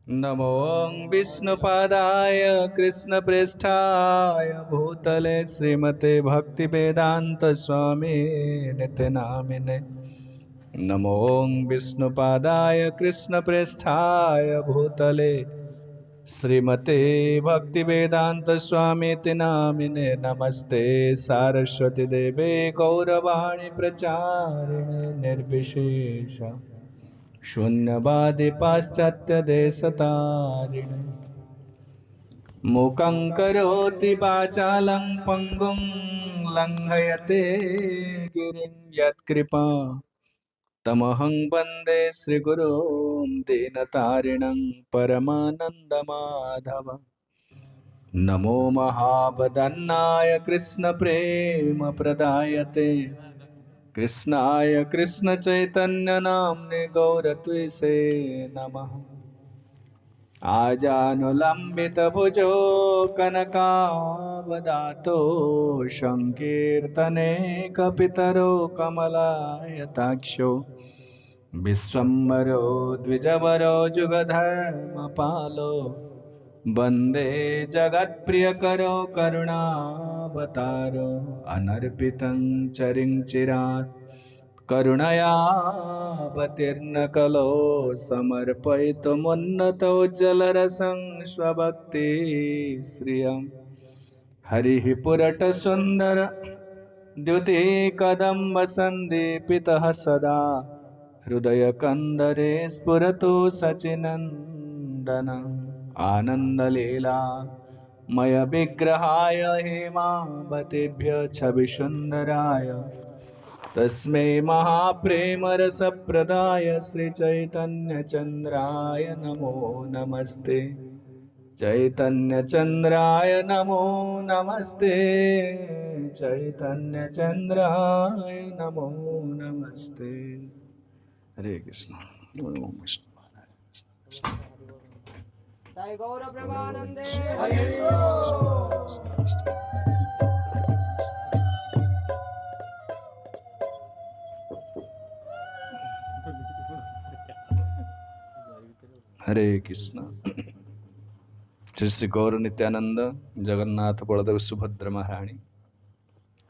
नमो विष्णुपादाय कृष्णप्रेष्ठाय भूतले श्रीमते भक्तिवेदान्तस्वामी नित्य नामिने। नमो विष्णुपादाय कृष्णप्रेष्ठाय भूतले श्रीमते भक्तिवेदान्तस्वामीति नामिने। नमस्ते सारस्वती देवे गौरवाणी प्रचारिणे निर्विशेष शून्यवादी पाश्चात्यदेशतारिणे। मूकं करोति वाचालं पङ्गुं लङ्घयते गिरिं यत्कृपा तमहं वन्दे श्रीगुरुं दीनतारिणं परमानन्दमाधव। नमो महावदन्नाय कृष्णप्रेमप्रदायते कृष्णाय कृष्णचैतन्यनाम्ने गौरत्विषे नमः। आजानुलम्बितभुजो कनकावदातो संकीर्तने कपितरो कमलायताक्षो विश्वम्भरो द्विजवरो जुगधर्मपालो वन्दे जगत्प्रियकरो करुणावतारो अनर्पितं चरिं चिरात् करुणयावतीर्न कलो समर्पयितुमुन्नतोज्ज्वलरसं स्वभक्ति श्रियं हरिः पुरटसुन्दर द्युतिकदम्ब सन्दीपितः सदा हृदयकन्दरे स्फुरतु सचिनन्दन आनन्दलीला मय विग्रहाय हेमावतेभ्य छविसुन्दराय तस्मै महाप्रेमरसप्रदाय श्रीचैतन्यचन्द्राय नमो नमस्ते। चैतन्यचन्द्राय नमो नमस्ते। चैतन्यचन्द्राय नमो नमस्ते। हरे कृष्ण। ओम विष्णु जय गौर प्रेमानंदे हरे हरे कृष्ण। श्री श्री गौर नित्यानंद जगन्नाथ बलदेव सुभद्र महारानी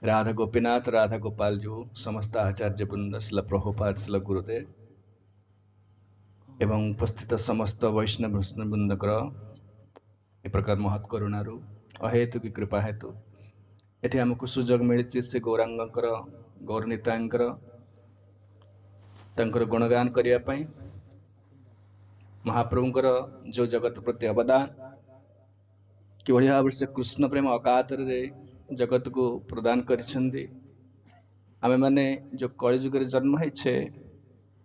राधा गोपीनाथ राधा गोपाल जी समस्त आचार्य वृंद शिल प्रभुपाद शिल गुरुदेव एवं उपस्थित समस्त वैष्णव वृंदकर ए प्रकार महत् करुणारू अहेतु की कृपा हेतु एठी हमको सुजोग मिली से गौरांगकर गौरनीतांकर तंकर गुणगान करिया पई महाप्रभुंकर जो जगत प्रति अवदान कि भाव से कृष्ण प्रेम अकातर जगत को प्रदान करिसेंदी। आमे माने जो कलिजुग जन्म होइछे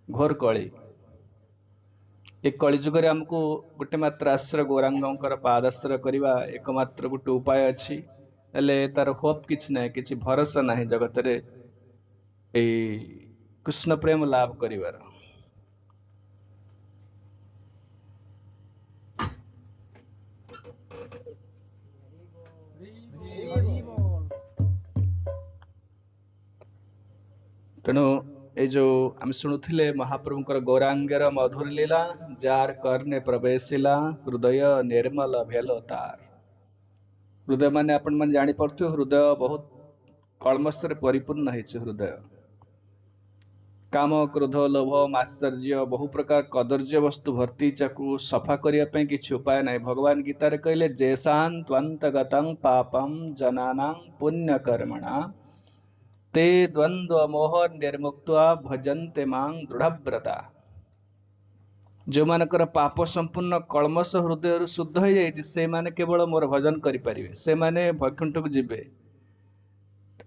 घोर कली ए कलिजुग आमको गोटे मात्र आश्रय गौरांगकर पादाश्रय करवा एकमात्र गोटे उपाय अच्छी तार होप किछि ना कि भरोसा ना जगत रे ए कृष्ण प्रेम लाभ करिवार। तेणु ये जो आम शुणुले महाप्रभुंकर गौरांगर मधुर लीला जार कर्णे प्रवेशिला हृदय निर्मल भेल तार। हृदय माने आपण मैंने जापे हृदय बहुत कलमश परिपूर्ण है। हृदय काम क्रोध लोभ मात्सर्य बहु प्रकार कदर्य वस्तु भर्ती चाकू सफा करने किसी उपाय ना। भगवान गीतार कहले जेशान्त्वन्तगतं पापम जनानां पुण्यकर्मणा ते द्वंद्व मोह निर्मुक्त्वा भजन्ते मां दृढ़व्रता। जो मानकर पाप संपूर्ण कलमश हृदय शुद्ध हो जाए से माने केवल मोर भजन करें से माने वैकुंठ को जीवे।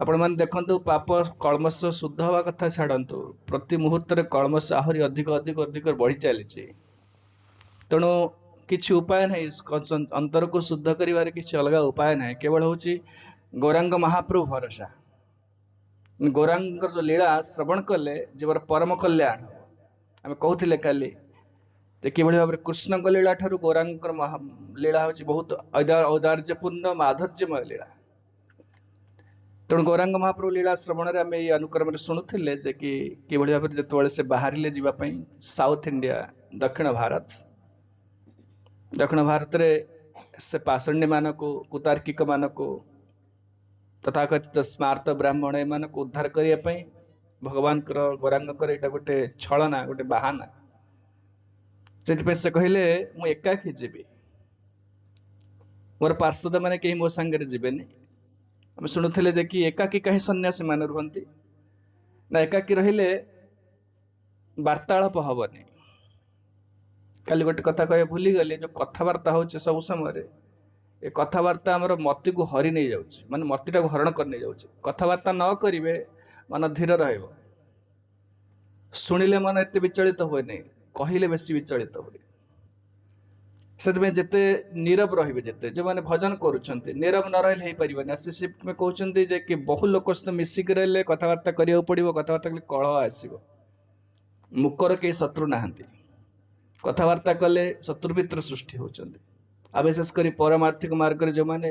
आपण मैंने देखु पाप कलमश शुद्ध हवा कथा छाड़ू प्रति मुहूर्त कलमश आहरी अधिक अधिक अधिक बढ़ी चली। तेणु किसी उपाय ना अंतर को शुद्ध कर किसी अलग उपाय ना केवल हूँ गौरांग महाप्रभु भरोसा। गौरांग जो लीला श्रवण कले जीवर परम कल्याण आम कहते काली कि भाव में कृष्ण लीला ठार गौरांग लीला हूँ बहुत औदार्यपूर्ण माधुर्यमय लीला। तेणु गौरांग महाप्रभु लीला श्रवण में आम ये अनुक्रम शुणुले कि भाव में जो से बाहर जावाई साउथ इंडिया दक्षिण भारत दक्षिण भारत में से पाषण्य मानक कुतार्किक मानक तथाकथित स्मार्त ब्राह्मण एम उद्धार करने भगवान गौरांग यहाँ गोटे छलना गोटे बाहाना से कहले मु एकाकी जीवी मोर पार्षद मैंने कहीं मो सांगे जीवेनि आम शुणुले जे कि एकाकी कहीं सन्यासी मान रुहति ना एकाकी रहिले वार्तालाप हेनी काली गोटे कथा कह भूलीगली जो कथबार्ता हो सब समय ए कथबार्ता आमर मती को हरि नहीं जाऊँ माने मतीटा को हरण कर नहीं जाऊँ कथबार्ता न करेंगे मन धीर शुणिले मन एत विचलित हुए नहीं कहले बेसी विचलित हुए से जिते नीरव रे जिते जो मैंने भजन करुँच नीरव न रही हो पारे से कहते जे कि बहु लोक सहित मिसिक रहे कथबार्ता करा पड़ो कथबार्ता कले कलह आसो मुकर कई शत्रु नहांती कथबार्ता कले शत्रुमित्र सृष्टि होती विशेषकर परमार्थिक मार्ग जो मैंने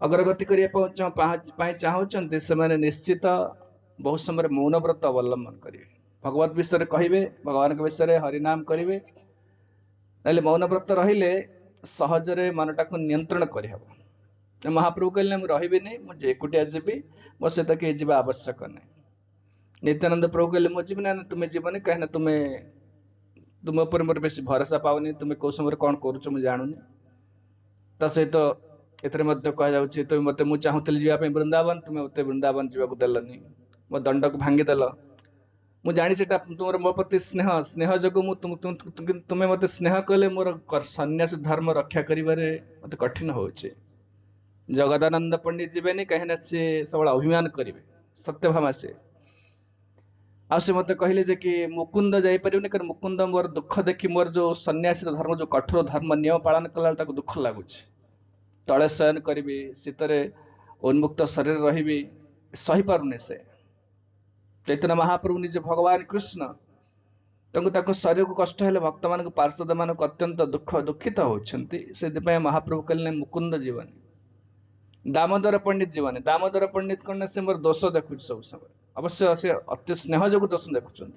अग्रगति करने चाहते से निश्चित बहुत समय मौनव्रत अवलंबन करेंगे भगवत विषय कहे भगवान विषय हरिनाम करेंगे ना मौनव्रत रहिले सहजरे मनटा को नियंत्रण करहब महाप्रभु कहले मुझे रही मुझे एकुटिया जीवी मो सहित कहीं जावा आवश्यक नहीं नित्यानंद प्रभु कहले मुझे ना तुम्हें जीवन कहीं तुम्हें तुम उपर मोर बेसी भरोसा पाऊनी तुम्हें कौ समय कौन करुच मुझे जानूनी ता सहित एथरे कह जाऊँ तुम मत मुझे चाहूली जावाई वृंदावन तुम्हें मत वृंदावन जावाक देलनी मो दंड को भांगीदेल मुझे जानी से तुम मो प्रति स्नेह स्नेह जो तुम्हें मत स्नेह कले मोर सन्यासी धर्म रक्षा करें मत कठिन हो जगदानंद पंडित जीवेनि कहीं सी सब अभिमान करेंगे सत्यभामा से आसे मत कहले जे कि मुकुंद जापर कारण मुकुंद मोर दुख देखी मोर जो सन्यासी धर्म जो कठोर धर्म नियम पालन कला दुख लगुच तले शयन करी शीतरे उन्मुक्त शरीर रही सही पारुनी से चैतन्य महाप्रभु निजे भगवान कृष्ण तक शरीर को कष्ट है भक्त मान पार्षद मान अत्यंत दुखित होती से महाप्रभु कहले मुकुंद जीवनी दामोदर पंडित जीवनी दामोदर पंडित कौन से मोर दोष देखुच सब समय अवश्य से अति स्नेह जो दोष देखुं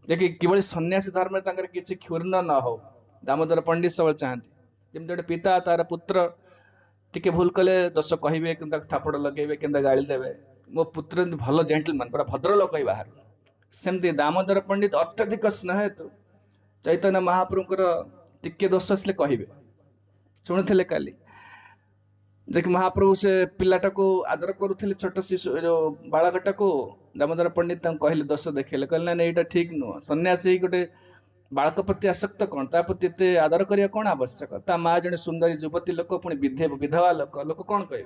देखिए किभली सन्यासी धर्म में किसी क्षुर्ण न हो दामोदर पंडित सब चाहती जमी गोटे पिता तार पुत्र टिके भूल कले दोष कहे कि थापड़ लगे कि गाड़ी देवे मो पुत्र भल जेंटलमैन बड़ा भद्र लोक बाहर सेमती दामोदर पंडित अत्यधिक स्नेह हेतु चैतन्य महाप्रभुଙ୍କର टिके दोष आसले कहे शुणुले काली जे कि महाप्रभु से पिलाटा को आदर करुले छोट शिशु जो बालकटा को दामोदर पंडित कहले दोष देखले कहले ना यहाँ ठीक नुह सन्यासी गोटे बालक प्रति आसक्त कौन ता प्रति एत आदर करने कौन आवश्यक ता माँ जड़े सुंदरी युवती लोक पुणी विधवा लोक लोक कौन कहे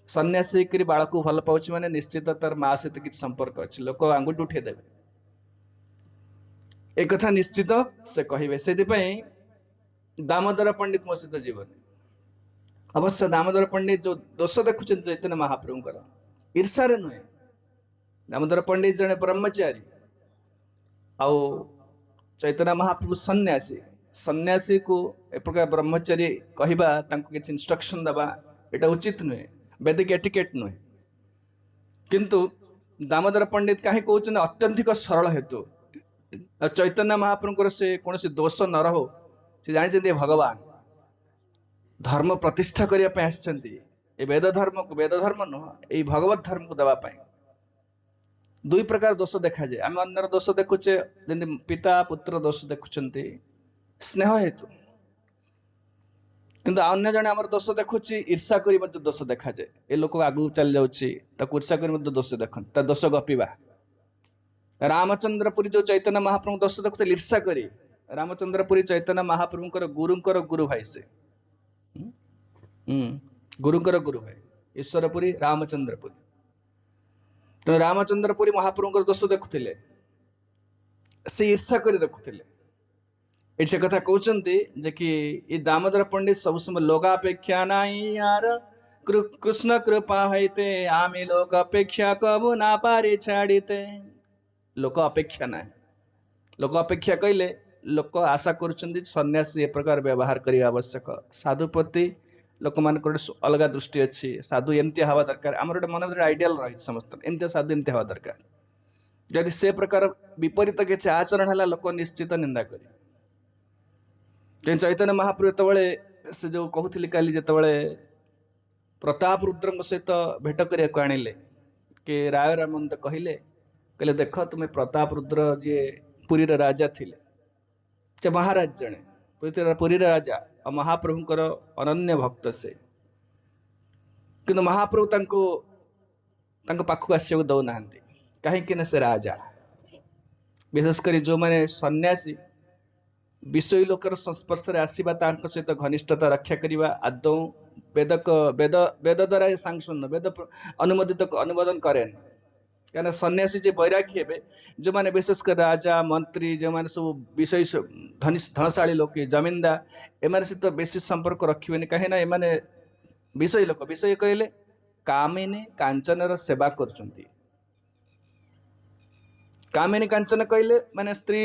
सन्यासी करी बालक को भल पाँच मैंने निश्चित तार माँ सहित किसी संपर्क अच्छी लोक आंगुठी उठेदेवे एक कथा निश्चित से कहे से दामोदर पंडित मो सहित जीवन अवश्य दामोदर पंडित जो दोष देखुं चैतन्य महाप्रभुଙ୍କର ईर्षारे नुहे दामोदर पंडित जड़े ब्रह्मचारी आउ चैतन्य महाप्रभु सन्यासी सन्यासी को ए प्रकार ब्रह्मचारी कहवा किसी इंस्ट्रक्शन दबा यहाँ उचित नुहे वैदिक एटिकेट नुहे किंतु दामोदर पंडित कहीं कहते अत्यंतिक सरल हेतु चैतन्य महाप्रभुଙ୍କର से कौन दोष न रहो से जानते भगवान धर्म प्रतिष्ठा करने आसछन्ति ए वेद धर्म को वेद धर्म नुह ये भगवत धर्म को देवाई दुई प्रकार दोष देखा जाए आम अन्यर दोष देखुचे जमी पिता पुत्र दोष देखुंट स्नेह हेतु किंतु अन्य जने आमर दोष देखुची ईर्षा करी मत दोष देखा जाए ए लोक आगू चली जाऊँगी ईर्षा करी मत दोष देखते दोष गपिबा रामचंद्रपुरी जो चैतन्य महाप्रभु दोष देखुते ईर्षा करी रामचंद्रपुरी चैतन्य महाप्रभुଙ୍କର गुरुଙ୍କର गुरु भाई से गुरुଙ୍କର गुरु भाई ईश्वरपुरी रामचंद्रपुरी तेणु रामचंद्रपुरी महाप्रभुଙ୍କର दोष देखुले से ईर्षा कर देखुले ये से कथा कहते जे कि ये दामोदर पंडित सब समय लोकापेक्षा नाई यार कृष्ण कृपा होते आमे लोक अपेक्षा कबू ना पारे छाड़ीते लोक अपेक्षा ना लोक अपेक्षा कहले लोक आशा करुँच सन्यासी ए प्रकार व्यवहार करने आवश्यक साधु प्रति लोक मान अलग दृष्टि अच्छी साधु एमती हवा दरकार आम गोटे मन भर आइडियाल रही समस्त एमती साधु एमती हवा दरकार जदि से प्रकार विपरीत किसी आचरण है लोक निश्चित निंदा कर चैतन्य महाप्रभु ଯେତେବେଳେ ସେ ଯେଉଁ କହୁଥିଲି କାଲି ଯେତେବେଳେ ପ୍ରତାପ ରୁଦ୍ରଙ୍କ ସହିତ ଭେଟ କରିବାକୁ ଆଣିଲେ କି ରାୟ ରାମନ୍ଦ କହିଲେ ଦେଖ ତୁମେ ପ୍ରତାପ ରୁଦ୍ର ଯିଏ ପୁରୀର ରାଜା ଥିଲେ ସେ ମହାରାଜ ଜଣେ ପୁରୀର ରାଜା ଆଉ ମହାପ୍ରଭୁଙ୍କର ଅନନ୍ୟ ଭକ୍ତ ସେ କିନ୍ତୁ ମହାପ୍ରଭୁ ତାଙ୍କ ପାଖକୁ ଆସିବାକୁ ଦେଉନାହାନ୍ତି କାହିଁକି ନା ସେ ରାଜା ବିଶେଷ କରି ଯେଉଁମାନେ ସନ୍ନ୍ୟାସୀ ବିଷୟୀ ଲୋକର ସଂସ୍ପର୍ଶରେ ଆସିବା ତାଙ୍କ ସହିତ ଘନିଷ୍ଠତା ରକ୍ଷା କରିବା ଆଦୌ ବେଦ ଦ୍ୱାରା ସାଂକ୍ସନ ବେଦ ଅନୁମୋଦନ କରେନି କାହିଁକିନା ସନ୍ନ୍ୟାସୀ ଯେ ବୈରାଗୀ ହେବେ ଯେଉଁମାନେ ବିଶେଷ କରି ରାଜା ମନ୍ତ୍ରୀ ଯେଉଁମାନେ ସବୁ ବିଷୟୀ ଧନଶାଳୀ ଲୋକ ଜମିନଦାର ଏମାନେ ସହିତ ବେଶୀ ସମ୍ପର୍କ ରଖିବେନି କାହିଁକିନା ଏମାନେ ବିଷୟୀ ଲୋକ ବିଷୟୀ କହିଲେ କାମିନୀ କାଞ୍ଚନର ସେବା କରୁଛନ୍ତି କାମିନୀ କାଞ୍ଚନ କହିଲେ ମାନେ ସ୍ତ୍ରୀ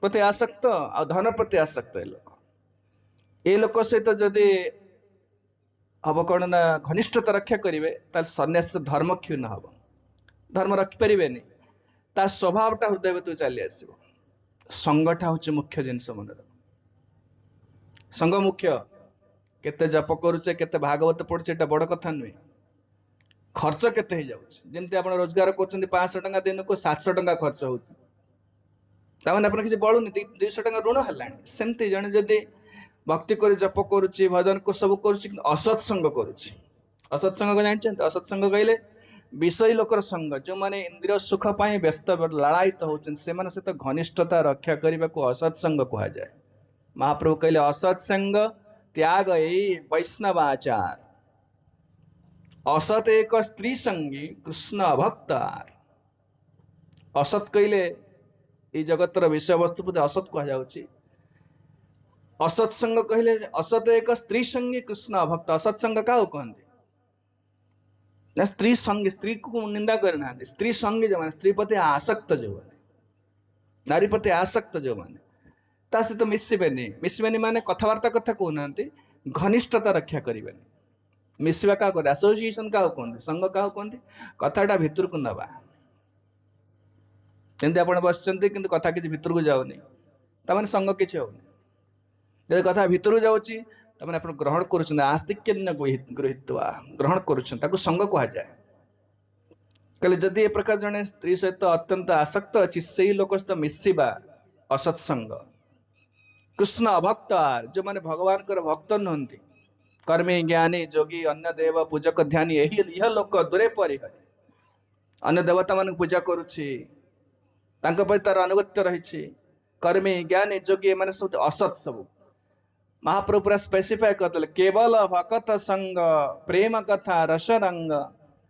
ପ୍ରତି ଆସକ୍ତ ଆଉ ଧନ ପ୍ରତି ଆସକ୍ତ ଏ ଲୋକ ସହିତ ଯଦି ହବ କ'ଣ ନା ଘନିଷ୍ଠତା ରକ୍ଷା କରିବେ ତାହେଲେ ସନ୍ନ୍ୟାସୀର ଧର୍ମ କ୍ଷୁଣ୍ଣ ହବ ଧର୍ମ ରଖିପାରିବେନି ତା ସ୍ୱଭାବଟା ହୃଦୟ ଭିତରୁ ଚାଲି ଆସିବ ସଙ୍ଗଟା ହେଉଛି ମୁଖ୍ୟ ଜିନିଷ ମନରେ ସଙ୍ଗ ମୁଖ୍ୟ କେତେ ଜପ କରୁଛେ କେତେ ଭାଗବତ ପଢୁଛେ ଏଟା ବଡ଼ କଥା ନୁହେଁ ଖର୍ଚ୍ଚ କେତେ ହେଇଯାଉଛି ଯେମିତି ଆପଣ ରୋଜଗାର କରୁଛନ୍ତି 500 ଟଙ୍କା ଦିନକୁ 700 ଟଙ୍କା ଖର୍ଚ୍ଚ ହେଉଛି ତାମାନେ ଆପଣ କିଛି ବଳୁନି 200 ଟଙ୍କା ଋଣ ହେଲାଣି ସେମିତି ଜଣେ ଯଦି ଭକ୍ତି କରି ଜପ କରୁଛି ଭଜନ ସବୁ କରୁଛି କିନ୍ତୁ ଅସତ୍ସଙ୍ଗ କରୁଛି ଅସତ୍ସଙ୍ଗ ଜାଣିଛନ୍ତି ଅସତ୍ସଙ୍ଗ କହିଲେ ବିଷୟୀ ଲୋକର ସଙ୍ଗ ଯେଉଁମାନେ ଇନ୍ଦ୍ରିୟ ସୁଖ ପାଇଁ ବ୍ୟସ୍ତ ଲାଳାୟିତ ହେଉଛନ୍ତି ସେମାନଙ୍କ ସହିତ ଘନିଷ୍ଠତା ରକ୍ଷା କରିବାକୁ ଅସତ୍ସଙ୍ଗ କୁହାଯାଏ ମହାପ୍ରଭୁ କହିଲେ ଅସତ୍ସଙ୍ଗ ତ୍ୟାଗ ଏଇ ବୈଷ୍ଣବାଚାର ଅସତ ଏକ ସ୍ତ୍ରୀ ସଙ୍ଗୀ କୃଷ୍ଣ ଅଭକ୍ତାର ଅସତ କହିଲେ এই ଜଗତର ବିଷୟବସ୍ତୁ ପ୍ରତି ଅସତ କୁହାଯାଉଛି ଅସତ୍ସଙ୍ଗ କହିଲେ ଅସତ ଏକ ସ୍ତ୍ରୀ ସଙ୍ଗୀ କୃଷ୍ଣ ଅଭକ୍ତ ଅସତ୍ସଙ୍ଗ କାହାକୁ କହନ୍ତି ନା ସ୍ତ୍ରୀ ସଙ୍ଗୀ ସ୍ତ୍ରୀକୁ ନିନ୍ଦା କରିନାହାନ୍ତି ସ୍ତ୍ରୀ ସଙ୍ଗୀ ଯେଉଁମାନେ ସ୍ତ୍ରୀ ପ୍ରତି ଆସକ୍ତ ଯେଉଁମାନେ ନାରୀ ପ୍ରତି ଆସକ୍ତ ଯେଉଁମାନେ ତା ସହିତ ମିଶିବେନି ମାନେ କଥାବାର୍ତ୍ତା କଥା କହୁନାହାନ୍ତି ଘନିଷ୍ଠତା ରକ୍ଷା କରିବେନି ମିଶିବା କାହାକୁ କହନ୍ତି ଆସୋସିଏସନ କାହାକୁ କହନ୍ତି ସଙ୍ଗ କାହାକୁ କହନ୍ତି କଥାଟା ଭିତରକୁ ନେବା ଯେମିତି ଆପଣ ବସିଛନ୍ତି କିନ୍ତୁ କଥା କିଛି ଭିତରକୁ ଯାଉନି ତାମାନେ ସଙ୍ଗ କିଛି ହେଉନି ଯଦି କଥା ଭିତରକୁ ଯାଉଛି ତାମାନେ ଆପଣ ଗ୍ରହଣ କରୁଛନ୍ତି ଆସ୍ତିକ୍ୟନ୍ୟ ଗୃହୀତ୍ୱା ଗ୍ରହଣ କରୁଛନ୍ତି ତାକୁ ସଙ୍ଗ କୁହାଯାଏ କହିଲେ ଯଦି ଏ ପ୍ରକାର ଜଣେ ସ୍ତ୍ରୀ ସହିତ ଅତ୍ୟନ୍ତ ଆସକ୍ତ ଅଛି ସେଇ ଲୋକ ସହିତ ମିଶିବା ଅସତ୍ସଙ୍ଗ କୃଷ୍ଣ ଅଭକ୍ତାର ଯେଉଁମାନେ ଭଗବାନଙ୍କର ଭକ୍ତ ନୁହନ୍ତି କର୍ମୀ ଜ୍ଞାନୀ ଯୋଗୀ ଅନ୍ୟ ଦେବ ପୂଜକ ଧ୍ୟାନୀ ଇହ ଲୋକ ଦୂରେ ପରିହରି ଅନ୍ୟ ଦେବତାମାନଙ୍କୁ ପୂଜା କରୁଛି ତାଙ୍କ ପ୍ରତି ତାର ଆନୁଗତ୍ୟ ରହିଛି କର୍ମୀ ଜ୍ଞାନୀ ଯୋଗୀ ଏମାନେ ସବୁ ଅସତ୍ ସବୁ ମହାପ୍ରଭୁ ପୁରା ସ୍ପେସିଫାଏ କରିଦେଲେ କେବଳ ଭକତ ସଙ୍ଗ ପ୍ରେମ କଥା ରସରଙ୍ଗ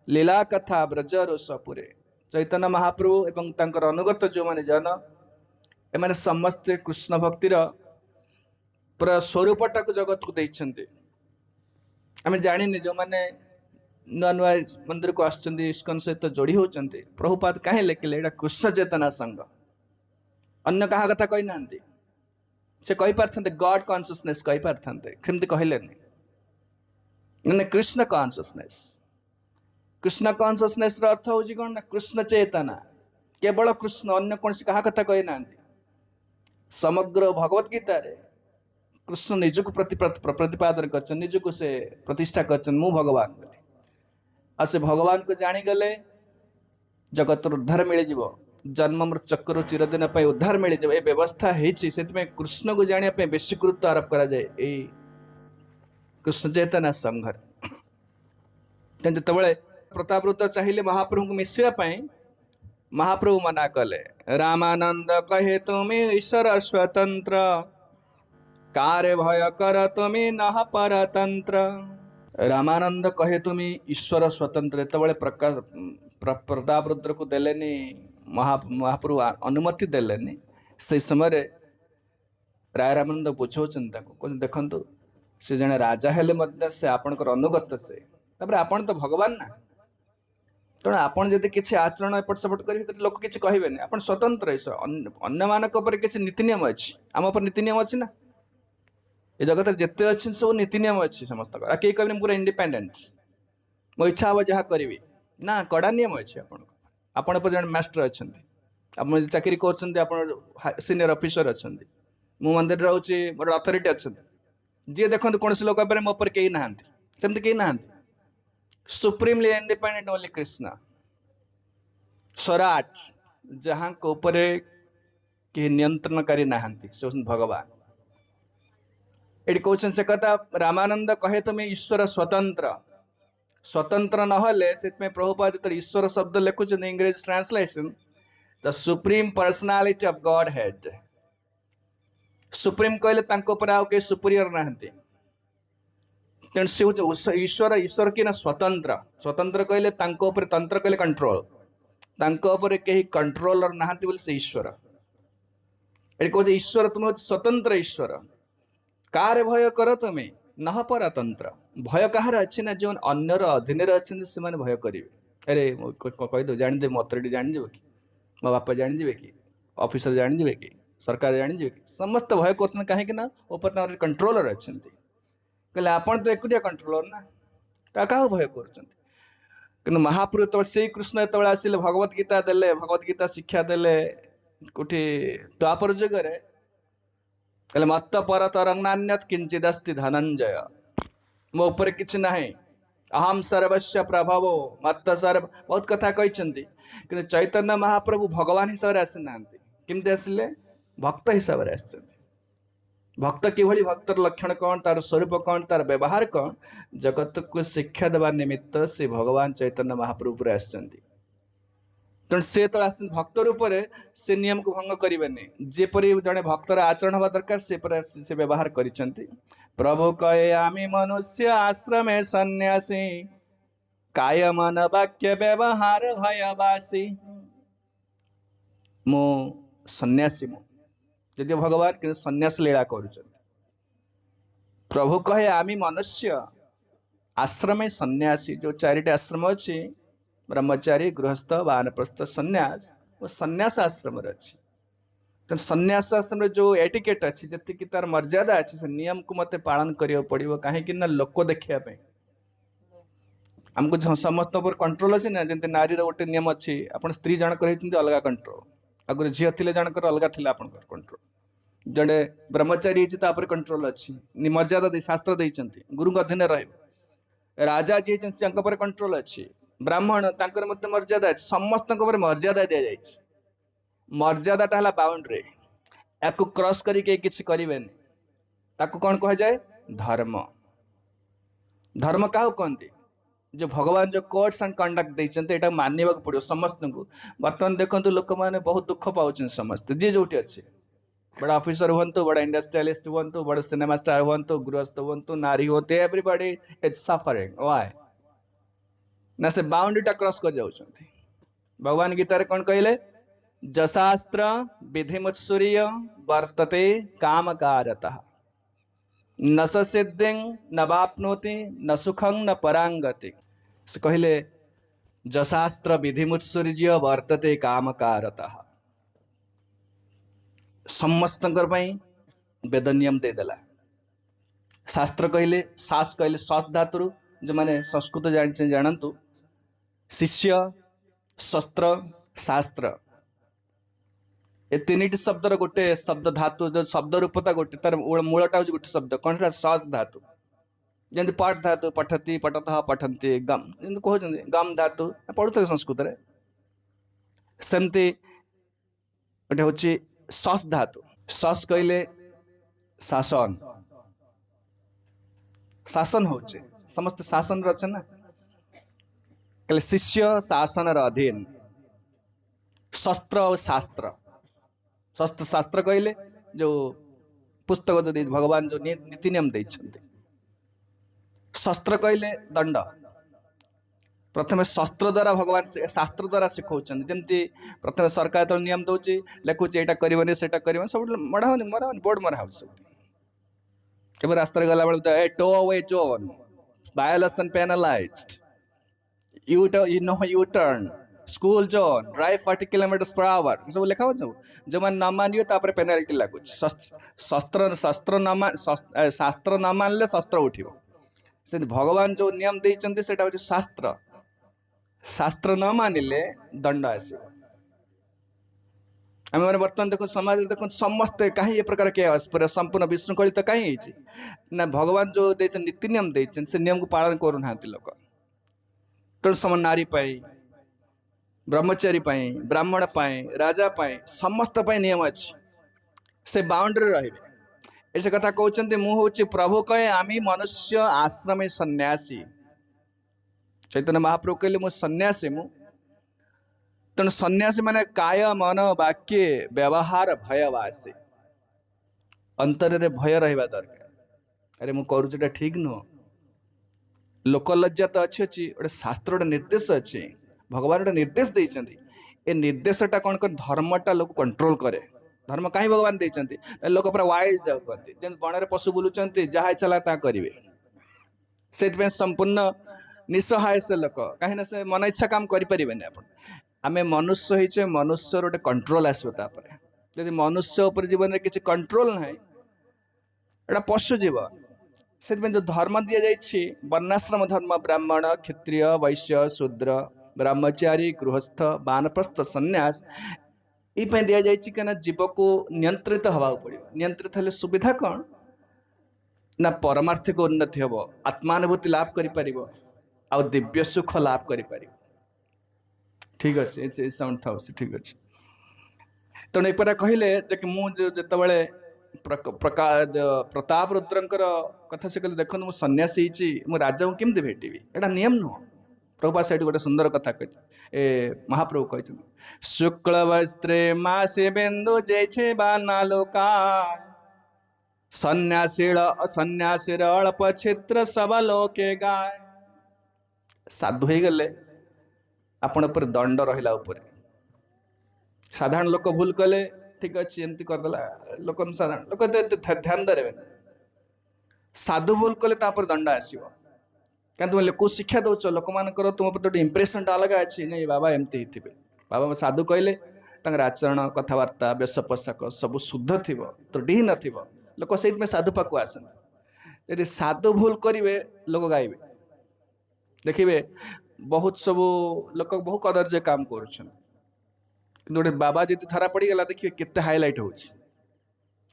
ଲୀଳା କଥା ବ୍ରଜର ସପୁରେ ଚୈତନ୍ୟ ମହାପ୍ରଭୁ ଏବଂ ତାଙ୍କର ଅନୁଗତ ଯେଉଁମାନେ ଜନ ଏମାନେ ସମସ୍ତେ କୃଷ୍ଣ ଭକ୍ତିର ପୁରା ସ୍ୱରୂପଟାକୁ ଜଗତକୁ ଦେଇଛନ୍ତି ଆମେ ଜାଣିନି ଯେଉଁମାନେ ନୂଆ ନୂଆ ମନ୍ଦିରକୁ ଆସୁଛନ୍ତି ଇସ୍କନ ସହିତ ଯୋଡ଼ି ହେଉଛନ୍ତି ପ୍ରଭୁପାଦ କାହିଁ ଲେଖିଲେ ଏଇଟା କୃଷ୍ଣ ଚେତନା ସଂଘ ଅନ୍ୟ କାହା କଥା କହିନାହାନ୍ତି ସେ କହିପାରିଥାନ୍ତେ ଗଡ୍ କନସିୟସନେସ୍ କହିପାରିଥାନ୍ତେ ସେମିତି କହିଲେନି ମାନେ କୃଷ୍ଣ କନସିୟସନେସ୍ର ଅର୍ଥ ହେଉଛି କ'ଣ ନା କୃଷ୍ଣ ଚେତନା କେବଳ କୃଷ୍ଣ ଅନ୍ୟ କୌଣସି କାହା କଥା କହିନାହାନ୍ତି ସମଗ୍ର ଭଗବତ ଗୀତାରେ କୃଷ୍ଣ ନିଜକୁ ପ୍ରତିପାଦନ କରିଛନ୍ତି ନିଜକୁ ସେ ପ୍ରତିଷ୍ଠା କରିଛନ୍ତି ମୁଁ ଭଗବାନ ବୋଲି ଆଉ ସେ ଭଗବାନକୁ ଜାଣିଗଲେ ଜଗତର ଉଦ୍ଧାର ମିଳିଯିବ ଜନ୍ମ ମୃତ୍ୟୁ ଚକ୍ରରୁ ଚିରଦିନ ପାଇଁ ଉଦ୍ଧାର ମିଳିଯିବ ଏ ବ୍ୟବସ୍ଥା ହେଇଛି ସେଥିପାଇଁ କୃଷ୍ଣକୁ ଜାଣିବା ପାଇଁ ବେଶୀ ଗୁରୁତ୍ୱ ଆରୋପ କରାଯାଏ ଏଇ କୃଷ୍ଣ ଚେତନା ସଂଘରେ କିନ୍ତୁ ଯେତେବେଳେ ପ୍ରତାପ ରୁଦ୍ର ଚାହିଁଲେ ମହାପ୍ରଭୁଙ୍କୁ ମିଶିବା ପାଇଁ ମହାପ୍ରଭୁ ମନା କଲେ ରାମାନନ୍ଦ କହେ ତୁମେ ଈଶ୍ୱର ସ୍ୱତନ୍ତ୍ର କାରେ ଭୟ କର ତୁମେ ନହ ପରତନ୍ତ୍ର ରାମାନନ୍ଦ କହେ ତୁମେ ଈଶ୍ୱର ସ୍ୱତନ୍ତ୍ର ଯେତେବେଳେ ପ୍ରତାପ ରୁଦ୍ରକୁ ଦେଲେନି ମହାପ୍ରଭୁ ଅନୁମତି ଦେଲେନି ସେଇ ସମୟରେ ରାୟ ରାମାନନ୍ଦ ବୁଝାଉଛନ୍ତି ତାକୁ କହୁଛନ୍ତି ଦେଖନ୍ତୁ ସେ ଜଣେ ରାଜା ହେଲେ ମଧ୍ୟ ସେ ଆପଣଙ୍କର ଅନୁଗତ ସେ ତାପରେ ଆପଣ ତ ଭଗବାନ ନା ତେଣୁ ଆପଣ ଯଦି କିଛି ଆଚରଣ ଏପଟ ସେପଟ କରିବେ ତ ଲୋକ କିଛି କହିବେନି ଆପଣ ସ୍ୱତନ୍ତ୍ର ଈଶ୍ୱର ଅନ୍ୟମାନଙ୍କ ଉପରେ କିଛି ନୀତି ନିୟମ ଅଛି ଆମ ଉପରେ ନୀତି ନିୟମ ଅଛି ନା ଏ ଜଗତରେ ଯେତେ ଅଛନ୍ତି ସବୁ ନୀତି ନିୟମ ଅଛି ସମସ୍ତଙ୍କର ଆଉ କେହି କହିବେନି ପୁରା ଇଣ୍ଡିପେଣ୍ଡେଣ୍ଟ ମୋ ଇଚ୍ଛା ହେବ ଯାହା କରିବି ନା କଡ଼ା ନିୟମ ଅଛି ଆପଣ ଉପରେ ଜଣେ ମାଷ୍ଟର ଅଛନ୍ତି ଆପଣ ଯଦି ଚାକିରି କରୁଛନ୍ତି ଆପଣ ସିନିୟର ଅଫିସର ଅଛନ୍ତି मु मंदिर रोचे गोटे अथॉरिटी अच्छा जी देखो कौन से लोक मो पर कहीं नहांती सेमती कहीं नहांती सुप्रीमली इंडिपेंडेंट ओनली कृष्णा स्वराट जहाँ को ऊपर कि नियंत्रणकारी नहांती से होउछन भगवान ये कौन से कथा रामानंद कहे तुम्हें ईश्वर स्वतंत्र स्वतंत्र नहले से प्रभुपाद जो ईश्वर शब्द लिखुन इंग्रेज translation the supreme personality of Godhead supreme कहले आउ के सुपीरियर नहांती तेणु सी हूँ ईश्वर ईश्वर कि ना स्वतंत्र स्वतंत्र कहले तंत्र कहले कंट्रोल कहीं कंट्रोलर नहांती बोले से ईश्वर ये कहते ईश्वर तुम स्वतंत्र ईश्वर कार भय कर तुम्हें नह परतंत्र भय कहार अच्छी ना जो अन्यर अधीन अच्छे से भय करेंगे अरे कहीदे जाणीदे मो अथॉरिटी जाणीजे कि मो बापा जाणीजे कि ऑफिसर जाणीजे कि सरकार जाणीजे कि समस्त भय कर कहीं ऊपर कंट्रोलर अच्छा कहले आपन तो एकुटिया कंट्रोलर ना क्या भय कर महाप्रभु तो से कृष्ण जो आसिले भगवत गीता देले भगवत गीता शिक्षा देले कोठी द्वापर जुगरे कहले मत पर तरंगनान्यत किंचिदस्ति धनंजय मो ऊपर किछि नाही अहम सर्वस्व प्रभवो मत सर्व बहुत कथा कहते कि चैतन्य महाप्रभु भगवान हिसाब से आसी ना केमती आसिले भक्त हिसाब से आस भक्त किभली भक्तर लक्षण कौन तार स्वरूप कौन तार व्यवहार कौन जगत को शिक्षा देवा निमित्त से भगवान चैतन्य महाप्रभु आसचंदी तेणु से तो आस भक्त रूप से नियम को भंग करेंगे जेपरी जड़े भक्तर आचरण हवा दरकार से व्यवहार करिसेंती प्रभु कहे आमी मनुष्य आश्रमे सन्यासी काय मन वाक्य व्यवहार भयवासी मो सन्यासी मो यदि भगवान कि सन्यास लीला करुच प्रभु कहे आमी मनुष्य आश्रमे सन्यासी जो चारिटे आश्रम अच्छी ब्रह्मचारी गृहस्थ वानप्रस्थ सन्यास वो सन्यास आश्रम अच्छी तो सन्यास आश्रम जो एटिकेट अच्छी जी तार मर्यादा अच्छी से नियम को मत पालन करियो पड़िबो कहीं ना लोक देखिया पे हमको समस्त ऊपर कंट्रोल अच्छी ना जमी नारी गोटे नियम अच्छी आप स्त्री जनकर अलग कंट्रोल आगुरी झील थे जनकर अलग थे आप कंट्रोल जड़े ब्रह्मचारी होपर कंट्रोल अच्छी मर्यादा दे शास्त्र देते गुरु अधीन राजा जी पर कंट्रोल अच्छी ब्राह्मण तांकर मत मर्यादा अच्छी समस्त मर्यादा दि जाए मर्यादाटा है बाउंड्री या क्रॉस करके किसी करें कौन कह जाए धर्म धर्म क्या कहते जो भगवान जो कोड्स एंड कंडक्ट देते मानवा पड़ो समस्त को बर्तमान देखो लोक मैंने बहुत दुख पाँच समस्त जी जो अच्छे बड़ा ऑफिसर हूँ बड़ा इंडस्ट्रियलिस्ट हूँ बड़ा सिनेमा स्टार हूँ गृहस्थ हूँ नारी हूँ एवरीबॉडी इज सफरिंग व्हाई ना से बाउंड्रीटा क्रॉस कर जाउछंती भगवान गीता रे कौन कहले जशास्त्र विधिमुत्सुरीय वर्तते कामकारतः न स सिद्धिं न वाप्नोति न सुखं न परांगति से कहले जशास्त्र विधिमुत्सुरीय वर्तते कामकारतः समस्त वेद नियम देदेला शास्त्र कहले सास कहले श्वास धातु जो मैंने संस्कृत जानतु शिष्य शस्त्र शास्त्र ये तीन शब्दर गोटे शब्द धातु जो शब्द रूपता गोटे तार मूलटा हूँ गोटे शब्द कौन सस धातु जमी पठ धातु पठती पठत पठंती गम कहते गम धातु पढ़ुते संस्कृत सेमती गोटे हूँ सस धातु सस कहले शासन शासन हो समस्त शासन अच्छे ना कहले शिष्य शासन अधीन शस्त्र और शास्त्र शस्त्र शास्त्र कहले जो पुस्तक जो भगवान जो नीति नियम देते शस्त्र कहले दंड प्रथम शस्त्र द्वारा भगवान शास्त्र द्वारा शिखाऊँ जमती प्रथम सरकार तो नियम दौर लिखुचे यहाँ करनी से सब मरा हो मरा हो बोर्ड मरा हो सब केवल रास्ता गला बेलू tow away zone violation penalized you no U turn school zone drive 40 km/h सब लिखा हो जो मैंने न मानियो तापर पेनाल्टी लगुच शस्त्र शस्त्र न शास्त्र न मानले शस्त्र उठिबो से भगवान जो नियम देइचंती सेटा होची शास्त्र शास्त्र न मानिले दंड आसो आम मैंने बर्तमान देखो समाज देखो समस्ते कहीं ये प्रकार केस पूरा संपूर्ण विशृंखलित कहीं ना भगवान जो देते नीति नियम देते से नियम को पालन करूना लोक तेणु सम नारी पाई ब्रह्मचारी पाई ब्राह्मण पाई राजा पाई समस्त पाई नियम अच्छी से बाउंड्री रहिबे ऐसे कथा कहते मु हूँ प्रभु कहे आमी मनुष्य आश्रम सन्यासी चैतन्य महाप्रभु कहले मु सन्यासी मु तेणु सन्यासी माने काय मन वाक्य व्यवहार भयवासी अंतर रे भय रहिबा दरकार अरे मु करूटा ठीक नुह लोकलज्जा तो अच्छी अच्छी गोटे शास्त्र गोटे निर्देश अच्छी भगवान गोटे निर्देश देइछन्ति ए निर्देशटा कौन कर धर्मटा लोक कंट्रोल करे धर्म कहीं भगवान देइछन्ति लोक पूरा वाइल्ड जाऊ करते जेन बणरे पशु बुलुचन्ति जहा इच्छा ता करिवे से संपूर्ण निसहाय से लोक कहीं ना से मन इच्छा काम करें आप आम मनुष्य होइछे मनुष्य गोटे कंट्रोल आसपर जदि मनुष्य उपर जीवन में किसी कंट्रोल ना एटा पशु जीव से जो धर्म दि जाइए वर्णाश्रम धर्म ब्राह्मण क्षत्रिय वैश्य शूद्र ब्रह्मचारी गृहस्थ वानप्रस्थ सन्यास ये दि जाइए कहीं जीव को नियंत्रित हवा पड़ो नियंत्रित हेल्ले सुविधा कौन ना परमार्थिक उन्नति हम आत्मानुभूति लाभ कर दिव्य सुख लाभ कर ठीक अच्छे साउंड था ठीक अच्छे तेणु एपरा कहले कि मुझे प्रताप रुद्रंकर कथा से कहले देखो मुझे सन्यासी मु राजा को केमती भेटबी एटा नियम नुह प्रभुपा से गोटे सुंदर कथा कह महाप्रभु कहते शुक्ल वस्त्रे मासे बिंदु जैसे बाना लोका सन्यासीर अल्प क्षेत्र सब लोके गाय साधु हो गले आपण पर दंड रहिला ऊपर साधारण लोक भूल कले ठीक अच्छे एमती करदेला लोक साधारण लोक ध्यान देवे साधु भूल कले तापर दंड आसो क्या तुम लोक शिक्षा दौच लोक मान तुम प्रति इंप्रेसन अलग अच्छी नहीं बाबा एमती ही थे बाबा साधु कहले आचरण कथबार्ता वेश पोशाक सब शुद्ध थी त्रुटि ही नथिबो लोक से साधु पाक आसते यदि साधु भूल करेंगे लोक गाइबे देखिए बहुत सब लोक बहु कदर्य काम कर गोटे बाबा जी धरा पड़गला देखिए केते हाईलाइट होप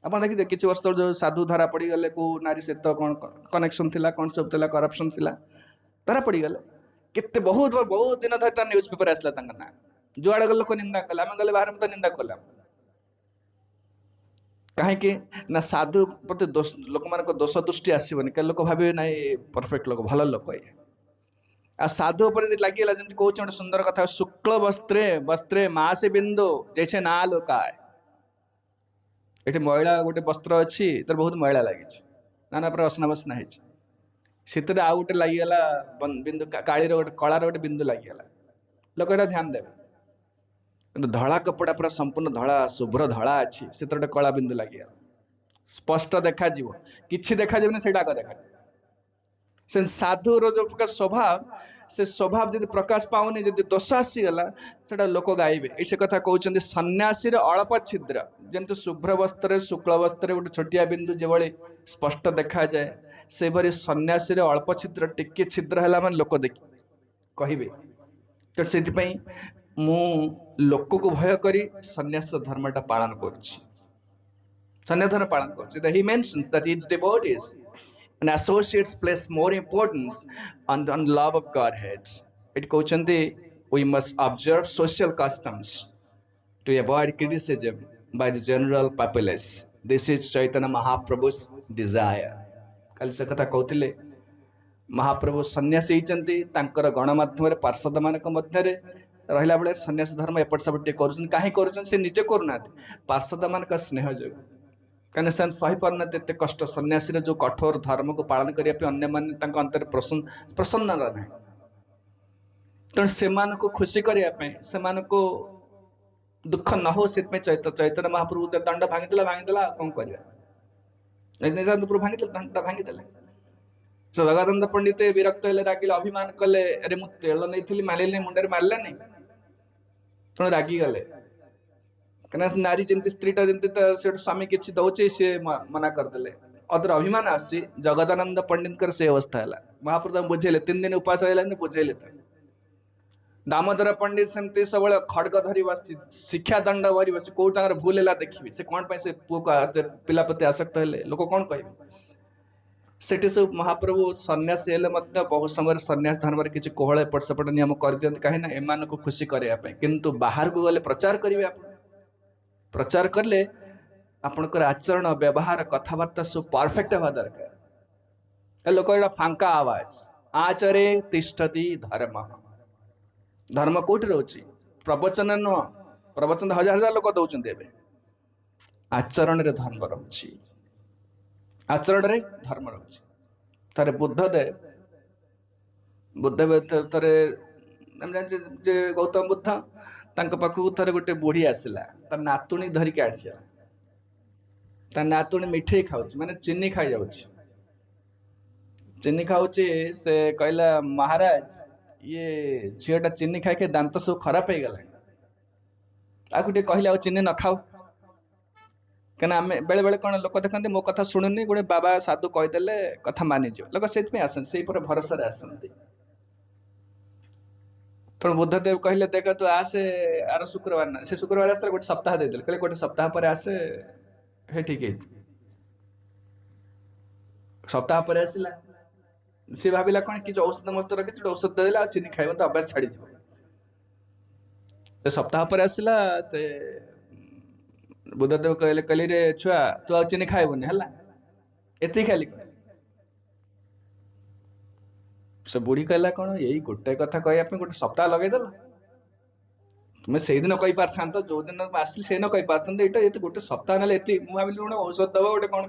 देखिए किसी वर्ष जो साधु धरा पड़गले को नारी सहित कौन कनेक्शन थिला कौन सब थिला करप्शन थिला धरा पड़गले केते बहुत बहुत दिन धरी न्यूज पेपर आसला ना जुआड़े गल लोक निंदा कले आम गले बाहर निंदा कले कहीं ना साधु प्रति दोष लोक मान दोष दृष्टि आसबनी क्या लोक भावे ना परफेक्ट लोक भल लोक ये आ साधु पर लगे जमी कौन गोटे सुंदर कथा शुक्ल वस्त्रे वस्त्रे मासे बिंदु जैसे ना लोकाय ये मैला गोटे वस्त्र अच्छी तर बहुत मैला लगी नाना प्रकार असना बसना शीत आउ गोटे लगिगला बिंदु कालीर गोटे कलार गोटे बिंदु लगिगला लोक ये ध्यान देवे कि धड़ा कपड़ा पूरा संपूर्ण धड़ा शुभ्र धड़ा अच्छी से गोटे कला बिंदु लगिगला स्पष्ट देखा कि देखा से आग देखा से साधुर जो प्रकार स्वभाव से स्वभाव जब प्रकाश पाऊनी जब दोष आसीगला से लोक गाइबे ये कथा कहते सन्यासी अल्प छिद्र जमी शुभ्र वस्त्र शुक्ल वस्त्र गोटे छोटिया बिंदु जो स्पष्ट देखा जाए से भरी सन्यासी अल्प छिद्र टिके छिद्र है मान लोक देख कहे तो से मु लोक को भय करी सन्यास धर्मटा पालन कर पालन कर he mentions that each devotees and associates place more importance on love of Godhead. It कहते we must observe social customs to avoid criticism by the general populace. This is Chaitanya Mahaprabhu's desire. कल से कथा कहते महाप्रभु सन्यासी होती गणमाध्यम पार्षद मान मध्य रहा बेले सन्यास धर्म एपट सेपट कहीं कर निजे करूना पार्षद मान स्नेह जो कहीं से सही पारना एत कष्ट सन्यासी जो कठोर धर्म को पालन करने अंतर प्रसन्न ना तेणु से खुशी करने से दुख न हो चैतन्य महाप्रभु दंड भांगीदेला कौन कर भांगी दंड भांगीदे जगदानंद पंडित विरक्त हेले रागिले अभिमान कले अरे मु तेल नहीं मारे मुंडे मारे तेणु रागिगले कहीं नारी जमी स्त्रीटा जमी स्वामी किसी दौचे सी मना करदे अदर अभिमान आस जगदानंद पंडित से अवस्था है महाप्रभु बुझेले 3 दिन उपास है बुझेले दामोदर पंडित सेमती सब खड़ग धरी बस शिक्षा दंड भरी बस कौ भूल है देखिए से कौन से पुओ पिला प्रति आसक्त हेले लोक कौन कहे सेठी सब महाप्रभु सन्यासी हेले बहु समय सन्यास धर्म किसी कोहल एपट सेपट नियम कर दिखते कहीं एम को खुशी करने किंतु बाहर को गले प्रचार करेंगे आप प्रचार कले आपणकर आचरण व्यवहार कथबार्ता सब परफेक्ट हवा दरकार लोक एटा फांका आवाज आचरे तिष्ठति धर्म धर्म कौट रोचे प्रवचन नुह प्रवचन हजार हजार लोक दौरान आचरण रे धर्म रोचे आचरण रे धर्म रोचे थे बुद्धदेव थे गौतम बुद्ध तांक पाखक थे गोटे बुढ़ी आसला तार नातुणी धरिकी आसला तार नातुणी मिठे खाऊ माने चीनी खाई जाऊँ चीनी खाऊची से कहला महाराज ये झीटा चीनी खाई दांत सब खराब हो गला आगे कहले चीनी न खाओ क्या आम बेले बेले कौन लोक देखते मो कथा शुणुनी गोटे बाबा साधु कहीदेले कथा मानिज लोक से आसती से भरोसा आसती तेणु बुद्धदेव कहले देख तू आसे आर शुक्रवार ना से शुक्रवार आसता गोटे सप्ताह देदेले कहले गोटे सप्ताह पर आसे हे ठीक है सप्ताह पर आसला सी भाविला कौन कि औषध मस्त रखी औषध देदेला चीनी खाइब तो अभ्यास छाड़ी सप्ताह पर आसला से बुद्धदेव कहले कहली रे छुआ तू आ चीनी खाइबनी है एति खाली से बुढ़ी कहला कौन यही गोटे कथा कहवाई गोटे सप्ताह लगेदेल तुम्हें से दिन कही पार्थ जो दिन आसली से कही पार्थ ये गोटे सप्ताह ना ये मुझे भाविली गोटे औषध दब गोटे कौन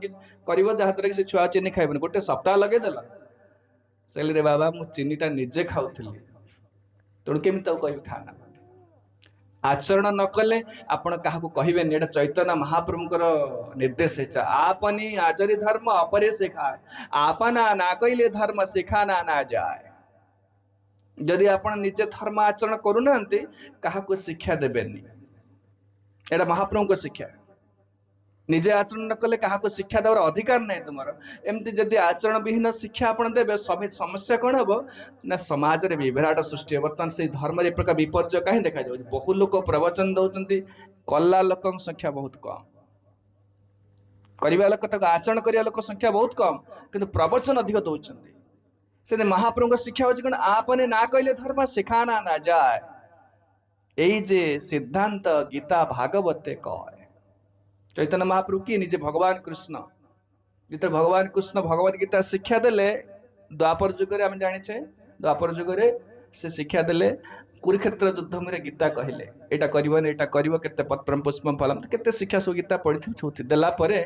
कर जहाँद्वारा कि से छुआ चीनी खाइबनी गोटे सप्ताह लगेदेल से रे बाबा मु चीनीटा निजे खाऊली तेणु केमी कह खाना आचरण न कले आपण क्या कहे एटा चैतन्य महाप्रभुंर निर्देश है आपनी आचरी धर्म अपरे सिखाए आपना ना कहले धर्म सिखाना ना जाए जदि आपण निजे धर्म आचरण करूना क्या शिक्षा देवेनि एटा महाप्रभु को शिक्षा निजे आचरण न कले क्या शिक्षा देवर अधिकार नहीं तुम एमती जदि आचरण विहीन शिक्षा आपण देवे समस्या कौन हम ना समाज में विभ्राट सृष्टि बर्तमान से धर्म एक प्रकार विपर्य कहीं देखा जाए बहु लोक प्रवचन दौरान कला लोक संख्या बहुत कम करवा लोक आचरण करने लोक संख्या बहुत कम किंतु प्रवचन अधिक दौरान से महाप्रभु शिक्षा हो कौन आपने ना कहले धर्म सिखाना ना जाए यही जे सिद्धांत गीता भागवते कहे चैतन्य महाप्रभु किए निजे भगवान कृष्ण जिते भगवान कृष्ण भगवत गीता शिक्षा देले द्वापर जुगे आम जाने द्वापर जुगे से शिक्षा देले कुरुक्षेत्र युद्ध में गीता कहले एटा करबन एटा करब केते पत्रम पुष्पम फलम केते शिक्षा सब गीता पढ़ी छुती देला परे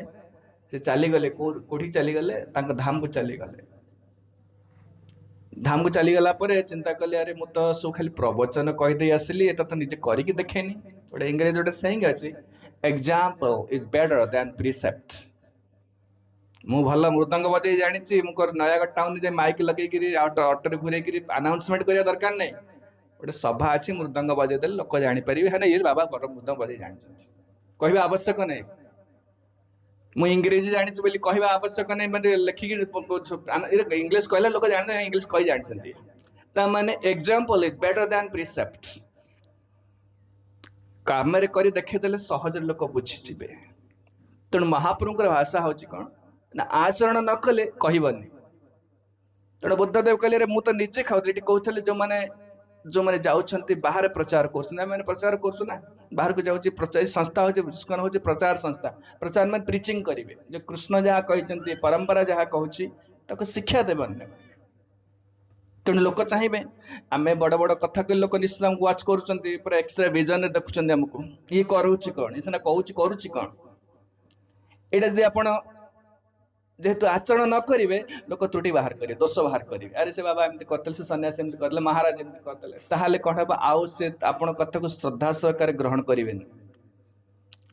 से चलीगले कोठी चलीगले धाम को चलीगले धाम को चलीगला चिंता कले अरे मु तो सब खाली प्रवचन कहीदे आसली एटा तो निजे करके देखेनी गोटे इंग्रेज गोटे सेइंग अच्छी example is better than precept मु भल मृदंग बजे जानी मुझे नयागढ़ टाउन जे माइक लगे ऑटो घूरे अनाउंसमेंट करिया दरकार नहीं गोटे सभा अच्छी मृदंग बजेदे लोक जापर है ये बाबा बड़ मृदंग बजे जानी कहवा आवश्यक नहीं मु इंग्रेजी जानी बोली कहवा आवश्यक नहीं मैंने लिखिक इंग्लीश कहला लोक जाने इंग्लीश कही जानते माने example is better than precept काम कर देखेदेले सहज लोक बुझीजे तेणु महाप्रभुंर भाषा हूँ कौन ना आचरण न कले कहबनी तेणु बुद्धदेव कहले रे मु तो निजे खाऊली कहते जो मैंने जो मैंने जाऊँच बाहर प्रचार कर प्रचार करना बाहर को जाऊँगी प्रचार संस्था हूँ इस्कन हूँ प्रचार संस्था प्रचार मैंने प्रिचिंग करेंगे जो कृष्ण जहाँ कहते परंपरा जहाँ कहूँ शिक्षा देवन तेणु लोक चाहिए आम बड़ बड़ कथा कह लोक निश्चित आमको वाच कर एक्सरे विजन देखुं आमको ये करुच्ची कौन ये सीना कौच करुच्ची कौन यहाँ जब आप जेहेतु आचरण न करेंगे लोक त्रुटि बाहर करेंगे दोष बाहर करेंगे अरे से बाबा एमती करते से सन्यासी एमती करते महाराज एमती करते ताहले कौन हम आउ से आपण कथा को श्रद्धा सहकार ग्रहण करेंगे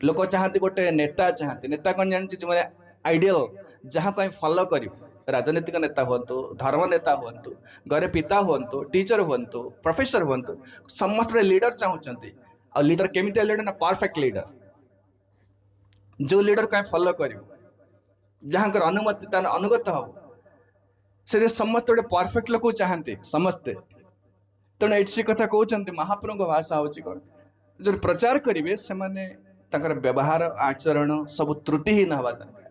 लोक चाहती गोटे नेता चाहती नेता कौन जानी जो मैंने आइडियल जहाँ कहीं फॉलो कर राजनीतिक नेता हूँ धर्म नेता हूँ घरे पिता हूँ टीचर हूँ प्रोफेसर हूँ समस्त लीडर चाहूँगी आ लीडर केमिति लीडर ना परफेक्ट लीडर जो लीडर कहीं फॉलो कर जहाँ अनुमति तार अनुगत हो से समस्त गोटे परफेक्ट लोक चाहते समस्ते तेणु ये कथा कहते महाप्रभु भाषा हूँ कौन जो प्रचार करेंगे से व्यवहार आचरण सब त्रुटिहीन हवा दरकार।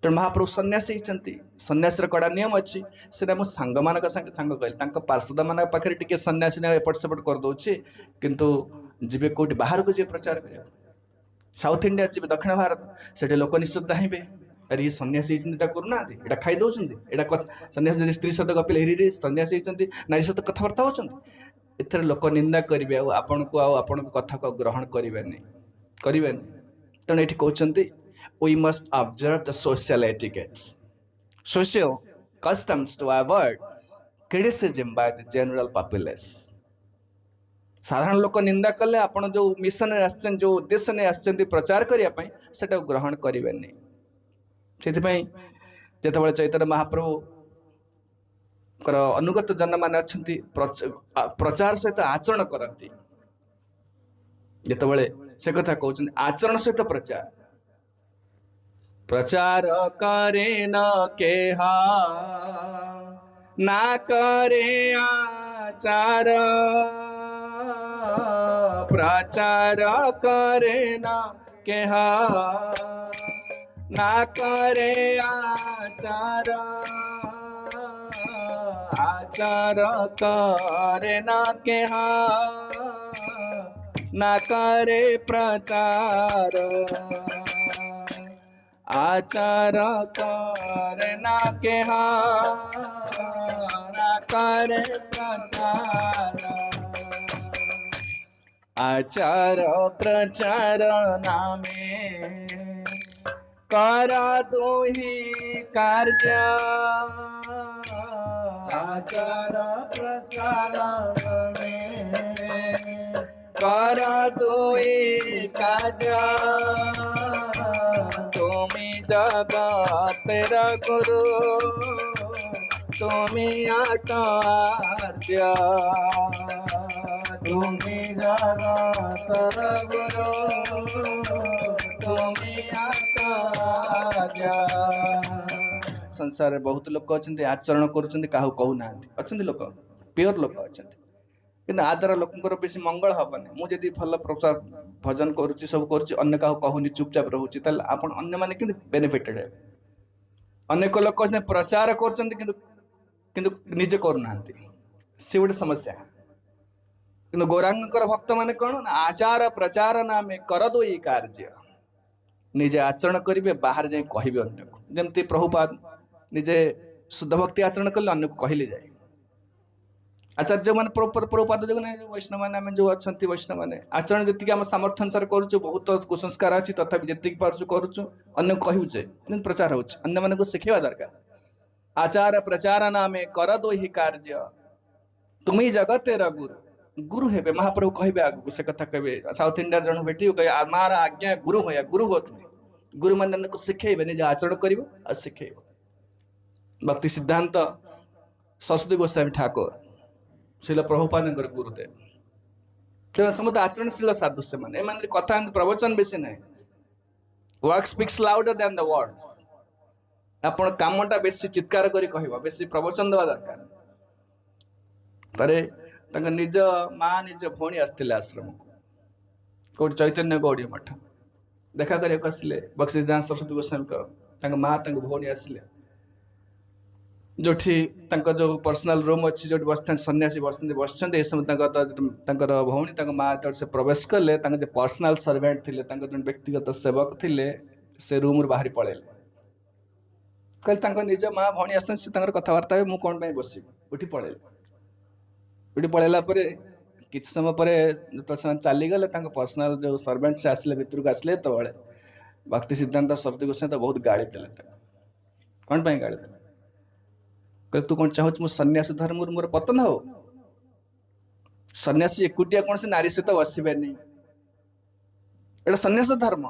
तेणु महाप्रभु सन्यासी होती सन्यासी कड़ा नियम अच्छी से मो सांग मान सांग कहली पार्षद मान पाखे टे सन्यासी ने एपट सेपट करदे किंतु जीवे कौटी बाहर को जी प्रचार कर साउथ इंडिया जी दक्षिण भारत से लोक निश्चित चाहबे अरे ये सन्यासी करूना यहाँ खाई दौरान यहाँ सन्यासी स्त्री सहित गपिले रे सन्यासी नारी सहित कथबार्ता होती एथर लोक निंदा करेंगे आपण को कथा को ग्रहण करेंगे तेणु ये कहते we must observe the social etiquette, social customs to avoid criticism by the general populace. साधारण लोक निंदा कले आपण जो मिशन आछन जो उद्देश्य ने आछन प्रचार करने से ग्रहण करेंगे से जिते चैतन्य महाप्रभु अनुगत जन मान प्रचार सहित आचरण करती जिते से कथा कहते आचरण सहित प्रचार प्रचार करे न केहा ना करे आचार प्रचार करे न केहा ना करे आचार आचार करे न केहा ना करे प्रचार आचार करना केहा ना करे प्रचार आचार प्रचार नामे करा दो ही कार्य आचार प्रचार नामे करा दो ही कार्य तुमी जगतेर गुरु तुमी आचार्य तुमी जगतेर गुरु तुमी आचार्य। संसार में बहुत लोक अच्छा आचरण कर लोक प्योर लोक अच्छा कि आ द्वारा लोकर बेसी मंगल हेनी मुझे भल प्रचार भजन करुच्ची सब करुच्ची कहूनी चुपचाप रोचे आप मैंने बेनिफिटेड हे अनेक लोक प्रचार करजे करना सी गोटे समस्या कि गौरांग भक्त मैंने कौन ना आचार प्रचार नामे कर दो ये कार्य निजे आचरण करेंगे बाहर जाए कहे अन्न को जमती प्रभुपाद निजे शुद्ध भक्ति आचरण कले अन्न को कहले जाए आचार्य मैंने प्रभुपाद जो वैष्णव मैंने जो अच्छा वैष्णव मैंने आचरण जी आम सामर्थ्य अनुसार करुँ बहुत कुसंस्कार अच्छी तथापि जी पार्चु करुँ अन्न कहूचे प्रचार हो शिखेवा दरकार आचार प्रचार नामे कर दो ही कार्य तुम्हें जगतेर गुरु गुरु हे महाप्रभु कहे आगू से कथा कहे साउथ इंडिया जन भेट कहे आमार आज्ञा गुरु हो तुम्हें गुरु मान शिखेबे निजे आचरण कर शिखेब भक्ति सिद्धांत सरस्वती गोस्वामी ठाकुर शिल प्रभुपाद गुरुदेव से समस्त आचरणशील साधु से मैंने कथा प्रवचन बेसी ना work speaks louder than the words आपण कामटा बेसी चित्कार करी कहबा बेसी प्रवचन देवा दरकार तारे निज माँ निज भौणी आसते आश्रम कौट चैतन्य गौड़ी मठ देखा कर बक्सीदान सरस्वती गोस्वामी माँ भौणी आसिले जो जो पर्सनल रूम अच्छी जो बस सन्यासी बस समय भौणी माँ से प्रवेश कले जो पर्सनल सर्वेंट थे जो व्यक्तिगत सेवक थे से रूम बाहरी पलैले कहले निज माँ भौणी आस कथबार्ता मुझे कौन बस उठी पलैले उठी पलैला किसी समय पर जो चलीगले पर्सनल जो सर्वेंट से आसिले भितर को आसिले तो भक्ति सिद्धांत सरस्वती गोस्वामी तो बहुत गाड़ी देले कौन गाड़ी देले कहले तू कौन चाहूँ मो सन्यासी धर्म मोर पतन हो सन्यासी एकुटिया कौन से नारी सहित बसबे नहीं एटा सन्यास धर्म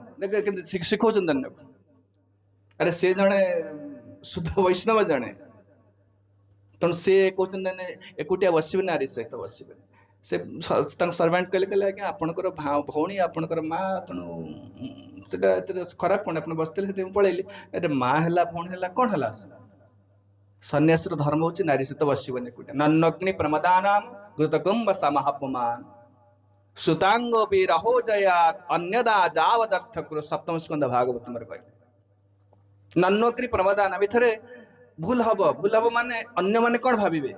शिखौ अरे से जड़े शुद्ध वैष्णव जड़े तेणु सी कहते एकुटिया बसबे नारी सहित बसबे से सर्वेंट कहले आज्ञा आपणकर भौणी आपणकर माँ तेणु खराब कौन आप बसते पलैली अरे माँ है भौणी है कौन है सन्यासी धर्म हूँ नारी सहित बसबे एकुटिया नन्नग्नि प्रमदानाम कृतकुंभ समहपमान सुतांगो भी रहो जयात अन्यदा जावदर्थ कृ सप्तम स्कंद भागवत कह नन्वक्री प्रमदान भितर भूल हब माने अन्य माने कौन भाविबे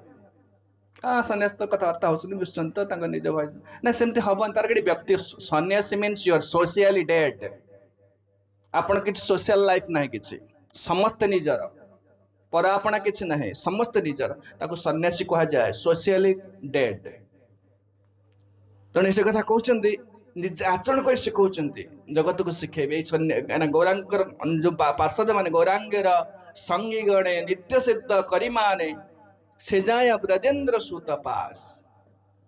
सन्यास तो कथबार्ता होती बुझुं तो निज भय ना सेमती हम तार कि व्यक्ति सन्यासी मीन्स यूर सोशियाली डेड आपण कि सोशल लाइफ ना कि समस्ते निजर पर आपणा कि ना समस्ते निजर ताको सन्यासी कह जाए सोशियाली डेड तेणु से कथा कहते निज आचरण कर शिखौंट जगत को शिखेबे गौरांग जो पार्षद मान गौरांगर संगी गणे नित्य सिद्ध करिमाने से जाए ब्रजेन्द्र सूत पास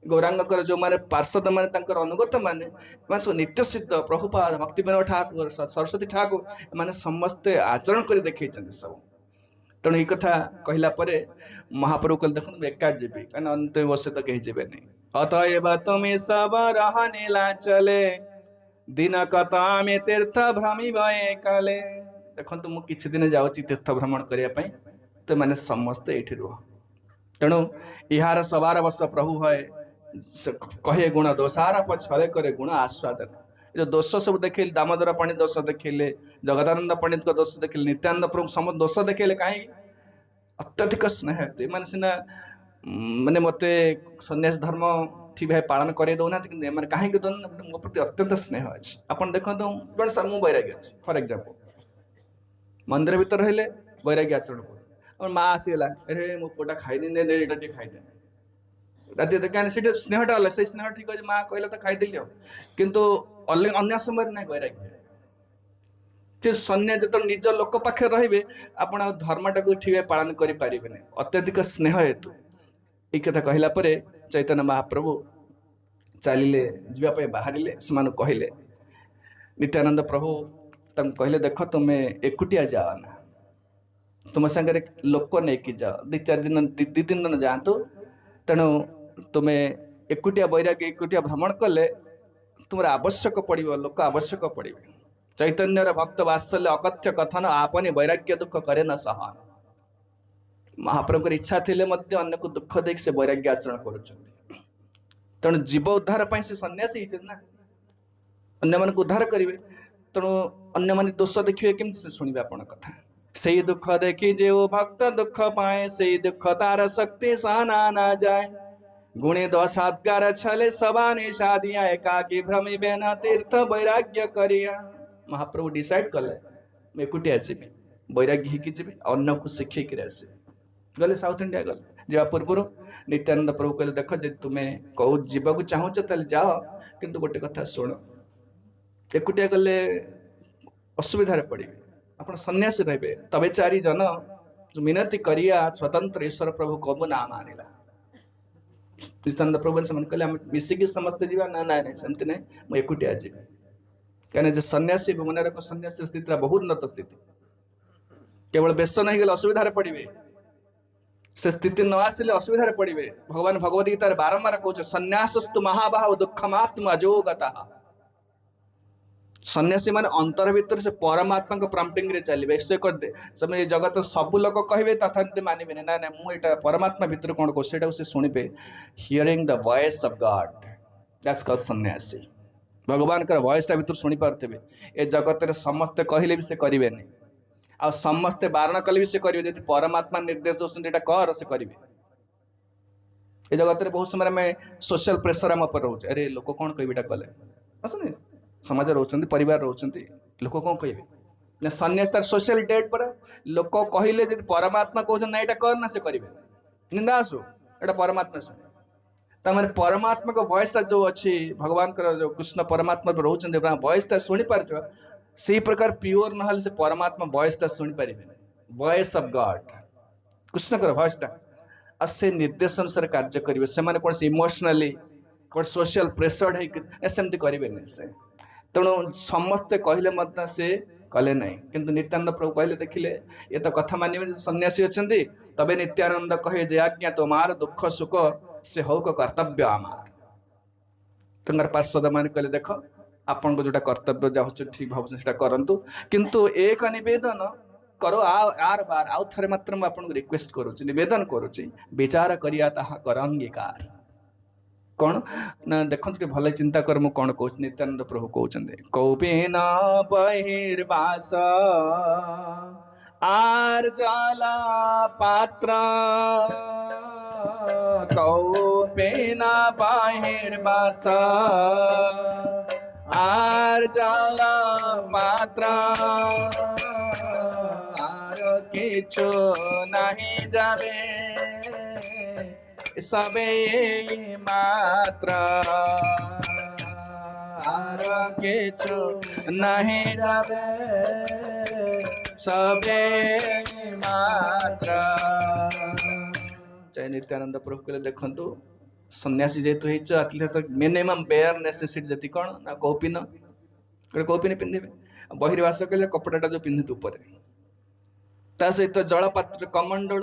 गौरांग जो माने पार्षद माने अनुगत माने सब नित्य सिद्ध प्रभुपाद भक्ति विनोद ठाकुर सरस्वती ठाकुर माने समस्ते आचरण कर देखी सब तेणु ये कथा कहला महाप्रभु कल देख एका जीवी कहीं अंतिम वर्ष तो कहीं जीवे नहीं अतएव तुम्हें सब रहने चले दिन कथा में तीर्थ भ्रमी भये काले देखो मुझे किसी दिन जाऊँगी तीर्थ भ्रमण करने तो मैंने समस्ते ये रुह तेणु यार सबार वर्ष प्रभु है कहे गुण दोषार पछले करे गुण आस्वादन जो दोष सब देखिले दामोदर पंडित दोष देखिले जगदानंद पंडित दोष देखिले नित्यानंद प्रभु समस्त दोष देखिले कहीं अत्यधिक स्नेह मैंने सीना मैंने मत सन्यास धर्म ठीक भाई पालन करे दौना मैंने कहीं मो प्रति अत्यंत स्नेह अच्छे आपड़ देखो जन सर मुझे वैराग्य अच्छे फॉर एग्जांपल मंदिर भीतर रहिले वैराग्य आचरण और माँ आसीगला अरे मो पुटा खाईदी ये खाईदे राति कहीं स्नेहटा अलग से स्नेह ठीक अच्छे माँ कहला तो खाईदेली किंतु अन्य समय ना वैराग्य सन्यास जो निज लोक पाखे रे आप धर्मटा को ठीक पालन करें अत्यधिक स्नेह हेतु ये कथा कहला चैतन्य महाप्रभु चलिले जावाई बाहर से कहले नित्यानंद प्रभु कहले देख तुम्हें एकुटिया जाओ ना तुम सागर लोक नहीं जाओ दी तीन दिन जातु तेणु तुम्हें एकुटिया वैराग्य एकुटिया भ्रमण कले तुम आवश्यक पड़ो लोक आवश्यक पड़े चैतन्यर भक्त वात्सल्य अकथ्य कथन आपनी वैराग्य दुख करे न सहन महाप्रभुर इच्छा थे अन्य को दुख देख से वैराग्य आचरण कर तेणु जीव उद्धार पर से सन्यासी ना अन्य मान उद्धार करेंगे तेणु अन्य मान दोष देखिए केमती शुणे आप कथा से दुख देखी जो भक्त दुख पाए से दुख तार शक्ति सहना न जाए गुणे दोषात्कार छले सबाने शादिया एकाकी भ्रमी बेना तीर्थ वैराग्य करिया महाप्रभु डिसाइड कले मैं एकुटिया जी वैराग्य ही जी अन्न को शिखिक आसे गले साउथ इंडिया गले जा पूर्व नित्यानंद प्रभु कहले देख जे तुम्हें कौ जावाक चाहूच ताले जाओ किंतु गोटे कथा शुण एकुटिया गले असुविधा पड़े आप सन्यासी रे तबे चारि जन जो मिनती करिया स्वतंत्र ईश्वर प्रभु कबू ना मानिला नित्यानंद प्रभु से कहले मिसिकी समस्ते जीवा ना ना सेमती ना मुझे एकुटिया जी कहीं जो सन्यासी मन रख सन्यासी स्थिति बहुत उन्नत स्थिति केवल बेस नहीं गले असुविधा पड़े से स्थिति न आसिले असुविधा पड़े भगवान भगवद गीतार बारंबार कहे सन्यासस्तु महाबाह दुखमात्म अजोगता सन्यासी मान अंतर भीतर से परमात्मा को प्रम्पटिंग रे चलिए से करदे समय जगत सबू लोग कहे तथा मानवे ना ना मुझे परमात्मा भीतर कौन कह से शुणे hearing the voice of God that's called सन्यासी भगवान का वॉइसटा भीतर शुणी पारे ए जगत में समस्ते कहले भी से करेंगे आ समस्ते बारण कले भी से करेंगे जब परमात्मा निर्देश दौरान कर से करेंगे ए जगत में बहुत समय में सोशल प्रेसर आम पर रोचे अरे लोक कौन कहे कले आसुनि समाज रोच परिवार रोच लोक कौन कहे ना सन्यास तार सोशल डेट पर लोक कहले जब परमात्मा कहते ना यहाँ कर ना से करेंगे निंदा आसु एटा परमात्मा शुणे तमें परमात्मा को वॉइसटा जो अच्छी भगवान का जो कृष्ण परमात्मा रोचे वॉइसटा शुणी पार से प्रकार प्योर ना से परमात्मा वॉइसटा शुणी पारे वॉइस ऑफ गॉड कृष्ण का वॉइसटा आ से निर्देश अनुसार कार्य करेंगे से कौन से इमोशनली कौन सोशल प्रेसर्ड सेमती करेंगे से तेणु समस्ते कहले से कले ना किंतु नित्यानंद प्रभु कहले देखिले ये तो कथा मानिबे सन्यासी अच्छे तबे नित्यानंद कहे जे आज्ञा तुम्हार दुख सुख से हौ कर्तव्य आमार तंगर पार्षद मान कहले देख आपन को जोटा कर्तव्य जाऊँ ठीक भाव से करंतु किंतु एक निवेदन करो आर बार आउ थे मात्र मुझे रिक्वेस्ट करुच्ची निवेदन करुच्ची विचार करिया ताहा कर अंगीकार कौन ना देखो भले चिंता कर मु कौन कहूँ नित्यानंद प्रभु कहते कौपिन बहिर्वास आर जला पात्र कौपिन बहिर्वास आर जला पात्र आर किछु नहीं जाबे सबे मात्र आर किछु नहीं जाबे सबे मात्र। जय नित्यानंद प्रभु कहले देखंतु सन्यासी जेतु हेच एटलिस्ट मिनिमम बेयर नेसेसिटी जति कौन ना कौपिन कौपिन पिंधे बहिर्वास कले कपड़ाटा जो पिंधे ऊपर ता सहित जलपात्र कमंडल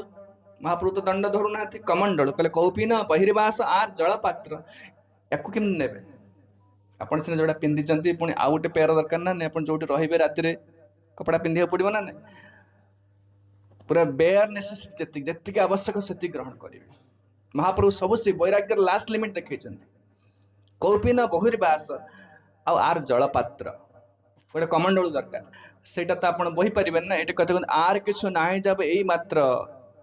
महाप्रभु तो दंड धरू ना कमंडल कहले कौपिन बहिर्वास आर जलपात्र याकू केम नेबे आपण सिने जोड़ा पिंधि पुणी आउ गोटे पेयर दरकार ना नहीं जो रे राति कपड़ा पिंधा पड़ो ना नहीं पूरा बेयर नेसेसिटी जी आवश्यक से ग्रहण करेंगे महाप्रभु सब से वैराग्यर लास्ट लिमिट देखते कौपिन बहिर्वास आर जलपात्र गोटे कमंडल दरकार सेटा तो आप बही पारे ना ये कथा आर किछु ना जब यही मात्र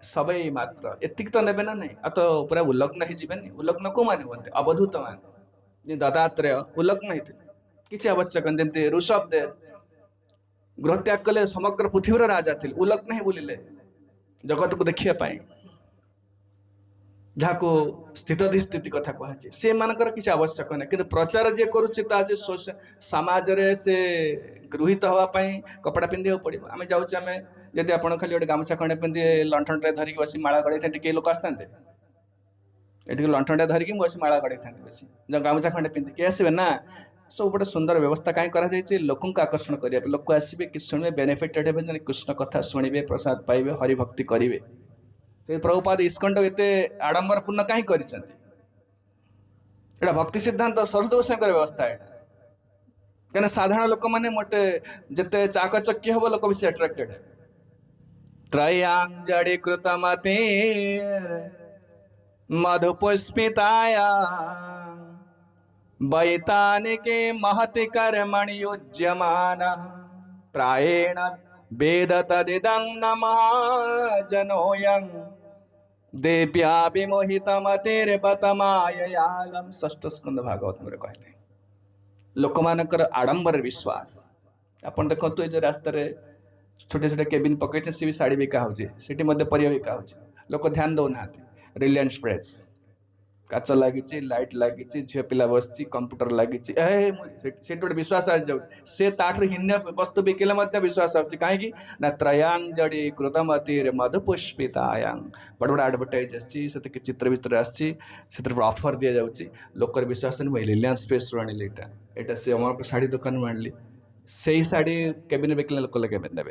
सब यही मात्र एतिक तो नेबे ना नहीं तो पूरा उल्लग्न ही जीवन उल्लग्न को माने होते अवधूत मान दत्तात्रेय उल्लग्न होते किसी आवश्यक जमी ऋषभ देव गृहत्याग कले समग्र पृथ्वीर राजा थे उल्लग्न ही बुलिले जगत को देखा जहाँ को स्थिति कथा कहुचे से मानकर किसी आवश्यक ना कि प्रचार जे करुचे समाज रे से गृहित होगापी कपड़ा पिंधे पड़ो आम जाऊे आम जदि आप खाली गोटे गामछा खंडे पिंधे लंठन धरिकी बस माला गड़े थे कई लोक आसते ये लंठन धरिकी बस माला गड़े था बस गामछा खंडे पिंधे किए आसबे ना सब गोटे सुंदर व्यवस्था कहीं कर लोक आकर्षण करने लोक आसबे कि शुणे बेनिफिटेड हे कृष्ण कथा शुणे प्रसाद पाइबे हरिभक्ति करेंगे प्रभुपाद इस्कन एते आडंबरपूर्ण कहीं कर भक्ति सिद्धांत सरस्वती गोस्वामी व्यवस्था है क्या साधारण लोक मैंने मोटे जिते चाकचक्य हम लोक बेसी अट्राक्टेड है त्रयांजलि कृतमते मधुपुष्पिताया वैतानिके महति कर्मणि युज्यमान प्रायेण वेद तदिदं न महाजनोऽयं देव्या विमोहितमतिर्बतमाययालम। षष्ठ स्कंद भागवत में कहले लोकमानकर आडंबर विश्वास आपन देखो ये रास्ता छोटे छोटे केबिन पकड़े सी भी शाढ़ी बिका हो परिया बिका हो लोक ध्यान दौना रिलायंस फ्रेश काच लगी लाइट लगी झील पिला बस कंप्यूटर लगी गोटे विश्वास आ जाए से ताठर हीन वस्तु बिकिले विश्वास आस कहीं त्रयांजलि कृतमति मधुपुष्पितायां बड़ बड़ आडभर्टाइज आसी चित्र विचित्र आसी ऑफर दि जाऊँगी लोकर विश्वास मुझे रिलायंस फ्रेश आनी यहाँ से अमर शाढ़ी दुकान में आनी से शाढ़ी केबिन बिकिले लोक लगे ने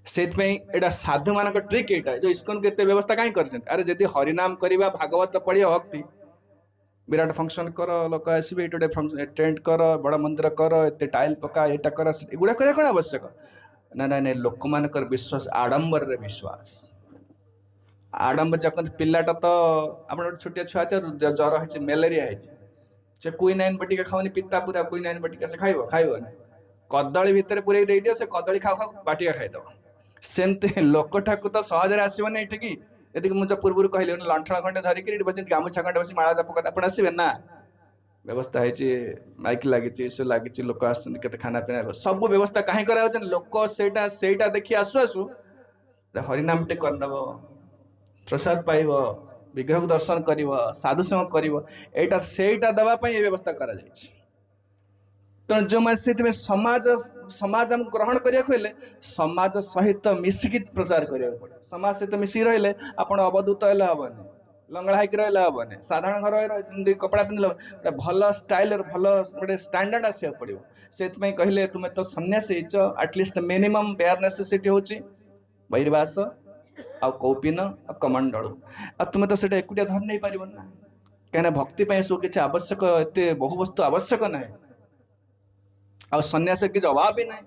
से साधु मान ट्रिक यहाँ जो इस्कन के व्यवस्था कहीं कर अरे जदि हरिनाम करवा भागवत पढ़िया भक्ति विराट फंक्शन कर लोक आसबे टेंट कर बड़ मंदिर कर एत टाइल पका यहाँ कर एगुड़ा कर कौन आवश्यक ना ना ना लोक मान विश्वास आडंबर विश्वास आडंबर जब पिलाटा तो आप छोटिया छुआ ज्वर है मेलेरिया है क्विनाइन बटिका खाऊनी पिता पूरा क्विनाइन बटिका से खाइब कदली भितर पूरे दे दियो से कदली खाऊ खाऊ बाटिका खाईदेव सेमती लोकटा को तो सहजरे आसबनी ये यदि मुझे पूर्व कहली लंठन खंडे धरिकी बस गामुछा खंडे बस माला जप कर आसबे ना व्यवस्था है माइक लगी से लगी लोक आते खाना पीना सब व्यवस्था कहीं कर लोक से देखी आसु आसु हरिनाम टे करनब प्रसाद पाइब विग्रह को दर्शन कर साधु संग कर देवाई ये व्यवस्था कर तो जो मैं समाज समाज आम ग्रहण करें समाज सहित मिसिकी प्रचार करा पड़े समाज सहित मिसिक रही आप अवधूत हेल्ले हेनी लंगड़ा होकर रहा हेनी साधारण घर रही कपड़ा पिंधल भल स्टाइल भल गोटे स्टैंडर्ड आसा पड़ो से कहले तुम्हें तो सन्यासी एटलिस्ट मिनिमम बेयर नेसेसिटी हूँ बहिर्वास आ कौपिन आ कमंडल आ तुम्हें तो से एकुटिया धर नहीं पार ना कहीं भक्ति सब किसी आवश्यक एत बहु वस्तु आवश्यक ना आ सन्यास किसी अभाव भी ना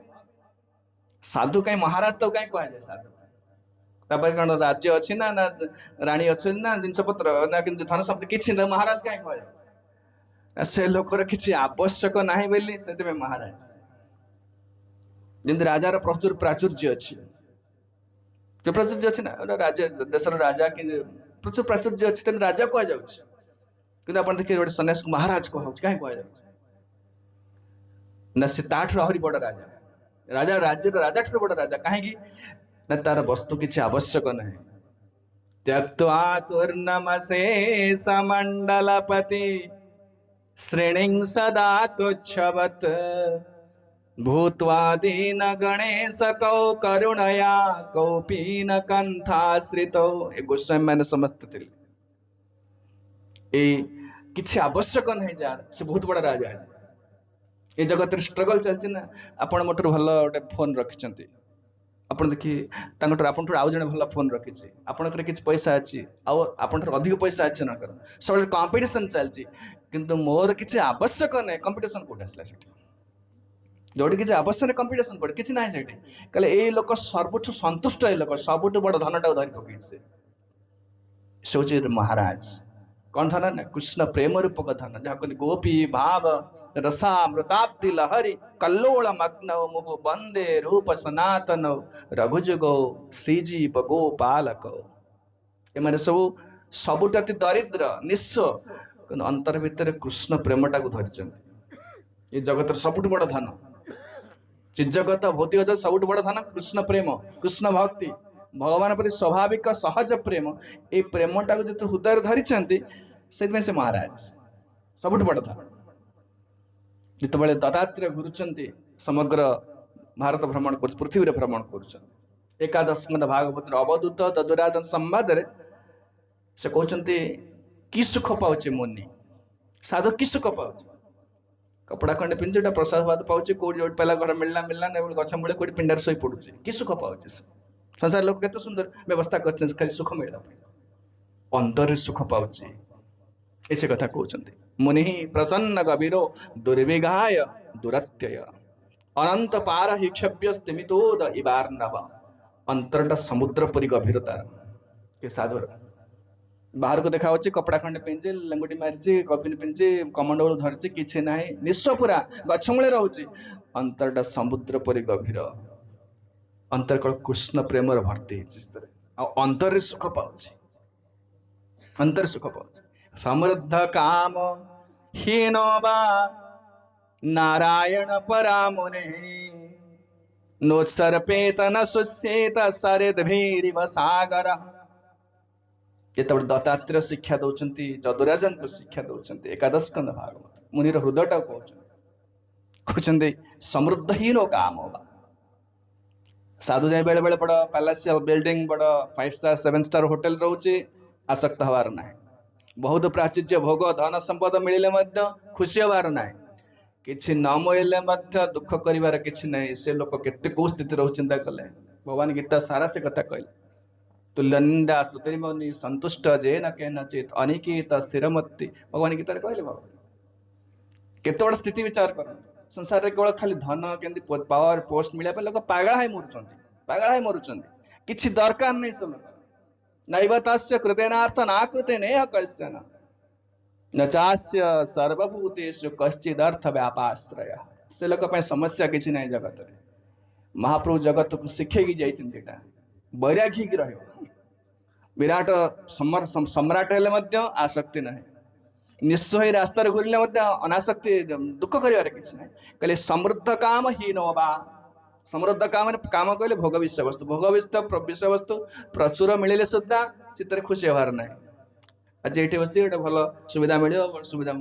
साधु कहीं महाराज तो कहीं कह जाए साधु कौन राज्य अच्छी ना ना राणी अच्छे ना जिनपतर ना कि धन सम्पत्ति किसी ना महाराज कहीं कह से लोकर किसी आवश्यक ना बोली से महाराज जमी राजार प्रचुर प्राचुर्य अच्छी जो प्राचुर्य अच्छी ना राजा देशर राजा कि प्रचुर प्राचुर्य अच्छी तेज राजा कह जाए देखिए गोटे सन्यास को महाराज कह कहीं कह ना से आहरी बड़ राजा राजा राज्य राजा ठार बड़ राजा कहीं ना तार वस्तु किसी आवश्यक ना त्यक्त्वा तुर्नमशेष मंडलपति श्रेणीं सदा तुच्छवत् भूत्वा दीन गणेश कौ करुणया कौपीन कंथाश्रितौ ए गोस्वामी मैंने समस्त थे किसी आवश्यक नहीं जार से बहुत बड़ा राजा है ये जगत स्ट्रगल चलती ना आपण मोटर भल गोटे फोन रखिंट आप देखिए आपन आउ जड़े भल फोन रखी आपंकर किसी पैसा अच्छी आपन अधिक पैसा अच्छे न कर सब कंपिटिशन चलती किंतु मोर किसी आवश्यक नहीं कंपिटिशन कौट आसला से जो किसी आवश्यक कंपिटिशन कौट किसी ना से कहले ये लोक सर्वुठ संतुष्ट ये लोक सबुठ बड़ धनटा धरी पकई से हूँ महाराज कौन धन ना कृष्ण प्रेम रूपक धन जहाँ कहते गोपी भाव रसामृताब्दि लहरी कल्लोल मग्न मुह बंदे रूप सनातन रघुजुगो श्रीजीव गोपालक एम सब सबुठ अति दरिद्र निस्व अंतर भितर कृष्ण प्रेमटा को धरी ये जगत सबुठ बड़ धन चिजगत भौतिकता सबुठ बड़ धन कृष्ण प्रेम कृष्ण भक्ति भगवान प्रति स्वाभाविक सहज प्रेम ये प्रेमटा को जो हृदय धरी से महाराज सबुठ बड़ धन जिते दत्तात्रेय घुरुंट समग्र भारत भ्रमण कर पृथ्वी भ्रमण कर एकादश भागवत अवधूत ददुराजन संवाद से कहते कि सुख पाचे मुनि साधु कि सुख पाचे कपड़ा खंडे पिंधे प्रसाद भात पाचे कौट पहला घर मिलना मिलना गछ मूले कौट पिंडार शई पड़ुचे कि सुख पाचे संसार लोक केते सुंदर व्यवस्था करते खाली सुख मिलला अंतर सुख पाचे ऐसे कथा कहते मुनि प्रसन्न गभीरो दुर्विगाय दुरत्यय अनंत पार हि क्षभ्यस्तिमितोद इवार्णव अंतरटा समुद्र परी गभीरतार ये साधुर बाहर को देखा कपड़ा खंडे पिंधे लंगुटी मारी कपिन पिंधे कमंडल धरचे किसी ना निस्व पूरा गछमूले रोचे अंतरटा समुद्र परी गभीर अंतर कल कृष्ण प्रेम भर्ती अंतर सुख पाचे अंतर सुख पाचे समृद्ध काम हीन वा नारायण परामुने नोत्सर्पेत न शुष्येत सरिद्भिरिव सागर जिते दत्तात्रेय शिक्षा दौरान जदुराजन को शिक्षा दौरान एकादश स्कंद भागवत मुनिर हृदयटा कहते समृद्धहीन काम वा साधु जाए बेले बेले बड़ पैलेस बिल्डिंग बड़ 5 स्टार 7 स्टार होटेल रोचे आसक्त हबार ना बहुत प्राचुर्य भोग धन संपद मिले खुशी हबार ना कि न मिले दुख कर कि ना से लोक केते कौ स्थिति रोज चिंता कले भगवान गीता सारा से कथा कहले तुल्यनिंदा स्तुतिर्मौनि संतुष्ट जे न केन चेत अनिकेत स्थिरमति भगवान गीता कहले भगवान केते बड़ स्थिति विचार कर संसार में केवल खाली धन केमती पावर पोस्ट मिले लोक पागल है मरुंट किसी दरकार नहीं सब लोग नैव तस्य कृतेनार्थ नाकृतेन कश्चन न चास्य सर्वभूतेषु कश्चिदर्थ व्यापाश्रय से लोक समस्या किसी ना जगत में महाप्रभु जगत को शिखेकी जाइटा वैरागी रह विराट सम्राट हेल्ले आसक्ति ना निश्चय रास्तार घूरले अनासक्ति दुख कर किसी ना कहले समृद्ध काम हीन वा समृद्ध काम काम कहले भोग विषय वस्तु विषय वस्तु प्रचुर मिले सुधा चित्त खुशी हबार ना आज ये बस गोटे भल सुविधा मिले सुविधा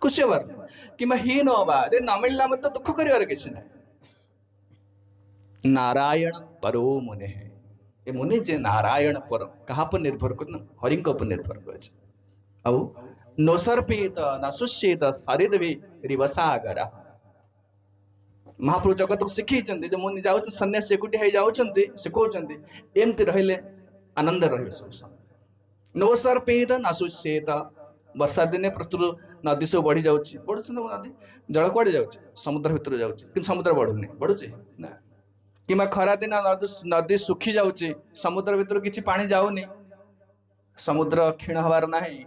खुशी हबार ना कि हीन वा न मिलला मत दुख कर किसी ना नारायण परो मुने ये मुनि जे नारायण पर कहा पर निर्भर कर हरि पर निर्भर कर नोसर्पित न शुष्येत सरिद्भि रिवसागर महाप्रभु जगत को शिखी जो मुनि जाऊँ सन्यासी एकुटी हो जाऊँच से कहते एमती रहिले आनंद रहे सब नोसर्पित न शुष्येत वर्षा दिने प्रचुर नदी सब बढ़ी जाऊँगी बढ़ुन नदी जल कड़े जाऊँगी समुद्र भितर जाऊँगी कि समुद्र बढ़ुनि बढ़ुचे ना किंवा खरा दिन नदी सुखी जाଉଛି, ସମୁଦ୍ର ଭିତରୁ କିଛି ପାଣି ଯାଉନି, ସମୁଦ୍ର କ୍ଷୀଣ ହବାର ନାହିଁ,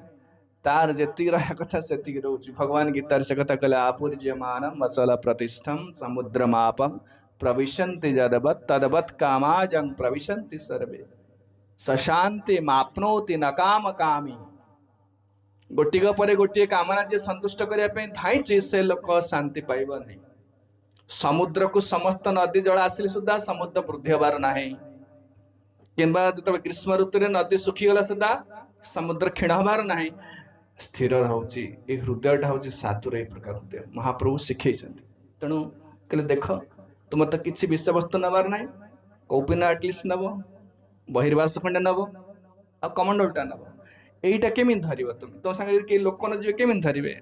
ତାର ଯେତିକି ରହିବା କଥା ସେତିକି ରହୁଛି। ଭଗବାନ ଗୀତାରେ ସେ କଥା କହିଲେ, ଆପୁର୍ଯ୍ୟମାନ ମସଲ ପ୍ରତିଷ୍ଠମ୍ ସମୁଦ୍ର ମାପ ପ୍ରବିଶନ୍ତି ଯଦବତ୍ ତଦବତ୍ କାମାଜଂ ପ୍ରବିଶନ୍ତି ସର୍ବେ ସଶାନ୍ତି ମାପ୍ନୋତି ନ କାମ କାମୀ। ଗୋଟିକ ପରେ ଗୋଟିଏ କାମନା ଯିଏ ସନ୍ତୁଷ୍ଟ କରିବା ପାଇଁ ଧାଇଁଛି ସେ ଲୋକ ଶାନ୍ତି ପାଇବନି। ସମୁଦ୍ରକୁ ସମସ୍ତ ନଦୀ ଜଳ ଆସିଲେ ସୁଦ୍ଧା ସମୁଦ୍ର ବୃଦ୍ଧି ହେବାର ନାହିଁ, କିମ୍ବା ଯେତେବେଳେ ଗ୍ରୀଷ୍ମ ଋତୁରେ ନଦୀ ଶୁଖିଗଲା ସୁଦ୍ଧା ସମୁଦ୍ର କ୍ଷୀଣ ହେବାର ନାହିଁ, ସ୍ଥିର ରହୁଛି। ଏ ହୃଦୟଟା ହେଉଛି ସାଧୁର ଏଇ ପ୍ରକାର ହୃଦୟ ମହାପ୍ରଭୁ ଶିଖେଇଛନ୍ତି। ତେଣୁ କହିଲେ ଦେଖ, ତୁମର ତ କିଛି ବିଷୟବସ୍ତୁ ନେବାର ନାହିଁ, କୌପିନ ଆଟଲିଷ୍ଟ ନେବ, ବହିର୍ବାସ ଖଣ୍ଡେ ନେବ, ଆଉ କମଣ୍ଡଳଟା ନେବ। এইটা কেমিন ধরিব তুমি? তোমার সাথে কি লোক ন যাবে কেমিন ধরিবে?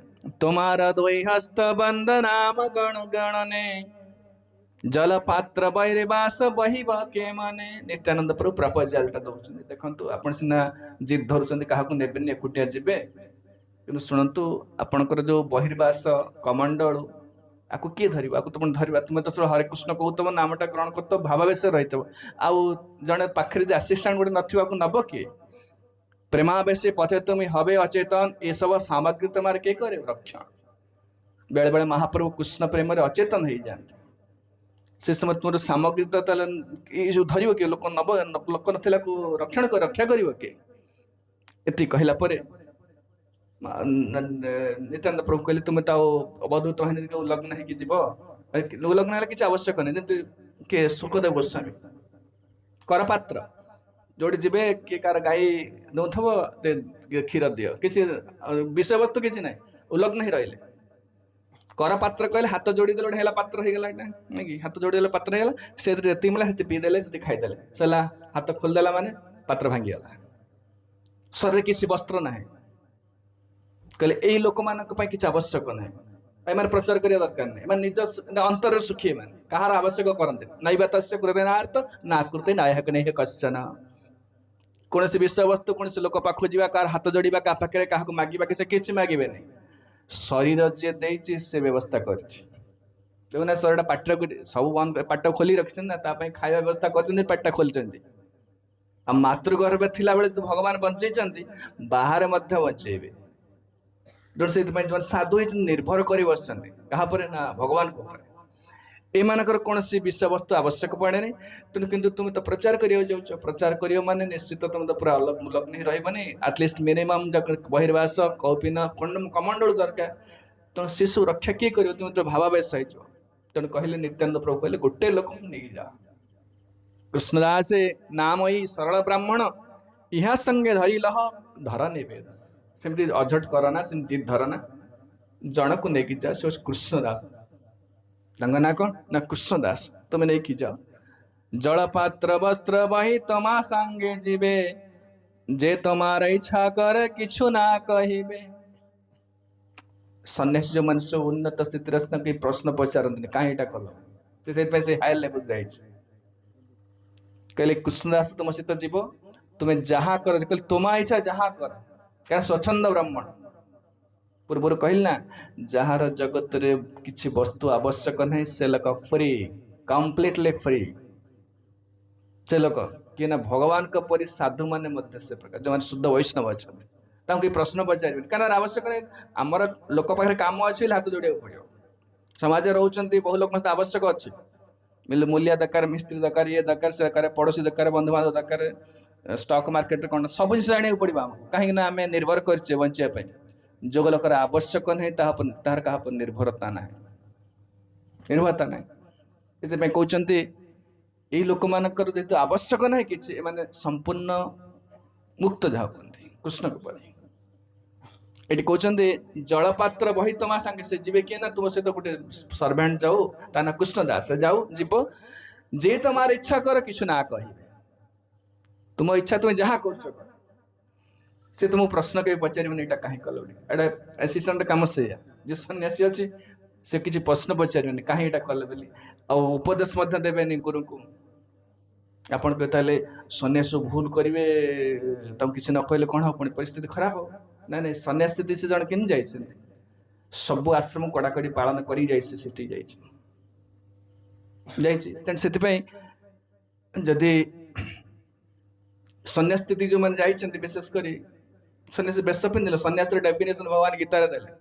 তোমার দুই হস্ত বন্দনাম গণ গণনে জল পাত্র বৈরে বাস বহিব কে মনে। নিত্যানন্দ প্রভু ପ୍ରପୋଜାଲଟା ଦଉଛନ୍ତି। ଦେଖନ୍ତୁ ଆପଣ ସିନା ଜିଦ୍ ଧରୁଛନ୍ତି କାହାକୁ ନେବେନି, ଏକୁଟିଆ ଯିବେ, କିନ୍ତୁ ଶୁଣନ୍ତୁ ଆପଣଙ୍କର ଯୋଉ ବହିର୍ବାସ କମଣ୍ଡଳୁ ଆକୁ କିଏ ଧରିବ? ଆକୁ ତୁମ ଧରିବା, ତୁମେ ତ ହରେ କୃଷ୍ଣ କହୁଥିବ, ନାମଟା ଗ୍ରହଣ କରୁଥିବ, ଭାବାବେଶ ରହିଥିବ, ଆଉ ଜଣେ ପାଖରେ ଯେ ଆସିଷ୍ଟାଣ୍ଟ ଗୋଟେ ନଥିବ ଆକୁ ନବ କିଏ? ପ୍ରେମାବେଶେ ପଥେ ତୁମେ হবে ଅଚେତନ, ଏସବୁ ସାମଗ୍ରୀ তোমার কে করে ରକ୍ଷଣ। ବେଳେ ବେଳେ ମହାପ୍ରଭୁ କୃଷ୍ଣ ପ୍ରେମରେ ଅଚେତନ ହେଇଯାଆନ୍ତି। ସେ ସମୟ ତୁମର ସାମଗ୍ରୀ ତ ତାହେଲେ ଏଇ ଯୋଉ ଧରିବ କିଏ? ଲୋକ ନବ, ଲୋକ ନଥିଲେ ରକ୍ଷା କରିବ କିଏ? ଏତିକି କହିଲା ପରେ ନିତ୍ୟାନନ୍ଦ ପ୍ରଭୁ କହିଲେ, ତୁମେ ତ ଆଉ ଅବଧୂତ ବାହିନୀରେ ଉଲ୍ଲଗ୍ନ ହେଇକି ଯିବ, ଉଲ୍ଲଗ୍ନ ହେଲେ କିଛି ଆବଶ୍ୟକ ନାହିଁ। ଯେମିତି କିଏ ସୁଖଦେବ ଗୋସ୍ୱାମୀ କରପାତ୍ର ଯୋଉଠି ଯିବେ, କିଏ କାହାର ଗାଈ ଦଉଥିବ, କ୍ଷୀର ଦିଅ, କିଛି ବିଷୟବସ୍ତୁ କିଛି ନାହିଁ, ଉଲ୍ଲଗ୍ନ ହିଁ ରହିଲେ। କରପାତ୍ର କହିଲେ ହାତ ଯୋଡ଼ିଦେଲେ ଗୋଟେ ହେଲା ପାତ୍ର ହେଇଗଲା, ଏଇଟା ନାଇଁ କି? ହାତ ଯୋଡ଼ିଦେଲେ ପାତ୍ର ହେଇଗଲା, ସେଥିରେ ଯେତିକି ମିଳିଲା ସେତିକି ପିଇଦେଲେ, ସେତିକି ଖାଇଦେଲେ, ସରିଲା। ହାତ ଖୋଲିଦେଲା ମାନେ ପାତ୍ର ଭାଙ୍ଗିଗଲା, ଶରୀରରେ କିଛି ବସ୍ତ୍ର ନାହିଁ। କହିଲେ ଏଇ ଲୋକମାନଙ୍କ ପାଇଁ କିଛି ଆବଶ୍ୟକ ନାହିଁ, ଏମାନେ ପ୍ରଚାର କରିବା ଦରକାର ନାହିଁ, ଏମାନେ ନିଜ ଅନ୍ତରରେ ସୁଖୀ, ଏମାନେ କାହାର ଆବଶ୍ୟକ କରନ୍ତିନି। ନୈବତସ୍ୟ କୃତେନାର୍ଥ ନା କୃତେ ନାୟକ ନେହ କଶ୍ଚନ। କୌଣସି ବିଷୟବସ୍ତୁ, କୌଣସି ଲୋକ ପାଖକୁ ଯିବା, କାହାର ହାତ ଯୋଡ଼ିବା, କାହା ପାଖରେ କାହାକୁ ମାଗିବା, କିଛି ମାଗିବେନି। ଶରୀର ଯିଏ ଦେଇଛି ସେ ବ୍ୟବସ୍ଥା କରିଛି। ଦେଖୁନା ଶରୀରଟା ପାଟିରେ ସବୁ ବନ୍ଦ, ପାଟ ଖୋଲି ରଖିଛନ୍ତି ନା, ତା ପାଇଁ ଖାଇବା ବ୍ୟବସ୍ଥା କରିଛନ୍ତି, ପାଟଟା ଖୋଲିଛନ୍ତି। ଆଉ ମାତୃଗର୍ଭରେ ଥିଲାବେଳେ ଭଗବାନ ବଞ୍ଚେଇଛନ୍ତି, ବାହାରେ ମଧ୍ୟ ବଞ୍ଚେଇବେ। ସେଇଥିପାଇଁ ଯୋଉମାନେ ସାଧୁ ହେଇଛନ୍ତି ନିର୍ଭର କରି ବସିଛନ୍ତି କାହା ପରେ? ନା ଭଗବାନଙ୍କ ଉପରେ। ଏମାନଙ୍କର କୌଣସି ବିଷୟବସ୍ତୁ ଆବଶ୍ୟକ ପଡ଼େନି। ତେଣୁ କିନ୍ତୁ ତୁମେ ତ ପ୍ରଚାର କରିବାକୁ ଯାଉଛ, ପ୍ରଚାର କରିବ ମାନେ ନିଶ୍ଚିତ ତୁମେ ତ ପୁରା ଉଲ୍ଲଗ୍ନ ହିଁ ରହିବନି। ଆଟଲିଷ୍ଟ ମିନିମମ୍ ବହିର୍ବାସ କୌପିନ କମଣ୍ଡଳ ଦରକାର। ତେଣୁ ଶିଶୁ ରକ୍ଷା କିଏ କରିବ? ତୁମେ ତ ଭାବାବେଶ ହେଇଯିବ। ତେଣୁ କହିଲେ, ନିତ୍ୟାନନ୍ଦ ପ୍ରଭୁ କହିଲେ, ଗୋଟେ ଲୋକକୁ ନେଇକି ଯାଅ। କୃଷ୍ଣଦାସ ନାମୟୀ ସରଳ ବ୍ରାହ୍ମଣ, ଇହା ସଙ୍ଗେ ଧରି ଲହ ଧର ନିବେଦ। ସେମିତି ଅଝଟ କରନା, ସେମିତି ଜିଦ୍ ଧରନା, ଜଣକୁ ନେଇକି ଯାଅ, ସେ ହେଉଛି କୃଷ୍ଣଦାସ। ତାଙ୍କ ନାଁ କଣ? ନା କୃଷ୍ଣଦାସ। ତୁମେ ନେଇକି ଯାଅ। ଜଳପାତ୍ର ବସ୍ତ୍ର ବହି ତମା ସାଙ୍ଗେ ଯିବେ, ଯେ ତମାର ଇଚ୍ଛା କରେ কিছু ନା କହିବେ। ସନ୍ନ୍ୟାସୀ ଯୋଉମାନେ ସବୁ ଉନ୍ନତ ସ୍ଥିତିରେ ଅଛି, ତାଙ୍କୁ କେହି ପ୍ରଶ୍ନ ପଚାରନ୍ତିନି, କାହିଁ ଏଇଟା କଲ? ସେଥିପାଇଁ ସେ ହାୟର ଲେଭେଲ ଯାଇଛି। କହିଲେ କୃଷ୍ଣଦାସ ତୁମ ସହିତ ଯିବ, ତୁମେ ଯାହା କର, କହିଲେ ତୁମ ଇଚ୍ଛା ଯାହା କର, କାରଣ ସ୍ୱଚ୍ଛନ୍ଦ ବ୍ରାହ୍ମଣ। ପୂର୍ବରୁ କହିଲି ନା, ଯାହାର ଜଗତରେ କିଛି ବସ୍ତୁ ଆବଶ୍ୟକ ନାହିଁ ସେ ଲୋକ ଫ୍ରି, କମ୍ପ୍ଲିଟଲି ଫ୍ରି। ସେ ଲୋକ କିଏ? ନା ଭଗବାନଙ୍କ ପରି ସାଧୁମାନେ ମଧ୍ୟ ସେ ପ୍ରକାର, ଯେଉଁମାନେ ଶୁଦ୍ଧ ବୈଷ୍ଣବ ଅଛନ୍ତି, ତାଙ୍କୁ କେହି ପ୍ରଶ୍ନ ପଚାରିବେନି, କାରଣ ଆବଶ୍ୟକ ନାହିଁ। ଆମର ଲୋକ ପାଖରେ କାମ ଅଛି ବୋଲି ହାତ ଯୋଡ଼ିବାକୁ ପଡ଼ିବ। ସମାଜରେ ରହୁଛନ୍ତି ବହୁ ଲୋକଙ୍କ ସହିତ ଆବଶ୍ୟକ ଅଛି, ମୂଲିଆ ଦରକାର, ମିସ୍ତ୍ରୀ ଦରକାର, ଇଏ ଦରକାର, ସେ ଦରକାର, ପଡ଼ୋଶୀ ଦରକାର, ବନ୍ଧୁବାନ୍ଧବ ଦରକାର, ଷ୍ଟକ୍ ମାର୍କେଟରେ କ'ଣ ସବୁ ଜିନିଷ ଜାଣିବାକୁ ପଡ଼ିବ ଆମକୁ, କାହିଁକି ନା ଆମେ ନିର୍ଭର କରିଛେ ବଞ୍ଚିବା ପାଇଁ। ଯୋଗ ଲୋକର ଆବଶ୍ୟକ ନାହିଁ, ତାହାର କାହା ଉପରେ ନିର୍ଭରତା ନାହିଁ, ନିର୍ଭରତା ନାହିଁ। ସେଥିପାଇଁ କହୁଛନ୍ତି ଏଇ ଲୋକମାନଙ୍କର ଯେହେତୁ ଆବଶ୍ୟକ ନାହିଁ କିଛି, ଏମାନେ ସମ୍ପୂର୍ଣ୍ଣ ମୁକ୍ତ ଯାହା କୁହନ୍ତି କୃଷ୍ଣଙ୍କ ପରି। ଏଠି କହୁଛନ୍ତି ଜଳପାତ୍ର ବହି ତମା ସାଙ୍ଗେ, ସେ ଯିବେ କିଏ? ନା ତୁମ ସହିତ ଗୋଟେ ସର୍ଭାଣ୍ଟ ଯାଉ, ତା ନା କୃଷ୍ଣଦାସ, ଯିବ, ଯେ ତମାର ଇଚ୍ଛା କର କିଛି ନା କହିବେ। ତୁମ ଇଚ୍ଛା, ତୁମେ ଯାହା କରୁଛ କର, ସେ ତୁମକୁ ପ୍ରଶ୍ନ କେବେ ପଚାରିବନି ଏଇଟା କାହିଁ କଲ ବୋଲି। ଏଇଟା ଆସିଷ୍ଟାଣ୍ଟ କାମ ସେଇଆ। ଯେ ସନ୍ନ୍ୟାସୀ ଅଛି ସେ କିଛି ପ୍ରଶ୍ନ ପଚାରିବନି କାହିଁ ଏଇଟା କଲେ ବୋଲି, ଆଉ ଉପଦେଶ ମଧ୍ୟ ଦେବେନି ଗୁରୁଙ୍କୁ। ଆପଣ ତାହେଲେ ସନ୍ନ୍ୟାସ ଭୁଲ କରିବେ, ତାଙ୍କୁ କିଛି ନ କହିଲେ କ'ଣ ହବ? ପୁଣି ପରିସ୍ଥିତି ଖରାପ ହବ। ନାଇଁ, ସନ୍ନ୍ୟାସ ସ୍ଥିତି ସେ ଜଣେ କେମିତି ଯାଇଛନ୍ତି? ସବୁ ଆଶ୍ରମ କଡ଼ାକଡ଼ି ପାଳନ କରି ଯାଇଛି, ସେଠି ଯାଇଛି। ତେଣୁ ସେଥିପାଇଁ जदि सन्यास स्थिति जो मैंने जाइछन्ति विशेषकर सन्यासी बेश पिंधिले सन्यास डेफिनेशन भगवान गीतार देले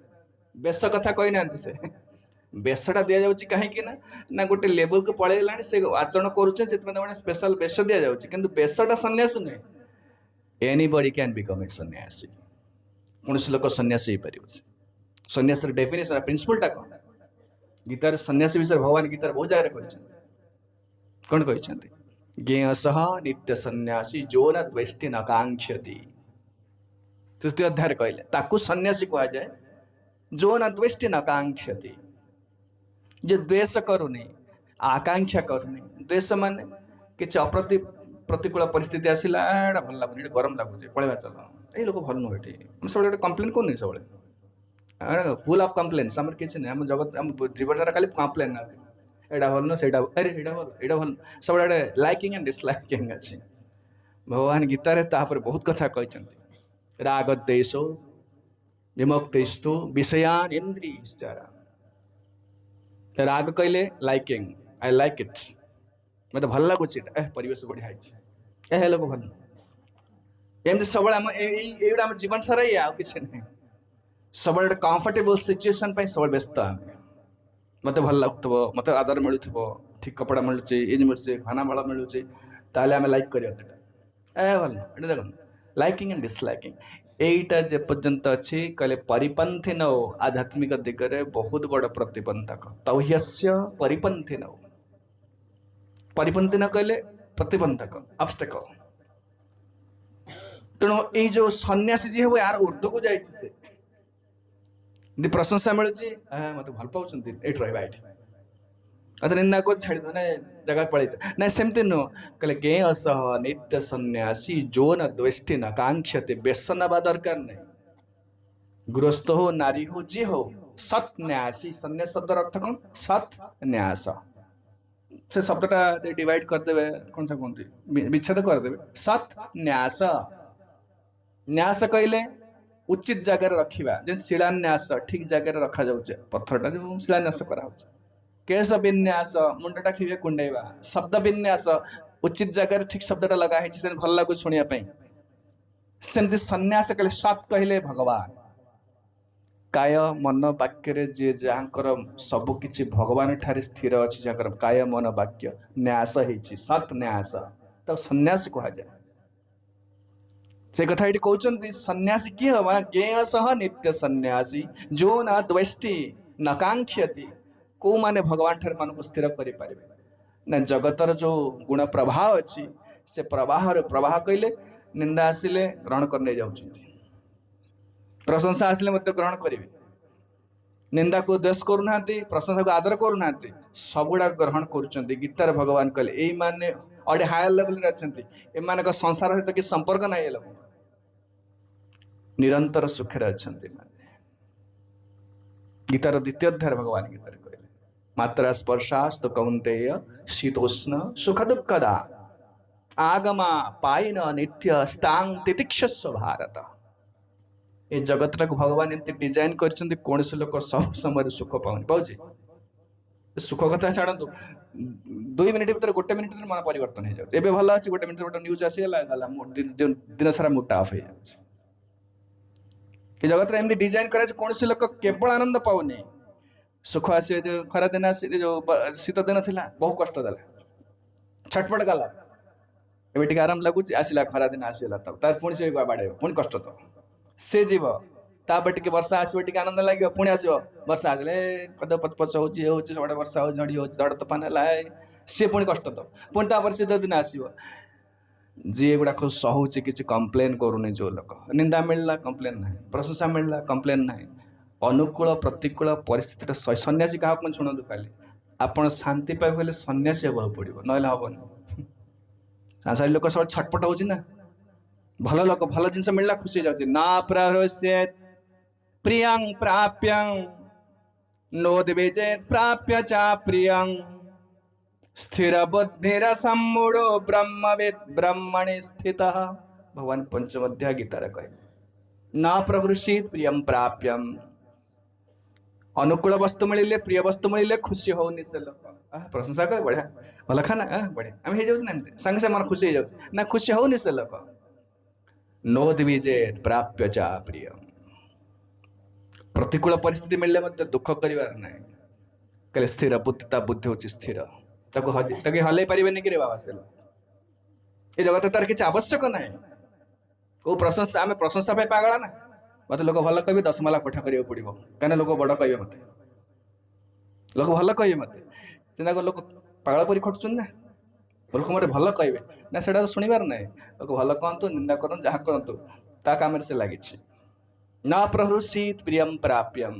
बेश कथा कही ना से बेशटा दि जाऊँगी कहीं ना गोटे लेवल को पलैला से आचरण करुचे स्पेशल बेश दि जाऊँगी किंतु बेशटा सन्यास नुहे एनीबडी कैन बिकम ए सन्यासी कौन लोक सन्यासी हो पार सन्यास डेफिनेशन प्रिंसिपलटा कौन गीतार सन्यासी विषय भगवान गीतार बहुत जगह कहते कौन कहते ज्ञेयसः नित्य सन्यासी जो न द्वेष्टि न कांक्षति तृतीय अध्याय कहले ताकू सन्यासी कह जाए जो न द्वेष्टि न कांक्षति जे द्वेष करूनी आकांक्षा करूनी द्वेष मान किसी प्रतिकूल परिस्थिति आसला एटा भल लगुनि गरम लगुच पलैया चल ये लोक भल नुह ये सब गोटे कम्प्लेन करूनी सब फुल अफ कम्प्लेन्स आम किसी ना जगत जीवन सारा खाली कम्प्लेन एटा भल नुह सेटा अरे एटा भल एटा भल सब लाइकिंग एंड डिसलाइकिंग अच्छी भगवान गीतार तापर बहुत कथा कहते राग द्वेषो विमुक्तिस्तु विषयान इंद्रियश्चरा राग कहले लाइकिंग आई लाइक इट मत भल लगुच परिवेश बढ़िया है लोक भल एमती सब आम जीवन सारा ये आउ कि ना सब कंफर्टेबल सिचुएशन सब व्यस्त मत भल लगुव मत आदर मिलू ठीक कपड़ा मिलूचे ये मिलूचे खाना भल मिलूचे ताले आम लाइक कर भल देख लाइकिंग एंड डिसलाइकिंग एटा जे पर्यंत अच्छी कहले परिपंथी न हो आध्यात्मिक दिगरे बहुत बड़ प्रतिबंधक तौह्यस्य परिपंथी न हो परिपंथी न कहले प्रतिबंधक ऑब्स्टेकल तेणु ये जो सन्यासी जी हे यार ऊर्ध्व को जाए प्रशंसा मिलूँ मत भल पाँच ये रहा ये निंदा को छाड़ मैंने जगह पड़े ना सेमती नुह कहले ज्ञेयसः नित्य सन्यासी जो न द्वेष्टि न कांक्षते बेश नवा दरकार नहीं गृहस्थ हो नारी हो जी हो सत न्यासी सन्यास शब्द अर्थ कौन सत न्यास से शब्दटा डिवाइड करदे कौन सा कहते विच्छेद करदे सत न्यास न्यास कहले उचित जगार रखा जेन शिलान्यास ठीक जगार रखा जाऊे पत्थरटा जो शिलान्यास करा केश विन्यास मुंडटा खिवे कुंडेवा शब्द विन्यास उचित जगार ठीक शब्दटा लगा है भल लगु शुणापी सेमती सन्यास कहले सत कहले भगवान काय मन वाक्य जी जहाँकर सबकि भगवान ठारे स्थिर अच्छी जहाँ काय मन वाक्य न्यास होती सत न्यास तो सन्यास कह जाए से कथा ये कहते सन्यासी किए हम ज्ञेयसः नित्य सन्यासी जो न द्वेष्टि न कांक्षति कौ माने भगवान ठार मान स्थिर करें ना जगतर जो गुण प्रवाह अच्छी से प्रवाह कहले निंदा आसिले ग्रहण करने जाऊँ प्रशंसा आसिले मत ग्रहण करेंगे निंदा को द्वेष करूना प्रशंसा को आदर करूना सबुड़ा ग्रहण कर गीतार भगवान कहले यही माने अटे हायर लेवल अच्छा संसार सहित कि संपर्क ना ये लोग निरंतर सुखे अच्छा गीतार द्वितीय अध्याय भगवान गीतार कहले मात्रा स्पर्शास्तु कौन्तेय शीतोष्ण सुख दुखदा आगमा पाइन नित्य स्तांग तितिक्षस्व भारत ये जगत को भगवान एमती डिजाइन कर कौन से लोक सब समय सुख पाऊनी पाचे सुख कथा छाड़ू 2 मिनिट भर गोटे मिनिट मन परिवर्तन हो जाए एवं भल अच्छे गोटे मिनिट गोटे न्यूज आसीगला दिन सारा मुड ऑफ हो जाए जगत एमती डिजाइन कर कौन से लोक केवल आनंद पाऊनी सुख आसे जो खरा दिन आस जो शीत दिन थी बहुत कष्ट देला छटपट गला एवं टे आराम लगुच आसला खरा दिन आसला तार पुणी से बाड़े पुणी कष्ट तो से जीव तापर टे वर्षा आसो टे आनंद लगे पुणी आसो वर्षा आसले कद पच पच हो सब वर्षा हो झड़ी हो झड़ तोफान है सी पुणी कष्ट तो पुणी तापर शीत दिन आसो जी गुड़ाक सहूचे किसी कम्प्लेन करूनी जो लोक निंदा मिलला कम्प्लेन ना प्रशंसा मिलला कम्प्लेन ना अनुकूल प्रतिकूल परिस्थिति सन्यासी क्या शुणु खाली आपड़ शांति पाइबे सन्यासी हाँ पड़ो ना हेनी सांसारिक लोक सब छटपट हो भल लोक भल जिन मिलला खुशी जाऊँगी ना प्रहृष्येत् प्रियं प्राप्यं नोद्विजेत् प्राप्य च प्रियं स्थिर बुद्धिरसम्मूढ़ो ब्रह्मविद् ब्रह्मणि स्थितः भगवान पंचम अध्याय गीतार कहे न प्रहृष्येत् प्रियं प्राप्यं अनुकूल वस्तु मिले प्रिय वस्तु मिले खुशी होनी से लोक ପ୍ରଶଂସା କରେ ବଢ଼ିଆ ଭଲ ଖାନା ବଢ଼ିଆ ଆମେ ହେଇଯାଉଛୁ ନା ଏମିତି ସାଙ୍ଗେ ସାଙ୍ଗେ ମନ ଖୁସି ହେଇଯାଉଛି ନା ଖୁସି ହଉନି ସେ ଲୋକ ନୋଦ୍ବିଜେତ୍ ପ୍ରାପ୍ୟ ଚା ପ୍ରିୟ ପ୍ରତିକୂଳ ପରିସ୍ଥିତି ମିଳିଲେ ମଧ୍ୟ ଦୁଃଖ କରିବାର ନାହିଁ କହିଲେ ସ୍ଥିର ବୁଦ୍ଧି ତା ବୁଦ୍ଧି ହେଉଛି ସ୍ଥିର ତାକୁ ହଲେଇ ପାରିବେନି କି ରେ ବାବା ସେ ଏ ଜଗତରେ ତାର କିଛି ଆବଶ୍ୟକ ନାହିଁ କୋଉ ପ୍ରଶଂସା ଆମେ ପ୍ରଶଂସା ପାଇଁ ପାଗଳ ନା ମତେ ଲୋକ ଭଲ କହିବେ 10 ମାଲା କୋଠା କରିବାକୁ ପଡ଼ିବ କାହିଁକିନା ଲୋକ ବଡ଼ କହିବେ ମତେ ଲୋକ ଭଲ କହିବେ ମତେ ଚିନ୍ତା କର ଲୋକ ପାଗଳ ପରି ଖଟୁଛନ୍ତି ନା ଲୋକ ମୋତେ ଭଲ କହିବେ ନା ସେଟା ତ ଶୁଣିବାର ନାହିଁ ଲୋକ ଭଲ କହନ୍ତୁ ନିନ୍ଦା କରନ୍ତୁ ଯାହା କରନ୍ତୁ ତା କାମରେ ସେ ଲାଗିଛି ନା ପ୍ରହୃଷିତ ପ୍ରିୟମ ପ୍ରାପ୍ୟମ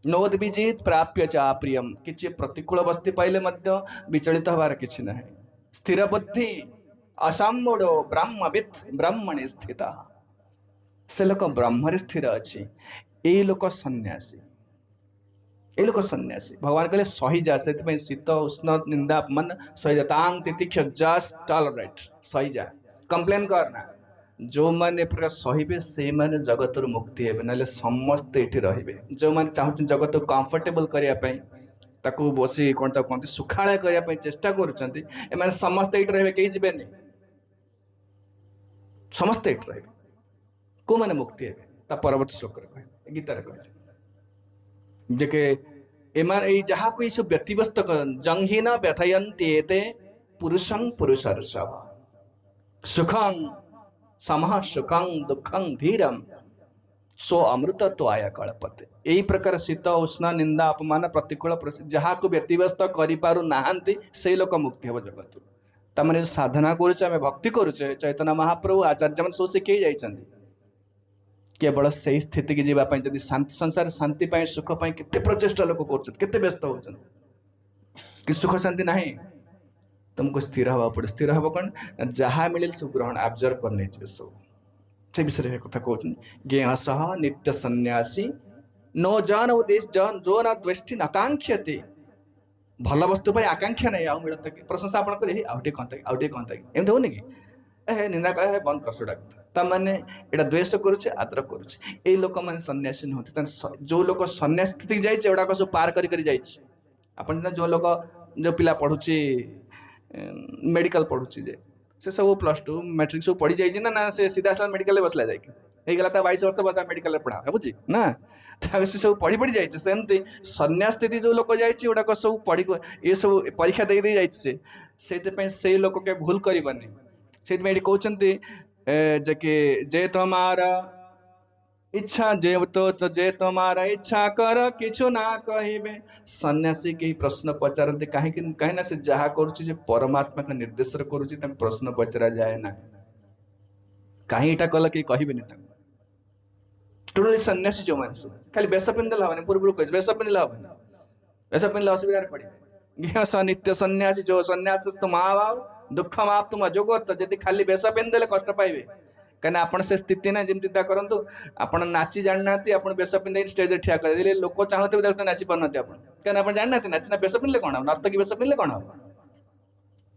ନୋଦ୍ବିଜିତ ପ୍ରାପ୍ୟ ଚା ପ୍ରିୟମ କିଛି ପ୍ରତିକୂଳ ବସ୍ତି ପାଇଲେ ମଧ୍ୟ ବିଚଳିତ ହେବାର କିଛି ନାହିଁ ସ୍ଥିର ବୁଦ୍ଧି ଅସାମ୍ମୂଢ଼ ବ୍ରହ୍ମବିତ୍ ବ୍ରହ୍ମଣି ସ୍ଥିତ ସେ ଲୋକ ବ୍ରହ୍ମରେ ସ୍ଥିର ଅଛି ଏଇ ଲୋକ ସନ୍ନ୍ୟାସୀ ଏ ଲୋକ ସନ୍ନ୍ୟାସୀ ଭଗବାନ କହିଲେ ସହିଯା ସେଥିପାଇଁ ଶୀତ ଉଷ୍ଣ ନିନ୍ଦା ଅପମାନ ସହିଯା ତାଙ୍ଗ ତିତିକ୍ଷ ଜଷ୍ଟ ଟଲରେଟ୍ ସହିଯା କମ୍ପ୍ଲେନ୍ କରନା ଯେଉଁମାନେ ପ୍ରକାର ସହିବେ ସେଇମାନେ ଜଗତରୁ ମୁକ୍ତି ହେବେ ନହେଲେ ସମସ୍ତେ ଏଠି ରହିବେ ଯେଉଁମାନେ ଚାହୁଁଛନ୍ତି ଜଗତକୁ କମ୍ଫର୍ଟେବଲ୍ କରିବା ପାଇଁ ତାକୁ ବସି କ'ଣ ତାକୁ କହନ୍ତି ସୁଖାଳୟ କରିବା ପାଇଁ ଚେଷ୍ଟା କରୁଛନ୍ତି ଏମାନେ ସମସ୍ତେ ଏଇଠି ରହିବେ କେହି ଯିବେନି ସମସ୍ତେ ଏଇଠି ରହିବେ କୋଉମାନେ ମୁକ୍ତି ହେବେ ତା ପରବର୍ତ୍ତୀ ଶ୍ଲୋକରେ କହିଲେ ଗୀତାରେ କହିଲେ ଯେ କି ଏମାନେ ଏଇ ଯାହାକୁ ଏଇସବୁ ବ୍ୟତିବ୍ୟସ୍ତ ଜଂହୀନ ବ୍ୟଥୟନ୍ତି ଏତେ ପୁରୁଷଂ ପୁରୁଷର୍ଷଭ ସୁଖଂ ସମଃ ସୁଖଂ ଦୁଃଖଂ ଧୀରಂ ସୋ ଅମୃତ ତ୍ୱାୟ କଳପତେ ଏଇ ପ୍ରକାର ଶୀତ ଉଷ୍ଣ ନିନ୍ଦା ଅପମାନ ପ୍ରତିକୂଳ ଯାହାକୁ ବ୍ୟତିବ୍ୟସ୍ତ କରିପାରୁନାହାନ୍ତି ସେଇ ଲୋକ ମୁକ୍ତି ହେବ ଜଗତରୁ ତାମାନେ ସାଧନା କରୁଛେ ଆମେ ଭକ୍ତି କରୁଛେ ଚୈତନ୍ୟ ମହାପ୍ରଭୁ ଆଚାର୍ଯ୍ୟମାନେ ସବୁ ଶିଖେଇ ଯାଇଛନ୍ତି କେବଳ ସେଇ ସ୍ଥିତିକି ଯିବା ପାଇଁ ଯଦି ଶାନ୍ତି ସଂସାର ଶାନ୍ତି ପାଇଁ ସୁଖ ପାଇଁ କେତେ ପ୍ରଚେଷ୍ଟା ଲୋକ କରୁଛନ୍ତି କେତେ ବ୍ୟସ୍ତ ହେଉଛନ୍ତି କି ସୁଖ ଶାନ୍ତି ନାହିଁ ତୁମକୁ ସ୍ଥିର ହେବାକୁ ପଡ଼ିବ ସ୍ଥିର ହେବ କ'ଣ ଯାହା ମିଳିଲେ ସବୁ ଗ୍ରହଣ ଆବଜର୍ଭ କରି ନେଇଯିବେ ସବୁ ସେ ବିଷୟରେ ଏ କଥା କହୁଛନ୍ତି ଜ୍ଞେୟ ସହ ନିତ୍ୟ ସନ୍ନ୍ୟାସୀ ନୋ ଜନ ଉଦ୍ଦେଶ ଜନ ଯୋ ନ ଦ୍ୱେଷ୍ଟି ନକାଂକ୍ଷତେ ଭଲ ବସ୍ତୁ ପାଇଁ ଆକାଂକ୍ଷା ନାହିଁ ଆଉ ମିଳନ୍ତା କି ପ୍ରଶଂସା ଆପଣ କରି ଆଉ ଟିକେ କହନ୍ତା ଆଉ ଟିକେ କହନ୍ତା କି ଏମିତି ହଉନି କି ନିନ୍ଦା କରା ବନ୍ଦ କର ସେଟା ତାମାନେ ଏଇଟା ଦ୍ୱେଷ କରୁଛେ ଆଦର କରୁଛେ ଏଇ ଲୋକମାନେ ସନ୍ନ୍ୟାସୀ ନୁହନ୍ତି ଯୋଉ ଲୋକ ସନ୍ନ୍ୟାସ ସ୍ଥିତିକି ଯାଇଛି ଏଗୁଡ଼ାକ ସବୁ ପାର କରି କରି ଯାଇଛି ଆପଣ ଯୋଉ ଲୋକ ଯୋଉ ପିଲା ପଢୁଛି ମେଡିକାଲ ପଢୁଛି ଯେ ସେ ସବୁ +2 ମ୍ୟାଟ୍ରିକ ସବୁ ପଢି ଯାଇଛି ନା ସେ ସିଧା ଆସିଲା ମେଡିକାଲରେ ବସିଲା ଯାଇକି ହେଇଗଲା ତା 22 ବର୍ଷ ବସା ମେଡିକାଲରେ ପଢା ବୁଝି ନା ସେ ସବୁ ପଢି ପଢି ଯାଇଛି ସେମିତି ସନ୍ନ୍ୟାସ ସ୍ଥିତି ଯୋଉ ଲୋକ ଯାଇଛି ଏଗୁଡ଼ାକ ସବୁ ପଢି ଏ ସବୁ ପରୀକ୍ଷା ଦେଇ ଦେଇ ଯାଇଛି ସେଇଥିପାଇଁ ସେଇ ଲୋକ କେ ଭୁଲ କରିବନି ସେଇଥିପାଇଁ ଏଠି କହୁଛନ୍ତି ଯେ କି ଯେ ତମାରା ଇଚ୍ଛା ଯେ ତମାରା ଇଚ୍ଛା କର କିଛି ନା କହିବେ ସନ୍ନ୍ୟାସୀ କେହି ପ୍ରଶ୍ନ ପଚାରନ୍ତି କାହିଁକି ନା ସେ ଯାହା କରୁଛି ସେ ପରମାତ୍ମାଙ୍କ ନିର୍ଦ୍ଦେଶରେ କରୁଛି ତାଙ୍କୁ ପ୍ରଶ୍ନ ପଚରା ଯାଏ ନା କାହିଁ ଏଇଟା କଲେ କେହି କହିବେନି ତାଙ୍କୁ ଟୋଟାଲି ସନ୍ନ୍ୟାସୀ ଯେଉଁମାନେ ସବୁ ଖାଲି ବେଶ ପିନ୍ଧିଲେ ହବନି ପୂର୍ବରୁ କହିଛି ବେଶ ପିନ୍ଧିଲେ ହବନି ବେଶ ପିନ୍ଧିଲେ ଅସୁବିଧାରେ ପଡ଼ିବେ ନିତ୍ୟ ସନ୍ନ୍ୟାସୀ ଯୋଉ ସନ୍ନ୍ୟାସ ମହାଭାବ ଦୁଃଖ ମାପ ତୁମ ଯୋଗତ ଯଦି ଖାଲି ବେଶ ପିନ୍ଧିଦେଲେ କଷ୍ଟ ପାଇବେ କାହିଁକିନା ଆପଣ ସେ ସ୍ଥିତି ନାହିଁ ଯେମିତି ଚିନ୍ତା କରନ୍ତୁ ଆପଣ ନାଚି ଜାଣିନାହାନ୍ତି ଆପଣ ବେଶ ପିନ୍ଧେଇ ଷ୍ଟେଜରେ ଠିଆ କରିଦେଲେ ଲୋକ ଚାହୁଁଥିବେ ଦେଖ ନାଚି ପାରୁନାହାନ୍ତି ଆପଣ କାହିଁକିନା ଆପଣ ଜାଣିନାହାନ୍ତି ନାଚି ନା ବେଶ ପିନ୍ଧିଲେ କ'ଣ ହବ ନର୍ତ୍ତକୀ ବେଶ ପିନ୍ଧିଲେ କ'ଣ ହବ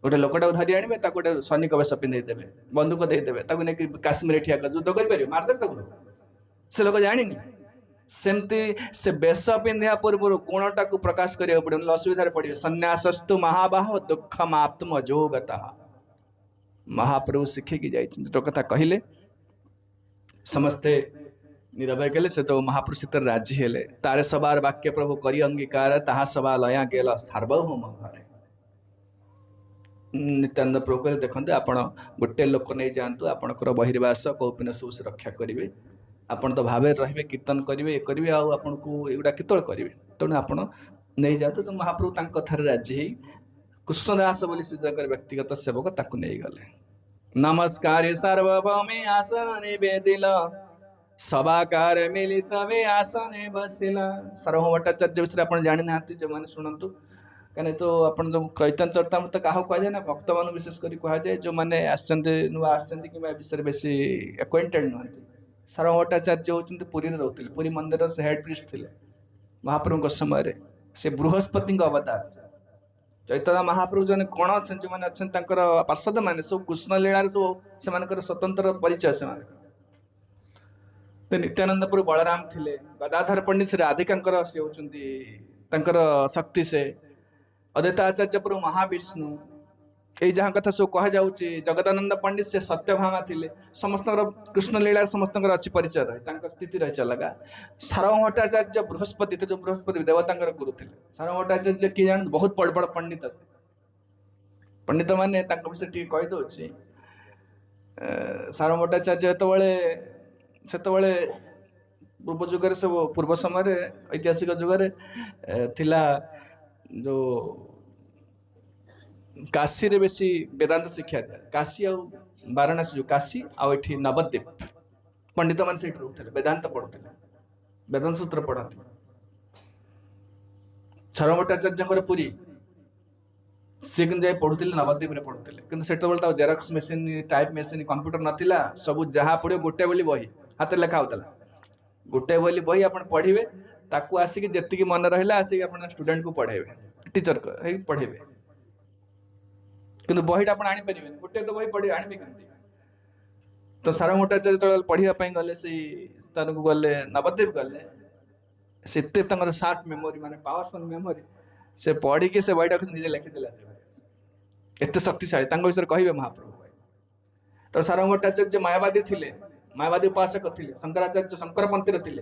ଗୋଟେ ଲୋକଟାକୁ ଧରି ଆଣିବେ ତାକୁ ଗୋଟେ ସୈନିକ ବେଶ ପିନ୍ଧେଇ ଦେବେ ବନ୍ଧୁକ ଦେଇଦେବେ ତାକୁ ନେଇକି କାଶ୍ମୀରରେ ଠିଆ କରି ଯୁଦ୍ଧ କରିପାରିବେ ମାରିଦେବେ ତାକୁ ସେ ଲୋକ ଜାଣିନି ସେମିତି ସେ ବେଶ ପିନ୍ଧିବା ପୂର୍ବରୁ ଗୁଣଟାକୁ ପ୍ରକାଶ କରିବାକୁ ପଡ଼ିବ ନହେଲେ ଅସୁବିଧାରେ ପଡ଼ିବେ ସନ୍ନ୍ୟାସସ୍ତୁ ମହାବାହ ଦୁଃଖ ମାପ୍ତୁମ ଅଯୋଗତଃ ମହାପ୍ରଭୁ ଶିଖେଇକି ଯାଇଛନ୍ତି ଯୋଉ କଥା କହିଲେ ସମସ୍ତେ ନିରଭୟ କଲେ ସେ ତ ମହାପ୍ରଭୁ ଶୀତରେ ରାଜି ହେଲେ ତାରେ ସବାର ବାକ୍ୟ ପ୍ରଭୁ କରି ଅଙ୍ଗୀକାର ତାହା ସବା ଲୟା ଗେଲ ସାର୍ବଭୌମ ଘରେ ନିତ୍ୟାନନ୍ଦ ପ୍ରଭୁ କହିଲେ ଦେଖନ୍ତୁ ଆପଣ ଗୋଟେ ଲୋକ ନେଇ ଯାଆନ୍ତୁ ଆପଣଙ୍କର ବହିର୍ବାସ କୌପିନ ସବୁ ସେ ରକ୍ଷା କରିବେ ଆପଣ ତ ଭାବରେ ରହିବେ କୀର୍ତ୍ତନ କରିବେ ଏ କରିବେ ଆଉ ଆପଣଙ୍କୁ ଏଗୁଡ଼ା କେତେବେଳେ କରିବେ ତେଣୁ ଆପଣ ନେଇଯାଆନ୍ତୁ ତ ମହାପ୍ରଭୁ ତାଙ୍କ କଥାରେ ରାଜି ହେଇ କୃଷ୍ଣଦାସ ବୋଲି ସେ ତାଙ୍କର ବ୍ୟକ୍ତିଗତ ସେବକ ତାକୁ ନେଇଗଲେ ନମସ୍କାର ସାର୍ବଭୌମେ ଆସନେ ବେଦିଲ ସଭାକାର ମିଳିତ ବେ ଆସନେ ବସିଲା ସାର୍ବଭୌମ ଭଟ୍ଟାଚାର୍ଯ୍ୟ ବିଷୟରେ ଆପଣ ଜାଣିନାହାନ୍ତି ଯେଉଁମାନେ ଶୁଣନ୍ତୁ କାହିଁକି ତ ଆପଣ ଯେଉଁ ଚୈତନ୍ୟ ଚରିତାମୃତ କାହାକୁ କୁହାଯାଏ ନା ଭକ୍ତମାନଙ୍କୁ ବିଶେଷ କରି କୁହାଯାଏ ଯେଉଁମାନେ ଆସିଛନ୍ତି ନୂଆ ଆସିଛନ୍ତି କିମ୍ବା ଏ ବିଷୟରେ ବେଶୀ ଆକ୍ୱେଣ୍ଟେଡ୍ ନୁହନ୍ତି ସାର୍ବଭୌମ ଭଟ୍ଟାଚାର୍ଯ୍ୟ ହେଉଛନ୍ତି ପୁରୀରେ ରହୁଥିଲେ ପୁରୀ ମନ୍ଦିରର ସେ ହେଡ୍ ପ୍ରିଷ୍ଟ ଥିଲେ ମହାପ୍ରଭୁଙ୍କ ସମୟରେ ସେ ବୃହସ୍ପତିଙ୍କ ଅବତାର ଚୈତନ୍ୟ ମହାପ୍ରଭୁ ଜଣେ କ'ଣ ଅଛନ୍ତି ଯେଉଁମାନେ ଅଛନ୍ତି ତାଙ୍କର ପାର୍ଷଦ ମାନେ ସବୁ କୃଷ୍ଣ ଲୀଳାରେ ସବୁ ସେମାନଙ୍କର ସ୍ୱତନ୍ତ୍ର ପରିଚୟ ସେମାନଙ୍କର ନିତ୍ୟାନନ୍ଦ ପ୍ରଭୁ ବଳରାମ ଥିଲେ ଗଦାଧର ପଣ୍ଡିତ ସେ ରାଧିକାଙ୍କର ସେ ହେଉଛନ୍ତି ତାଙ୍କର ଶକ୍ତି ସେ अद्वैत आचार्य प्रभु महाविष्णु ये जहाँ कथा सब कह जाऊँगी जगदानंद पंडित से सत्यभामा थे समस्त कृष्ण लीला समस्त अच्छी परिचय रहे स्थिति रही अलगा सार्वभौम भट्टाचार्य बृहस्पति थे जो बृहस्पति देवता गुरु थे सार्वभौम भट्टाचार्य किए जान बहुत बड़ बड़ पंडित से पंडित मैंने विषय टी कहीदे सार्वभौम भट्टाचार्य से पूर्व जुगर सब पूर्व समय ऐतिहासिक जुगर थिला जो काशी रे बेसी वेदांत शिक्षा दिया काशी आ वाराणसी जो काशी आठी नवद्वीप पंडित मान से रोते वेदांत पढ़ुते वेदांत सूत्र पढ़ाते सार्वभौम भट्टाचार्य पुरी सी जाए पढ़ुले नवद्वीप में पढ़ुले कि से Xerox machine type machine computer नाला सब जहाँ पढ़े गोटे बोली बही हाथ लेखा होता गोटे बोली बही आप पढ़े ताकू आसिक जी मन रहा आसिक आप स्टूडेंट को पढ़ेबे टीचर पढ़ेबे किंतु बहीटा आप आनीपर गोटे तो बही पढ़े आने तो सार्वभौम भट्टाचार्य जो पढ़ापी गले से स्थान को गले नवद्वीप गले से सार्प मेमोरी माने पावरफुल मेमोरी से पढ़ी से बहीटा निजे लिखिदेला से एत शक्तिशाली विषय कहे महाप्रभु तो सार्वभौम भट्टाचार्य मायावादी थे मायावादी उपासक थे शंकराचार्य शंकरपंथी थे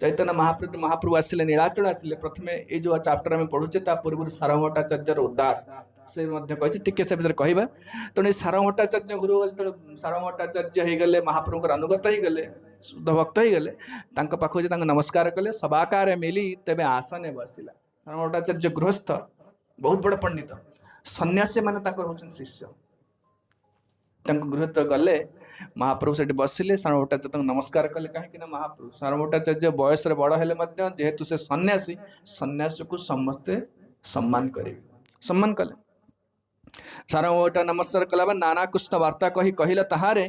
चैतन्य महाप्रभु आसिले नीलाचल आसिले प्रथम ये जो चैप्टर आम पढ़ुचे पूर्व सार्वभौम भट्टाचार्य उद्धार से टिके से विषय कहवा तेणु सार्वभौम भट्टाचार्य गुरु सार्वभौम भट्टाचार्य हो गले महाप्रभु अनुगत हो गले शुद्ध भक्त हो गले पाखु नमस्कार कले सबाकार मिली तेबे आसने बसिला सार्वभौम भट्टाचार्य गृहस्थ बहुत बड़ पंडित सन्यासी माने होचन शिष्य गृह गले महाप्रभु से बसिले सार्वभौम भट्टाचार्य नमस्कार कले कहीं महाप्रभु सार्वभौम भट्टाचार्य बयस बड़ हेले जेहेतु से सन्यासी सन्यासी को समस्ते सम्मान करेंगे सम्मान कले सार्वभौम भट्टाचार्य नमस्कार कला नाना कृष्ण वार्ता कही कहला ताहारे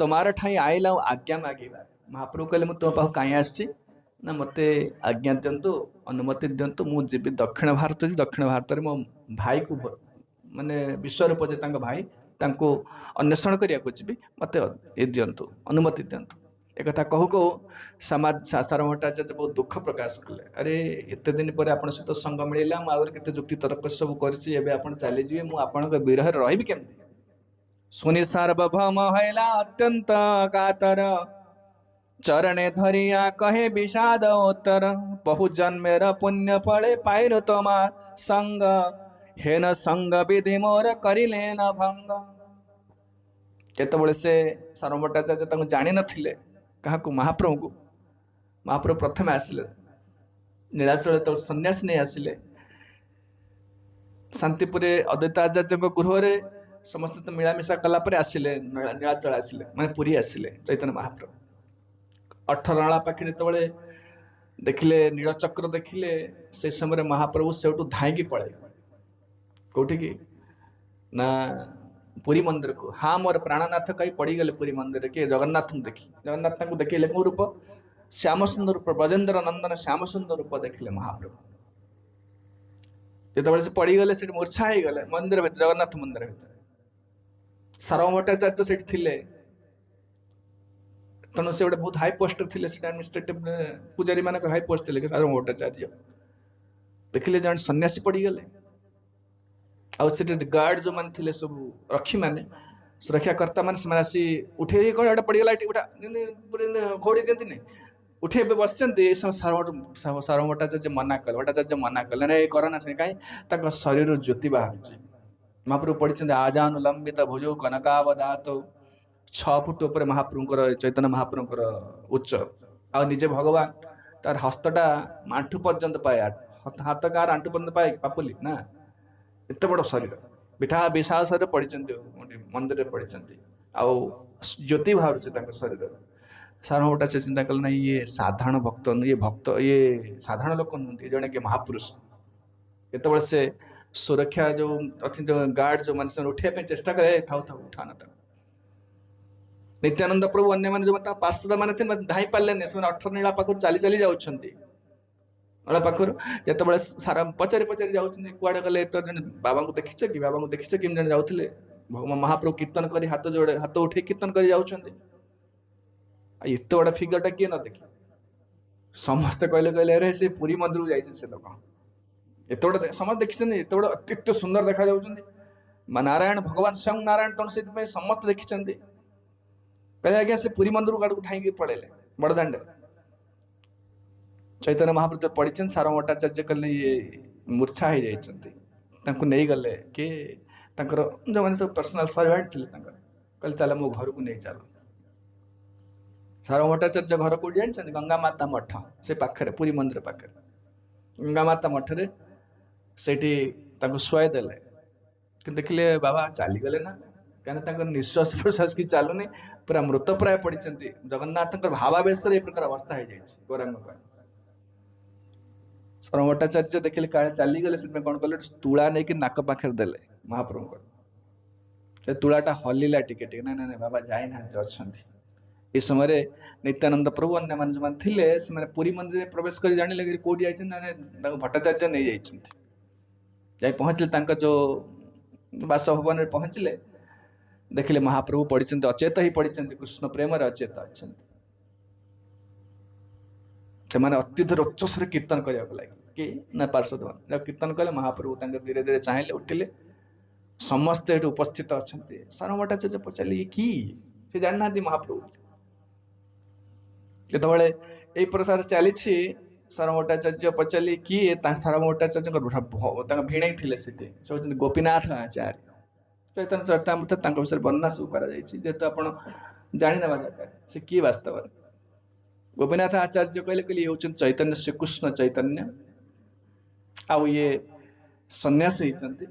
तुम्हारे ठाई आईला आज्ञा मागिबा महाप्रभु कहले तुम पाख कहीं आसी ना मत आज्ञा दिंतु अनुमति दिंतु मुझे दक्षिण भारत में मो भाई को माने विश्वरूप जे भाई तांको अन्वेषण करने जी मत ये दिंतु अनुमति दिंतु एक कहू कहू सार्वभौम भट्टाचार्य बहुत दुख प्रकाश कले अरे एत दिन पर आप सहित संग मिलला मुझे जुक्ति तर्क सब कर चलीजे मुझे विरह रही केमती सुनि सार्वभौम हैला अत्यंत कातर चरणे धरिया कहे विषाद उत्तर बहु जन्मेर पुण्य फले पाइनु तोमार संग हेन संग विधि मोर करिले न भंग केतबळे से सार्वभौम भट्टाचार्य जानी नथिले क्या महाप्रभु प्रथम आसिले नीलाचल तो सन्यास नहीं आसिले शांतिपुर अद्वैत आचार्य गृह समस्त तो मिलामिशा कलापर आसिले नीलाचल आसिले माने पुरी आसिले चैतन्य महाप्रभु 18 पाखे जो देखिले नीलचक्र देखिले से समय महाप्रभु से धाई पड़े कौटी की ना पुरी मंदिर को हाँ मोर प्राणनाथ कहीं पड़गले पुरी मंदिर के जगन्नाथ देखी जगन्नाथ को देखिले मो रूप श्याम सुंदर रूप ब्रजेन्द्र नंदन श्याम सुंदर रूप देखिले महाप्रभु जो से पड़गले से मूर्छा हो गले मंदिर भर जगन्नाथ मंदिर भर सार्वभौम भट्टाचार्य से तेणु से गोटे बहुत हाई पोस्ट थे एडमिनिस्ट्रेटिव पूजारी मान हाई पोस्ट थे सार्वभौम भट्टाचार्य देखिले जन सन्यासी पड़गले आउट गार्ड जो मान थे सब रक्षी मैंने सुरक्षाकर्ता मैंने आसी उठे कौन पड़गला उठा घोड़ी दिखती उठे बस सार्वभौम भट्टाचार्य मना कले भट्टाचार्य मना कले ना करना से कहीं शरीर ज्योति बाहर महाप्रभु पढ़ी आजानुलंबित भुजौ कनकावदात 6 फुट उपर महाप्रभुंर चैतन्य महाप्रभुंर उच्च आ निजे भगवान तार हस्तटा आंठू पर्यंत पाए हाथ कार आंठू पर्यंत पाए पापुली ना एत बड़ शरीर बिठा विशाल शरीर पढ़ी मंदिर में पढ़ी आउ ज्योति बाहर शरीर सार्वभौम भट्टाचार्य चिंता कल ना ये साधारण भक्त ये साधारण लोक नुहति जड़े कि महापुरुष केत से सुरक्षा जो अच्छी जो गार्ड जो मान उठे चेष्टा करे था उठाना नित्यानंद प्रभु अन्य मैंने जो पार्षद मैंने थे धाई पारे 18 नीला पाखु चली चली जाऊँच नीला पाखर जो सारा पचारि पचारि जाऊँ कुआड़े गले तो बाबा को देखीच कि बाबा को देखीच कि जन जाऊे महाप्रभु कीर्तन कर हाथ जोड़े हाथ उठे कीर्तन कर जाते एत बड़ा फिगरटा किए न देखी समस्ते कहले कहले अरे से पुरी मंदिर को जाइए से लोक एत बड़े समस्त देखी एत बड़े अत्यंत सुंदर देखा नारायण भगवान स्वयं नारायण तेणु से समस्त देखी कहले आज्ञा से पुरी मंदिर आड़ धाई पड़ेले बड़दाण्ड चैतन्य महाप्रभु पढ़ी सार भट्टाचार्य कहले ये मूर्छा हो जाती नहीं गले कि जो मैंने सब पर्सनाल सर्वेंट थे कहले चल मो घर को नहीं चल सार भट्टाचार्य घर कौट जानते गंगा माता मठ से पाखे पुरी मंदिर पाखे गंगा माता मठरे से शुआई देले कि देखिले बाबा चलीगले ना कहीं निश्वास प्रश्वास कि चलुनी पूरा मृतप्राय पड़ी जगन्नाथ भावावेश प्रकार अवस्था हो जाए गौरांग शरण भट्टाचार्य देखिले काले चलीगले से कौन कले तुला नहीं कि नाक पाखे देले महाप्रभु को तुलाटा हलिला टिके टिके ना ना बाबा जाई ना अच्छा ये समय नित्यानंद प्रभु अन्य मान जो थे से पुरी मंदिर प्रवेश कर जाने लगे कौटी जाए भट्टाचार्य नहीं जाए पहुँचले जो बासभवन में पहुँचले देखिले महाप्रभु पढ़ी अचेत ही पढ़ी कृष्ण प्रेम अचेत अच्छा से मैंने अत्युत रोचस कीर्तन करने लगे कि ना पार्षद जब कीर्तन कले महाप्रभु धीरे धीरे चाहिए उठिले समस्ते उपस्थित अच्छा सार भट्टाचार्य पचारे कि से जानी ना महाप्रभु जो यही प्रसार चली सार भट्टाचार्य पचारे किए सार भट्टाचार्य भिणई थे गोपीनाथ आचार्य चैतन्य चरितामृत विषय वर्णना सब करेतु आप जाणी ना दरकार से किए वास्तव गोपीनाथ आचार्य कहले ये हूँ चैतन्य श्रीकृष्ण चैतन्य आउ ये सन्यासी होती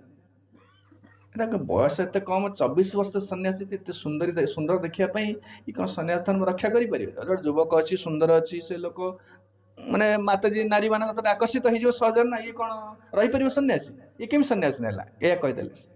बयस एत कम 24 वर्ष सन्यासी एत सुंदर सुंदर देखापी ये कौन सन्यास धर्म रक्षा करें जो युवक अच्छी सुंदर अच्छी से लोक माने माताजी नारी मान आकर्षित हो सहज ना ये कौन रहीपर सन्यासी ये केमी सन्यासी नाला या कहीदेले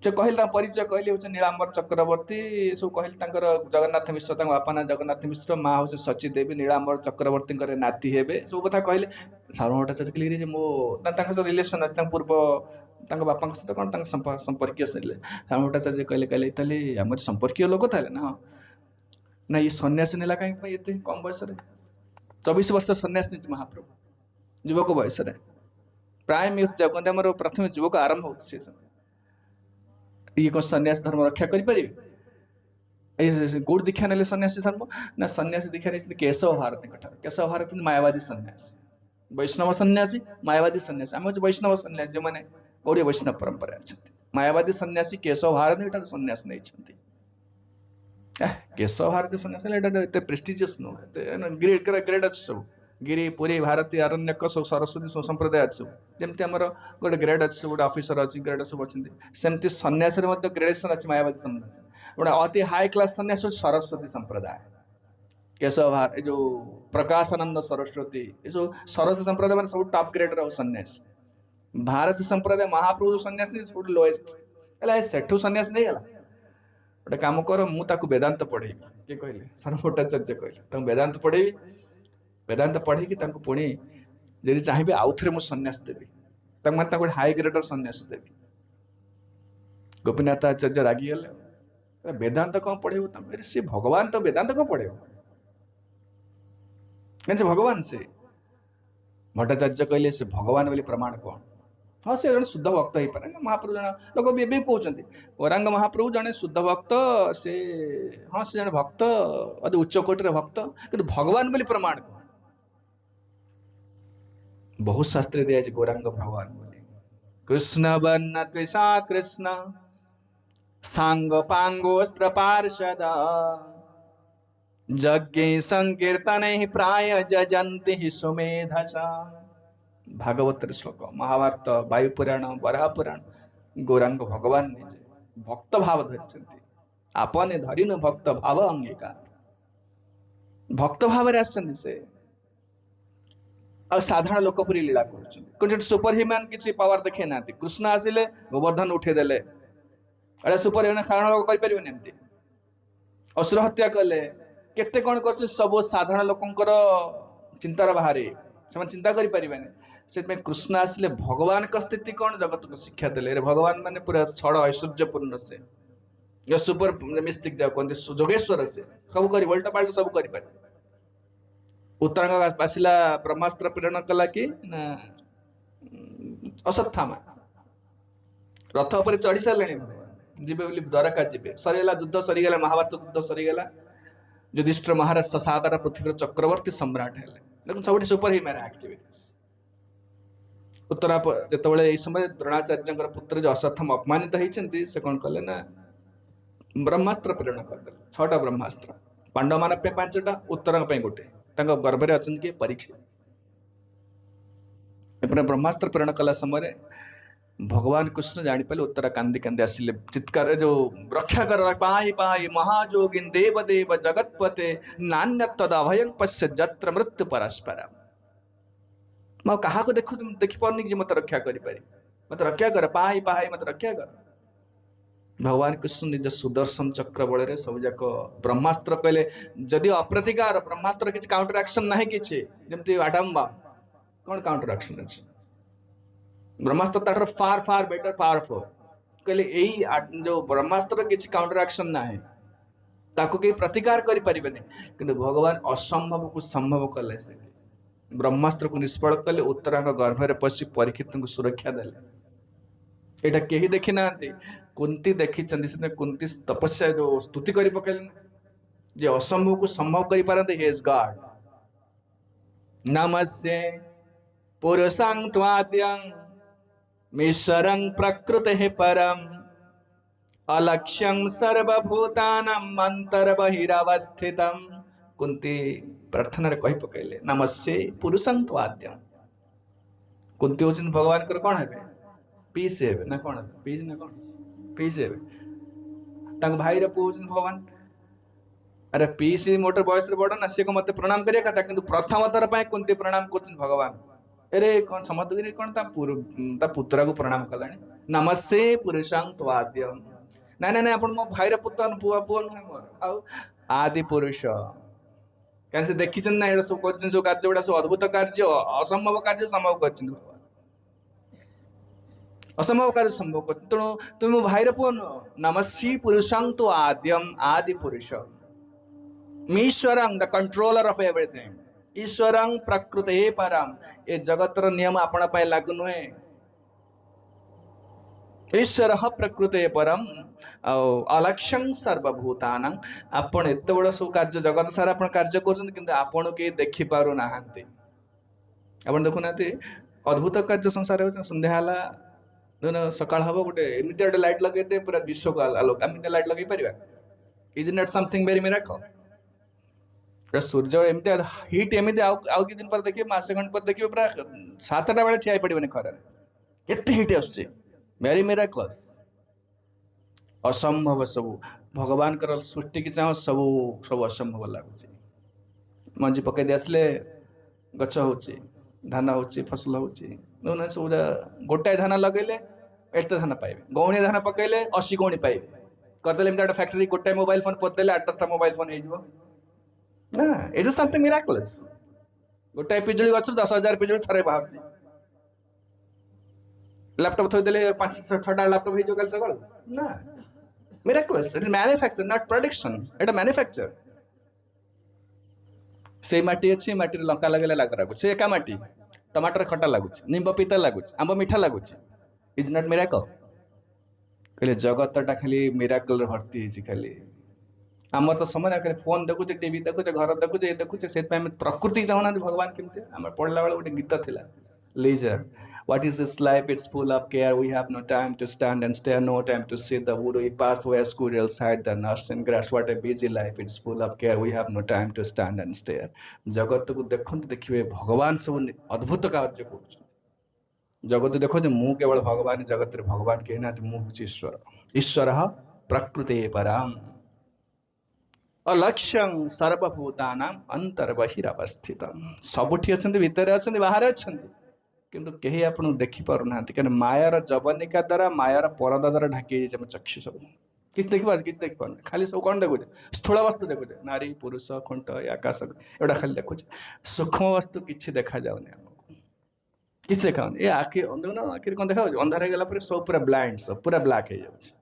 जो कहले परिचय कहले हूँ नीलांबर चक्रवर्ती सब कहले जगन्नाथ मिश्र बापा ना जगन्नाथ मिश्र माँ हूँ सची देवी नीलांबर चक्रवर्ती नाती हे सब कथा कहले सार भट्टाचार्य कहले मो रिलेसन अच्छे पूर्व बापा सहित कौन संपर्क सार भट्टाचार्य कहले कहले आम संपर्क लोक थे ना हाँ ना ये सन्यासी नेला कहीं ये कम बयस 24 वर्ष सन्यास नहीं महाप्रभु युवक बयस प्राय कहते आम प्रथम युवक आरंभ हो ये कौन सन्यास धर्म रक्षा करें कौट दीक्षा ने सन्यासी धर्म ना सन्यासी दीक्षा नहीं केशव भारती केशव भारती मायावादी सन्यासी वैष्णव सन्यासी मायावादी सन्यासी आम हूँ वैष्णव सन्यासी जो मैंने गौड़ी वैष्णव परंपरा अच्छा मायावादी सन्यासी केशव भारती सन्यास नहीं केशव भारती सन्यास प्रेस्टिजियस नुह ग्रेड ग्रेड अच्छे सब गिरी पुरी भारती आरण्यक सब सरस्वती सब संप्रदाय अच्छे जमी आमर गोटे ग्रेड अच्छे गोटे ऑफिसर अच्छी ग्रेड सब अच्छे सेमती सन्यास ग्रेडेसन अच्छी मायावादी सन्यास गोटे अति हाई क्लास सन्यास सरस्वती संप्रदाय केशव भारत जो प्रकाशानंद सरस्वती ये जो सरस्वती संप्रदाय मैंने सब टॉप ग्रेड सन्यास भारती संप्रदाय महाप्रभु सन्यास नहीं सब लोएस्ट है सेठू सन्यास नहीं है गोटे कम कर मुझे वेदांत पढ़ेबी किए कहले सार भट्टाचार्य कहले वेदांत पढ़ेबी वेदांत पढ़े पुणी जदि चाहिए आउ थे मुझे सन्यास देवी मैंने गोटे हाई ग्रेडर सन्यास देवी गोपीनाथ आचार्य रागिगले वेदांत कौन पढ़ेबू तुम सी भगवान तो वेदांत कौन पढ़ेबू से भगवान से भट्टाचार्य कहले से भगवान बोली प्रमाण कौन हाँ से जन शुद्ध भक्त हो पारे महाप्रभु जन लोक भी कहते गौरांग महाप्रभु जड़े शुद्ध भक्त से हाँ से जन भक्त अति उच्च कोटर भक्त कि भगवान बोली प्रमाण कौन बहुत शास्त्र दिया गौरांग भगवान बोले कृष्ण वर्ण त्रिषा कृष्ण सांग पांगोस्त्र पार्षद यज्ञ संकीर्तन प्राय जजंति ही सुमेधसा भागवत श्लोक महाभारत वायु पुराण वराह पुराण गौरांग भगवान निजे भक्त भाव धरी आपने धरिनु भक्त भाव अंगीकार भक्त भाव से साधारण लोकपुरी लीला कर सुपर ह्यूमैन किसी पावर देखे ना कृष्ण आसिले गोवर्धन उठेदेले अरे सुपर ह्यूमैन साधारण लोक करें असुर हत्या कले केते कौन कर सब साधारण लोकंकर चिंतार बाहर से चिंता करें से कृष्ण आसिले भगवान का स्थिति कौन जगत को शिक्षा देले भगवान माने पूरा छड़ ऐश्वर्यपूर्ण से सुपर मिस्टिक जाओ कहते जोगेश्वर से सब कर उल्टा पाल्टा सब कर उत्तरांग आसिला ब्रह्मास्त्र प्रेरण कला कि ना अश्वत्थामा रथ पर चढ़ी सारे जीवे बोली द्वारका जीवे सरीगला युद्ध सरीगला महाभारत युद्ध सरीगला युधिष्ठिर महाराज ससागर पृथ्वी चक्रवर्ती सम्राट है देखो सब सुपर ह्यूमन एक्टिविटीज उत्तरा जिते यही समय द्रोणाचार्य पुत्र जो अश्वत्थामा अपमानित होती से कौन कले ना ब्रह्मास्त्र प्रेरण करदे 6टा ब्रह्मास्त्र पांडव मान 5टा उत्तरांग गोटे गर्भ में अच्छा किए परीक्षा एपरे ब्रह्मास्त्र प्रेरण कला समय भगवान कृष्ण जापारे उत्तरा कांदी कांदी आसिले चित्कार जो रक्षा कर पाई पाई महाजोगिन देव देव जगतपते नान्य तद अभयं पश्य जत्र मृत्यु परस्परा मैं क्या देखु देखी पार्नी कि मत रक्षा करी मत रक्षा कर पाई पाई मत रक्षा कर भगवान कृष्ण निज सुदर्शन चक्र बल सब जाक ब्रह्मास्त्र कहले जदि अप्रतिकार ब्रह्मास्त्र किसी काउंटर एक्शन ना कि जमती आडम्बा कौन काउंटर एक्शन अच्छे ब्रह्मास्त्र तार फार फार बेटर पावरफुल कहले यही जो ब्रह्मास्त्र किसी काउंटर एक्शन ना है ताकू कहीं प्रतिकार करें किंतु भगवान असंभव को संभव कले से ब्रह्मास्त्र को निष्फल कले उत्तरांग गर्भ में पशि परीक्षित को सुरक्षा देले एटा कहीं देखी ना कुंती देखी कुंती तपस्या जो स्तुति कर पकड़े जे असंभव को संभव कर पारते ही इज गॉड नमस्ते पुरुषं त्वाद्यं ईश्वरं प्रकृते परम अलक्ष्यं सर्वभूतानां अंतर्बहिरवस्थितं कुंती प्रार्थना रे कहि पकैले नमस्ते पुरुषं त्वाद्यं कुंती होचन भगवान कर कोन हेबे पीस हेबे ना कोन पीस ना कोन पीस हेबे तंग भाई रे पूजन भगवान अरे पीस मोटर बयस रे बड़ ना से को मते प्रणाम करिया कथा किंतु प्रथम थर पय कुंती प्रणाम करछन भगवान अरे कौन समझ कौन ता पुत्र को प्रणाम कलानी नमस्ते पुरुषं त्वाद्यं ना ना ना अपन मो भाई पुत्र पुआ पुआ नुहे मोर आउ आदि पुरुष क्या से देखी ना ये सब कर सब कार्य गुड़ा सब अद्भुत कार्य असंभव कार्य संभव कर असंभव कार्य संभव कर तेणु तुम मो भाई पुआ नुह नमस्ते पुरुषं त्वाद्यं आदि पुरुष ईश्वरं द कंट्रोलर ऑफ एवरीथिंग ईश्वरं प्रकृते परम ये जगतर नियम आपण पाए लागू नुहे ईश्वर प्रकृते परम अलक्ष्यं सर्वभूतानां आपण एत बड़ सब कार्य जगत सारा आपण कार्य कर आपण के देखी पारु नाहांती आपण देखु नाते अद्भुत कार्य संसार संध्या है सकाळ हम गोटे एमती गोटे लाइट लगे पूरा विश्व को आलोक आम लाइट लगे पार is not something very miracle सूर्य एमती हिट एमती आउ कि दिन पर देखिए मसे खंड पर देखिए पूरा 7टा बेले ठिया पड़े खरार केते हिट आसुचे वेरी मिराकलस असंभव सब भगवान कर सृष्टि की चाह सब सब असंभव लगुच मंजी पकई दे आसले गछ हो धान हो फसल हो सब गोटाए धान लगेले एत धान पाइबे गौणी धान पकईले 80 गौणी पाइबे करदे फैक्ट्री गोटाए मोबाइल फोन पोदेले 8टा मोबाइल फोन हो ना इट इज समथिंग मिराकुलस गोटाए पिजुली गछ 10,000 पिजुली थरे बाहर लैपटॉप थोड़ी देले 5-6टा लैपटॉप हो कल सकाळ ना miraculous it is manufacture not production Etah manufacture से माटी अच्छी माटी लंका लगेला लाग लागुच एका माटी टमाटर खटा लागुच निंब पीता लागुच आंब मीठा लागुच इज नॉट मिराकल कहले जगतटा खाली मिराकल भर्ती है खाली आम तो समय खाली फोन देखुचे टीवी देखुचे घर देखुचे ये देखुचे से प्रकृति चाहूना भगवान केमती आम पढ़ला बेले गोटे गीत थिला leisure What is this life? It's full of care. We have no time to stand and stare, no time to sit the wood. We pass where squirrels hide the nuts and grass. What a busy life. It's full of care. We have no time to stand and stare. जगत को देखते देखिए भगवान सब अद्भुत कार्य कर जगत देखो जे मु केवल भगवान जगत रे भगवान के ना मु ईश्वर ईश्वर प्रकृते परम अलक्ष्यं सर्वभूतानां अंतर्बहिरवस्थितम् सबुठी अछंती भितर अछंती बाहर अछंती किंतु कहीं आप देखिपार ना कहीं मायार जवनिका द्वारा मायार परदा द्वारा ढाकी जाए चक्षु सब किसी देखिपार किसी देखिपार खाली सब कौन देखुचे स्थूल वस्तु देखुचे नारी पुरुष खुंट आकाश एटा खाली देखुचे सूक्ष्म वस्तु किसी देखा जाऊनी आमको किसी देखा ये आखि देखना आखिर कौन देखा अंधार हो गला सब पूरा ब्लाइंड सब पूरा ब्लैक हो जाए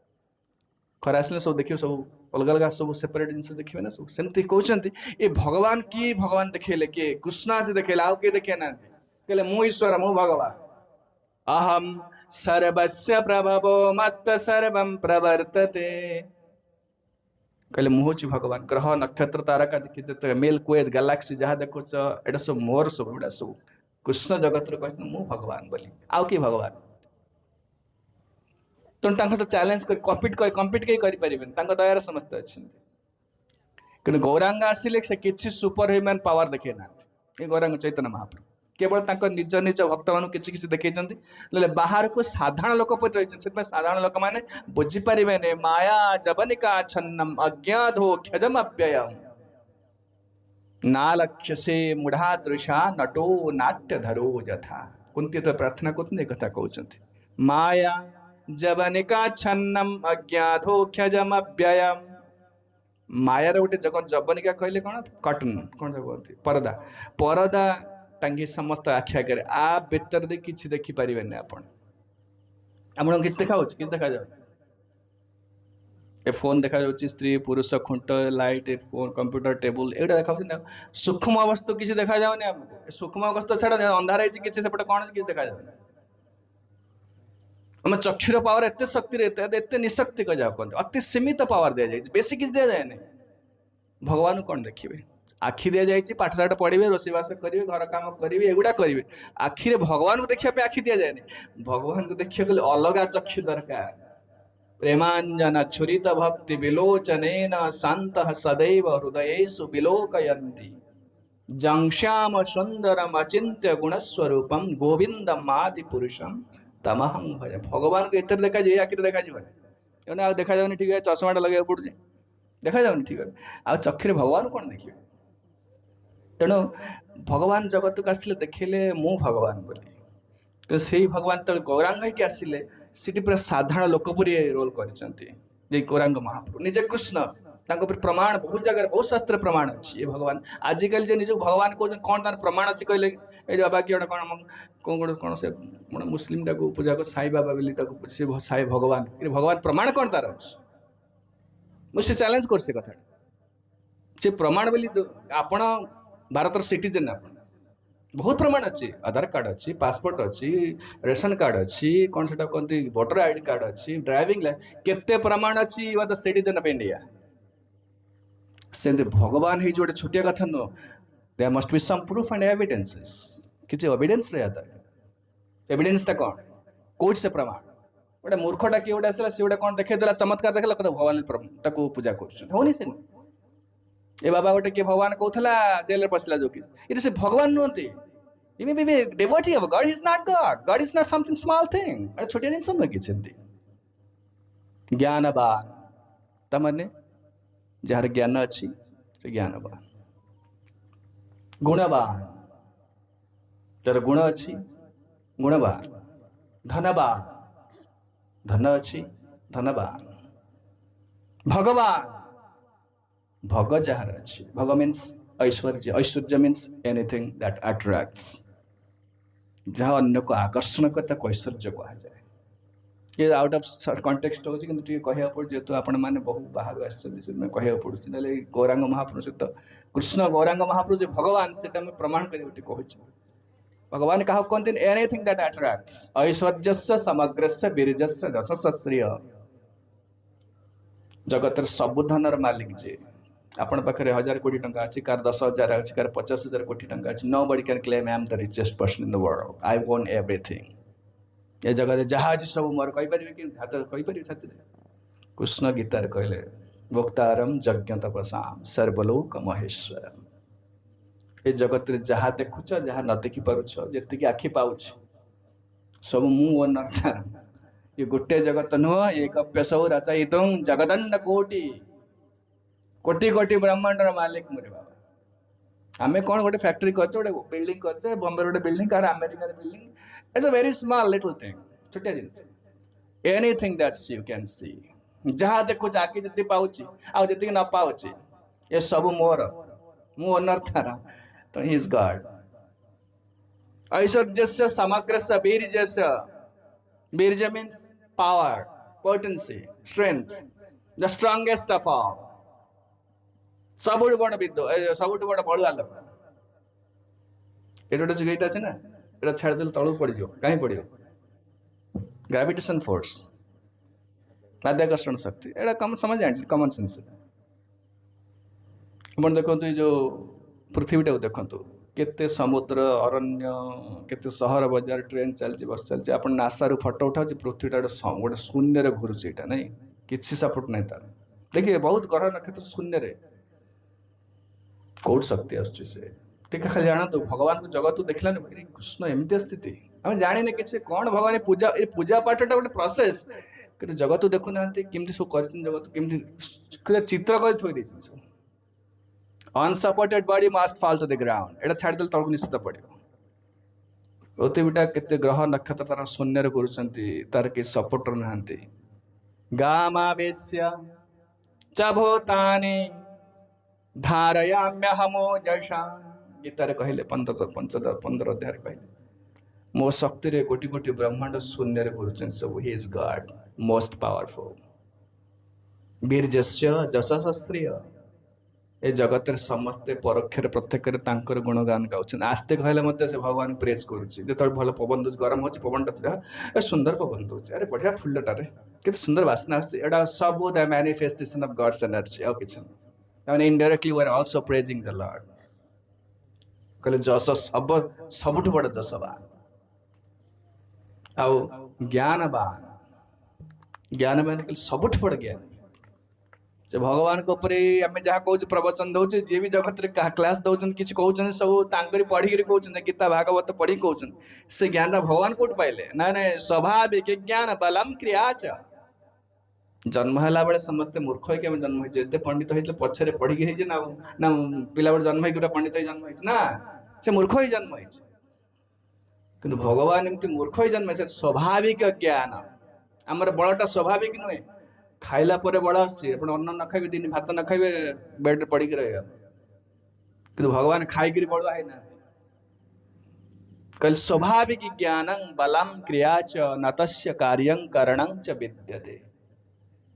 ଖରା ଆସିଲେ ସବୁ ଦେଖିବେ, ସବୁ ଅଲଗା ଅଲଗା ସବୁ ସେପାରେଟ ଜିନିଷ ଦେଖିବେ ନା ସବୁ। ସେମିତି କହୁଛନ୍ତି ଏ ଭଗବାନ କିଏ, ଭଗବାନ ଦେଖେଇଲେ କିଏ? କୃଷ୍ଣ ଆସି ଦେଖେଇଲେ, ଆଉ କିଏ ଦେଖେଇ ନାହାନ୍ତି। କହିଲେ ମୁଁ ଈଶ୍ୱର, ମୁଁ ଭଗବାନ। अहम सर्वस्य प्रभवो मत्त सर्वं प्रवर्तते। कहले ମୁଁ ହଉଛି ଭଗବାନ। ଗ୍ରହ ନକ୍ଷତ୍ର ତାରକା ଦେଖିଛ, ମିଲ୍କ ୱେଜ ଗାଲାକ୍ସି ଯାହା ଦେଖୁଛ, ଏଇଟା ସବୁ ମୋର, ସବୁ ଏଇଟା ସବୁ କୃଷ୍ଣ ଜଗତରେ କହିଛନ୍ତି ମୁଁ ଭଗବାନ ବୋଲି। ଆଉ କିଏ ଭଗବାନ? ତେଣୁ ତାଙ୍କ ସହ ଚ୍ୟାଲେଞ୍ଜ କରି କମ୍ପିଟ୍ କେହି କରିପାରିବେନି, ତାଙ୍କ ଦୟାରେ ସମସ୍ତେ ଅଛନ୍ତି। କିନ୍ତୁ ଗୌରାଙ୍ଗ ଆସିଲେ ସେ କିଛି ସୁପର ହ୍ୟୁମାନ ପାୱାର ଦେଖେଇ ନାହାନ୍ତି। ଏ ଗୌରାଙ୍ଗ ଚୈତନ୍ୟ ମହାପ୍ରଭୁ କେବଳ ତାଙ୍କ ନିଜ ନିଜ ଭକ୍ତମାନଙ୍କୁ କିଛି କିଛି ଦେଖେଇଛନ୍ତି, ନହେଲେ ବାହାରକୁ ସାଧାରଣ ଲୋକ ପରି ରହିଛନ୍ତି। ସେଥିପାଇଁ ସାଧାରଣ ଲୋକମାନେ ବୁଝିପାରିବେନି। ମାୟା ଜବନିକା ଛନ୍ନମ ଅଜ୍ଞାଧୋ କ୍ଷଜମ ଅବ୍ୟୟମ୍ ନା ଲକ୍ଷ୍ୟ ସେ ମୁଢା ଦୃଶା ନଟୋ ନାଟ୍ୟ ଧରୋ ଯଥା। କୁନ୍ତି ତ ପ୍ରାର୍ଥନା କରୁଛନ୍ତି, ଏ କଥା କହୁଛନ୍ତି। ମାୟା ଜବନିକା ଛନ୍ନମ ଅଜ୍ଞାଧୋ କ୍ଷଜମ ଅବ୍ୟୟମ୍। ମାୟାର ଗୋଟେ ଜବନିକା କହିଲେ କଣ? କଟନ, କଣ କୁହନ୍ତି? ପରଦା। ପରଦା ଟାଙ୍ଗି ସମସ୍ତ ଆଖି ଆଗରେ, ଆ ଭିତରେ ଦେଇ କିଛି ଦେଖିପାରିବେନି ଆପଣ। ଆପଣଙ୍କୁ କିଛି ଦେଖାଯାଉଛି? କିଛି ଦେଖାଯାଉଛି? ଏ ଫୋନ ଦେଖାଯାଉଛି, ସ୍ତ୍ରୀ ପୁରୁଷ, ଖୁଣ୍ଟ, ଲାଇଟ୍, ଫୋନ, କମ୍ପ୍ୟୁଟର, ଟେବୁଲ, ଏଗୁଡ଼ା ଦେଖାଯାଉଛି ନା। ସୂକ୍ଷ୍ମ ବସ୍ତୁ କିଛି ଦେଖାଯାଉନି ଆମକୁ। ସୂକ୍ଷ୍ମ ବସ୍ତୁ ଛାଡ଼, ଅନ୍ଧାର ହେଇଛି କିଛି, ସେପଟେ କଣ ଅଛି କିଛି ଦେଖାଯାଉନି। ଆମ ଚକ୍ଷୁର ପାୱାର ଏତେ ଶକ୍ତିରେ, ଏତେ ନିଶକ୍ତି ଯାହା କୁହନ୍ତି, ଅତି ସୀମିତ ପାୱାର ଦିଆଯାଇଛି, ବେଶୀ କିଛି ଦିଆଯାଏନି। ଭଗବାନଙ୍କୁ କଣ ଦେଖିବେ? ଆଖି ଦିଆଯାଇଛି, ପାଠଶାଠ ପଢିବେ, ରୋଷେଇବାସ କରିବେ, ଘର କାମ କରିବେ, ଏଗୁଡ଼ା କରିବେ। ଆଖିରେ ଭଗବାନଙ୍କୁ ଦେଖିବା ପାଇଁ ଆଖି ଦିଆଯାଏନି। ଭଗବାନଙ୍କୁ ଦେଖିବାକୁ ହେଲେ ଅଲଗା ଚକ୍ଷୁ ଦରକାର। ପ୍ରେମାଞ୍ଜନ ଛୁରିତ ଭକ୍ତି ବିଲୋଚନେନ ଶାନ୍ତଃ ସदैବ ହୃଦୟେଷୁ ବିଲୋକୟନ୍ତି ଜଂଶ୍ୟାମ ସୁନ୍ଦରମ ଅଚିନ୍ତ୍ୟ ଗୁଣସ୍ୱରୂପମ୍ ଗୋବିନ୍ଦମ୍ ଆଦି ପୁରୁଷମ୍ ତମହଂ ଭଜ। ଭଗବାନଙ୍କୁ ଏଥିରେ ଦେଖାଯାଏ, ଏ ଆଖିରେ ଦେଖାଯିବନି। ଆଉ ଦେଖାଯାଉନି, ଠିକ ଅଛି, ଚଷମାଟା ଲଗେଇବାକୁ ପଡୁଛି, ଦେଖାଯାଉନି, ଠିକ ଅଛି। ଆଉ ଚକ୍ଷୁରେ ଭଗବାନ କଣ ଦେଖିବେ? ତେଣୁ ଭଗବାନ ଜଗତକୁ ଆସିଲେ ଦେଖେଇଲେ ମୁଁ ଭଗବାନ ବୋଲି। ସେଇ ଭଗବାନ ତେଣୁ ଗୌରାଙ୍ଗ ହେଇକି ଆସିଲେ, ସେଠି ପୁରା ସାଧାରଣ ଲୋକ ପରି ରୋଲ କରିଛନ୍ତି। ଯେ ଗୌରାଙ୍ଗ ମହାପ୍ରଭୁ ନିଜେ କୃଷ୍ଣ, ତାଙ୍କ ଉପରେ ପ୍ରମାଣ ବହୁତ ଜାଗାରେ, ବହୁତ ଶାସ୍ତ୍ରରେ ପ୍ରମାଣ ଅଛି ଏ ଭଗବାନ। ଆଜିକାଲି ଯେ ନିଜକୁ ଭଗବାନ କହୁଛନ୍ତି, କଣ ତାର ପ୍ରମାଣ ଅଛି କହିଲେ? ଏଇ ବାବା କି ଗୋଟେ କଣ କଣ ସେ ମୁସଲିମଟାକୁ ପୂଜା କର ସାଇ ବାବା ବୋଲି, ତାକୁ ସେ ସାଇ ଭଗବାନ, ଭଗବାନ ପ୍ରମାଣ କଣ ତାର ଅଛି? ମୁଁ ସେ ଚ୍ୟାଲେଞ୍ଜ କରୁଛି ସେ କଥାଟା। ସେ ପ୍ରମାଣ ବୋଲି ଆପଣ ଭାରତର ସିଟିଜେନ୍, ଆପଣ ବହୁତ ପ୍ରମାଣ ଅଛି। ଆଧାର କାର୍ଡ ଅଛି, ପାସପୋର୍ଟ ଅଛି, ରେସନ କାର୍ଡ ଅଛି, କଣ ସେଟା କହନ୍ତି, ଭୋଟର ଆଇଡି କାର୍ଡ ଅଛି, ଡ୍ରାଇଭିଂ ଲାଇସେନ୍ସ, କେତେ ପ୍ରମାଣ ଅଛି। You are the citizen of India. ସେମିତି ଭଗବାନ ହେଇଛି ଗୋଟେ ଛୋଟିଆ କଥା ନୁହଁ। There must be some proof and evidences. କିଛି ଏଭିଡେନ୍ସ ରହିବା ଦରକାର। ଏଭିଡେନ୍ସଟା କଣ? କୋଉଠି ସେ ପ୍ରମାଣ? ଗୋଟେ ମୂର୍ଖଟା କିଏ ଗୋଟେ ଆସିଲା, ସିଏ ଗୋଟେ କଣ ଦେଖେଇଦେଲା, ଚମତ୍କାର ଦେଖେଇଲା, କଥା ଭଗବାନ ତାକୁ ପୂଜା କରୁଛନ୍ତି, ହଉନି ସେ? ଏ ବାବା ଗୋଟେ କିଏ ଭଗବାନ କହୁଥିଲା, ଜେଲରେ ପଶିଲା ଯୋଉ କି, ଏଠି ସେ ଭଗବାନ ନୁହନ୍ତି। He may be a devotee of God. He is not God. God is not something small thing. अरे छोटे जिनिଷ ନୁହେଁ କିଛି ଏମିତି। ଜ୍ଞାନବାନ ତାମାନେ ଯାହାର ଜ୍ଞାନ ଅଛି ସେ ଜ୍ଞାନବାନ। ଗୁଣବାନ ଯାହାର ଗୁଣ ଅଛି ଗୁଣବାନ। ଧନବାନ ଧନ ଅଛି ଧନବାନ। ଭଗବାନ ଭଗ ଯାହାର ଅଛି। ଭଗ ମିନ୍ସ ଐଶ୍ୱର୍ଯ୍ୟ। ଐଶ୍ୱର୍ଯ୍ୟ ମିନ୍ସ ଏନିଥିଙ୍ଗ ଦ୍ୟାଟ୍ ଆଟ୍ରାକ୍ଟସ୍, ଯାହା ଅନ୍ୟକୁ ଆକର୍ଷଣ করে ତାକୁ ଐଶ୍ୱର୍ଯ୍ୟ କୁହାଯାଏ। ये आउट ऑफ कॉन्टेक्स्ट हो कि कहवाक पड़े, जेहेतु आपण मैंने बहुत बाहर आसमें कहवाक पड़ू ना। गौरांग महाप्रभु सहित कृष्ण गौरांग महाप्रभु जो भगवान से प्रमाण कर भगवान क्या कहते एनीथिंग दैट अट्रैक्ट्स ऐश्वर्यस्य समग्रस्य वीर्यस्य यशस्य श्रिय। जगतर सबु धनर मालिक जे आपण पाखे 1000 कोटी टंका अच्छी, कार 10,000 अच्छी, कार 50,000 कोटी टंका अच्छी। Nobody can claim I am the richest person in the world, I own everything. ये जगत जहाँ अच्छी सब मोर कहीपर कि हाथ कहीपर छाती। कृष्ण गीतार कहले भोक्तारम यज्ञ तपसाम सर्वलोक महेश्वरम। ये जगत जहाँ देखुच, जहाँ न देखी पारुछ, जी आखि पाऊछ सब मु ओनर तार। ये गोटे जगत नुह, एक पेशौ रचयित जगदंड कोटि कोटि कोटि ब्रह्मांडर मालिक मोरे बाबा। आमे कौन गोटे फैक्ट्री कर बिल्डिंग कर बॉम्बे गोटे building, car America building, it's a very small little thing, छोटिया जिनिस। Anything that's you can see, जहाँ देखु आखि जी पाऊँ आउ जी न पाऊँ, ये सब मोर, मु ओनर तार। तो ही इज गॉड। ऐश्वर्यस्य समग्रस्य वीर्यस्य, वीर्य means power, potency, strength. The strongest of all, सबुठ बड़ सबुठ बड़ बड़ुआ लोक। एटा गोटे गईटा अच्छे ना, एटा छाड़देले तलू पड़ो, कहीं पड़ो? ग्रेविटेशन फोर्स, माध्याकर्षण शक्ति, एटा कम समझ जानी कमन सेंस। अपन देखो जो पृथ्वीटा देखो, केते समुद्र अरण्य, केते सहर बजार ट्रेन चलती बस चलती, आप नासा रु फटो उठा पृथ्वीटा गोटे शून्य घुरुचे, यहाँ नहीं किसी सपोर्ट नहीं तार। देखिए बहुत ग्रह नक्षत्र शून्य कौट शक्ति आसुची से टिके खाली जानतु भगवान को जगत देखला कृष्ण एमती स्थिति आम जाने कि कौन भगवान पूजा ये पूजा पाठटा गोटे प्रोसेस कि जगत देखु ना केमती सब कर जगत केमती चित्र कर थोड़ी सब unsupported body must fall to the ground एटा छाड़देले तलक निश्चित पड़ो। पृथ्वीटा केते ग्रह नक्षत्र तार शून्य करुँच तार कि सपोर्टर नहांती। गामावेश्य च भूतानि धारयाम्यहमोजसा, गीतारे कहले 15 अध्याय कहले मो शक्ति रे कोटि कोटि ब्रह्मांड शून्य करुँच सब। He is God most powerful. वीर्यस्य जशस्श्रिय, ए जगत समस्ते परोक्षर प्रत्यक्ष तांकर गुणगान गाँव आस्ते कहले मत से भगवान प्रेज करुच्ची। जो भल पवन दूस गरम हो पवनटा सुंदर पवन दूसरे, अरे बढ़िया फुलटारे के सुंदर बास्ना आटा सब the manifestation of God's energy और किसी मैंने indirectly we are also praising the lord. कहले जस सब सबुठ बड़ जसवान आउ ज्ञानवान, ज्ञानवान कहले सबुठ बड़ ज्ञानी। जो भगवान को ऊपर आम जहाँ कहे प्रवचन दौचे जी भी जगत क्लास दौरान किसी कहते सब तांकरी पढ़ी कहते गीता भागवत पढ़ी कहते से ज्ञान भगवान कौट पाइले ना ना स्वाभाविक ज्ञान बलम क्रिया च। जन्म है बेले समस्ते मूर्ख होकर आम जन्म होते पंडित होते पछरे पढ़ी ना ना पिला बेले जन्म हो पंडित जन्म ना से मूर्ख ही जन्म हो। भगवान एमती मूर्ख ही जन्म से स्वाभाविक ज्ञान आमर बलटा स्वाभाविक नुहे। खाइला पर बल आसुच्छी अन्न न खाइबे दिन भात न खाइबे बेड पड़िक रह कि भगवान खाई बड़ुआ है ना। कल स्वाभाविक ज्ञानं बलम क्रिया च न तस्य कार्यं करणं च विद्यते।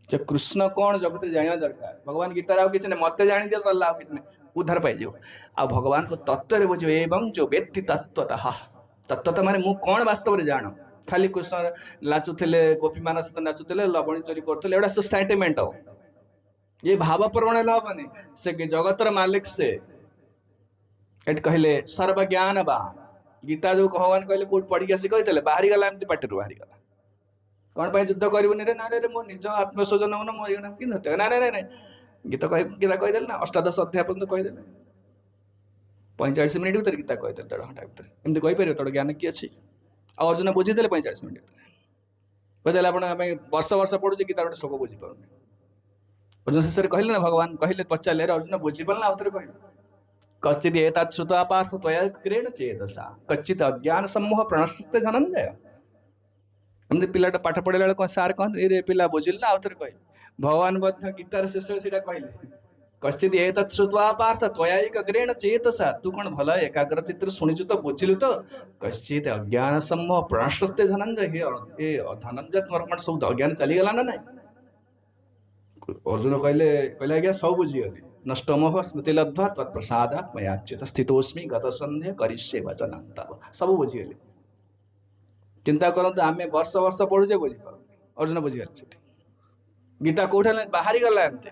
जब कृष्ण कौन जगत जाना दरकार भगवान गीतार आउ किसी मत जानी दियो सरला किसी उद्धार पाई आ भगवान को तत्व बुझे एवं जो व्यक्ति तत्वतः तत्वतः माने मु कौन वास्तव में जान खाली कृष्ण नाचुले गोपी मान सहित नाचुले लवणी चोरी करते एटा सेंटिमेंट हो ये भाव प्रवण हेनी से जगतर मालिक से एट कहले सर्वज्ञान बा गीता जो भगवान कहले कौट पढ़ी आसी कहते बाहरी गला एमती पार्टी बाहरी गला कौन पर युद्ध करूनी रे ना रे मो निज आत्मस्वजन हो ना कि ना ना ना गीता गीता कहीदेले ना 18 अध्याय पर्यटन कहीदेले 45 मिनिट भर गीता कहीदे 1.5 घंटा भर एमती कहीपर तोड़ ज्ञान किए अच्छी आ अर्जुन बुझीदे 45 मिनिट बुझे आप वर्ष वर्ष पढ़ुचे गीता गोटे श्लोक बुझीपार अर्जुन शेष में कहले ना भगवान कहले पचारे अर्जुन बुझीपारा आउ थे कह कश्चित एतच्छ्रुत्वा पार्थ त्वया क्रेण चेतसा कच्चित अज्ञान सम्मोह प्रणश्यते धनंजय। एमती पिलाटा पाठ पढ़ेला बेले सार कहते रे पिला बुझिल ना आउ थे कह भगवान गीतार शेष में कहले कश्चित एतच्छ्रुत्वा पार्थ त्वया ग्रेण चेतसा तू कौन भल एकाग्र चित्र शुणुचु तो बुझिलु तो कश्चित अज्ञान सम्मोह प्रणश्यते धनंजय। हे धनंजय तुम्हारा कौन सब अज्ञान चलीगला ना ना। अर्जुन कहले कहले आज्ञा सब बुझीगली नष्टमोह स्मृति लब्ध्वा तत्प्रसादात् मयाच्युत स्थितोस्मि गतसन्ध्या करिष्ये वचनं तव सब बुझीगली। चिंता करते आम वर्ष वर्ष पढ़ुचे बुझीपार अर्जुन बुझीगले गीता कौट बाहरी गला एमती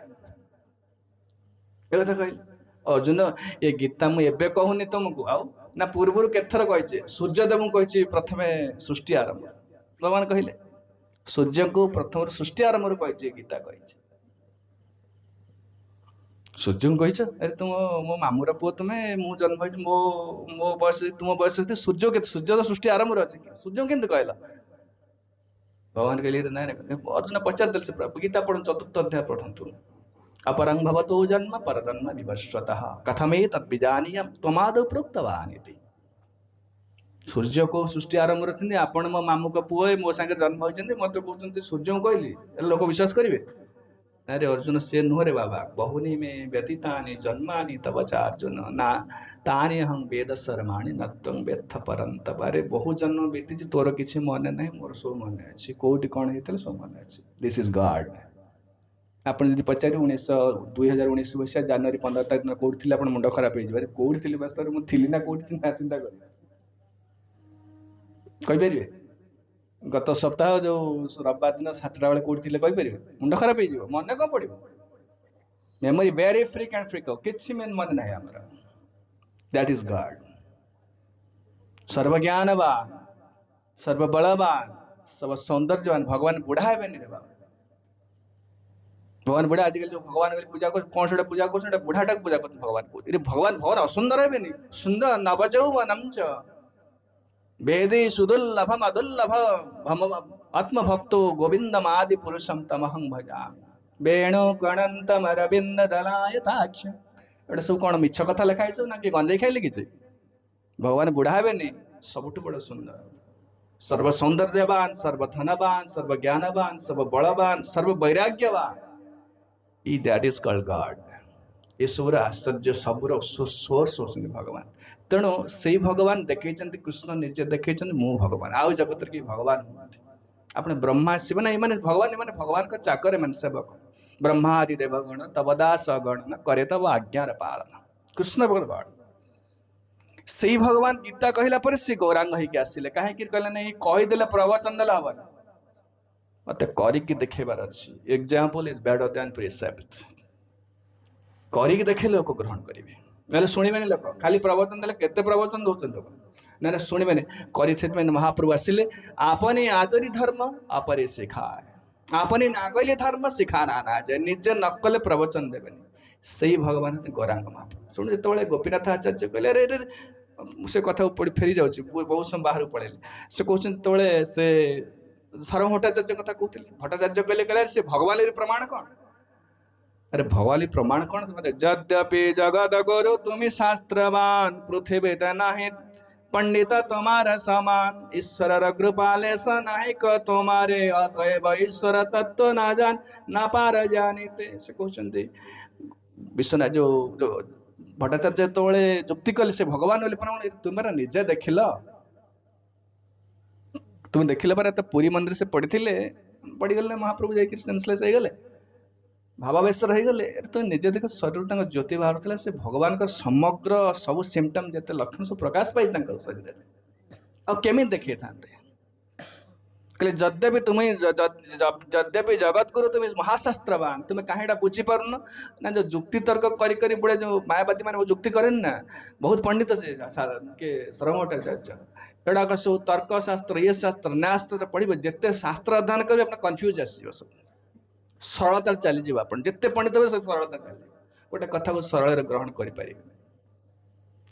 कथा कहले अर्जुन ये गीता मुझे कहूनी तुमको आउ ना पूर्व केथर कही सूर्यदेव कही प्रथम सृष्टि आरंभ भगवान कहले सूर्य को प्रथम सृष्टि आरंभ कही गीता कही सूर्य को कही अरे तुम मो मामूर पुओ तुम्हें मु जन्म मो मो बयस तुम बयस सूर्य के सूर्य तो सृष्टि आरंभ अच्छे सूर्य केमती कहला भगवान कहले ना अर्जुन पचारदे से गीता पढ़ 4th अध्याय पढ़ु अपरं भवतो जन्म परजन्म विवस्वतः कथमे तत्विजानीयं त्वमादौ प्रोक्तवान् इति। सूर्य को सृष्टि आरंभ रखते आपण मो मामू का पुओ मो सांगे जन्म होइछन्ति मत कहते सूर्य को कहली लोक विश्वास करेंगे अरे अर्जुन से नुहरे बाबा बहुनी में व्यतीतानि जन्मानि तव च अर्जुन ना तानि अहं वेद सर्वाणि न त्वं वेत्थ परन्तप। अरे बहु जन्म बीती तोर किसी मन ना मोर सब मन अच्छी कौटी कौन होता सब मन अच्छी दिस इज गॉड ଆପଣ ଯଦି ପଚାରିବେ 2019 ମସିହା ଜାନୁଆରୀ 15 ତାରିଖ ଦିନ କୋଉଠି ଥିଲେ ଆପଣ ମୁଣ୍ଡ ଖରାପ ହେଇଯିବ। ଆରେ କୋଉଠି ଥିଲି ବାସ୍ତବରେ ମୁଁ ଥିଲି ନା କୋଉଠି ନା ଚିନ୍ତା କରିବେ କହିପାରିବେ? ଗତ ସପ୍ତାହ ଯୋଉ ରବିବାର ଦିନ 7ଟା ବେଳେ କୋଉଠି ଥିଲେ କହିପାରିବେ? ମୁଣ୍ଡ ଖରାପ ହେଇଯିବ, ମନେ କଣ ପଡିବ? मेमोरी वेरी फ्रिक एंड फ्रिक किसी में मन नहीं हमारा। दैट इज गॉड, सर्वज्ञानवान, सर्वबलवान, सब सौंदर्यवान। भगवान बुढ़ा है रे बाबा, भगवान बुढ़ा आजकल जो भगवान पूजा कर कौन से पूजा कर बुढ़ाटा पूजा कर भगवान को। भगवान भगवान असुंदर है सुंदर नवजौवनम च वेदे सुदुर्लभम अदुर्लभ आत्मभक्तो गोविंदमादि पुरुषम तमहं भजामि वेणु गणंतम अरविंद दलायताक्ष। एटा सब कौन मिछ कथा लिखा है ना कि गंजेई खाई लिखी? भगवान बुढ़ा हेबेनि, सबुठ बड़ सुंदर, सर्व सौंदर्यवान, सर्वधनवान, सर्वज्ञानवान, सर्व बलवान, सर्व वैराग्यवान। ई दैट इज कॉल्ड गॉड। ये सबूर आश्चर्य सबूर सोर्स होती भगवान। तेणु से भगवान देखते कृष्ण निजे देखते मु भगवान, आउ जगत की भगवान अपने ब्रह्मा शिव ना ये भगवान, ये भगवान का चाकर मन सेवक। ब्रह्मादि देवगण तब दास गण करे तब आज्ञार पालन। कृष्ण गॉड से भगवान गीता कहला पर से गौरांग होइके आसिले। कहीं कहले नहीं कहीदेले प्रवचन देला हबन, मत करिकी देखेबार अछि। Example is better than precept. करिकी देखे लोक ग्रहण करेंगे, ना शुणवे लोक। खाली प्रवचन देले केते प्रवचन दौन लोक, ना शुणवे कर। महाप्रभु आसिले आपने आचरी धर्म आपरे सिखाए, आपने नागले धर्म सिखाना ना जाए, निजे नकले प्रवचन देवेनि। से भगवान गौरांग महाप्रभु शुणु जो गोपीनाथ आचार्य कहले अरे अरे से कथा फेरी जाऊँगी बहुत समय बाहर पड़े से कहते से सार्वभौम भट्टाचार्य कथा कहते भट्टाचार्य कहले कहले से भगवान प्रमाण कौन? अरे भगवान प्रमाण कौन? यद्यपि जगत गुरु तुम्हें शास्त्रवान पृथ्वी नहीं पंडित तुम्हारा समान, ईश्वर कृपाले नहीं क तुम्हारे अतएव ईश्वर तत्व ना जान ना पार जानीते। से कहते विश्वनाथ जो भट्टाचार्य जो जुक्ति कले से भगवान बोले प्रमाण तुम्हारा निजे देखिल, तुम देखिल पर पुरी मंदिर से पढ़ीगले महाप्रभु जाकर सेंसलेस हो गले, भावावेश रहीगले। तो निजे देख शरीर ज्योति बाहर से भगवान का समग्र सब सिम्पटम जिते लक्षण सब प्रकाश पाई शरीर आ केमी देखे था कहले यद्यपि तुम्हें यद्यपि जगत गुरु तुम्हें महाशास्त्रवान तुम्हें कहीं बुझी पारुन ना। जो जुक्ति तर्क करी बुढ़े जो मायावादी मैंने वो जुक्ति करें ना, बहुत पंडित से के सार्वभौम भट्टाचार्य एडाक सब तर्क शास्त्र ये शास्त्र न्यायशास्त्र पढ़े जिते शास्त्र अध्ययन करेंगे अपना कन्फ्यूज आसो सब सरलता चलीज आप जिते पंडित हे सरलता चल गोटे कथा को सरल ग्रहण करें।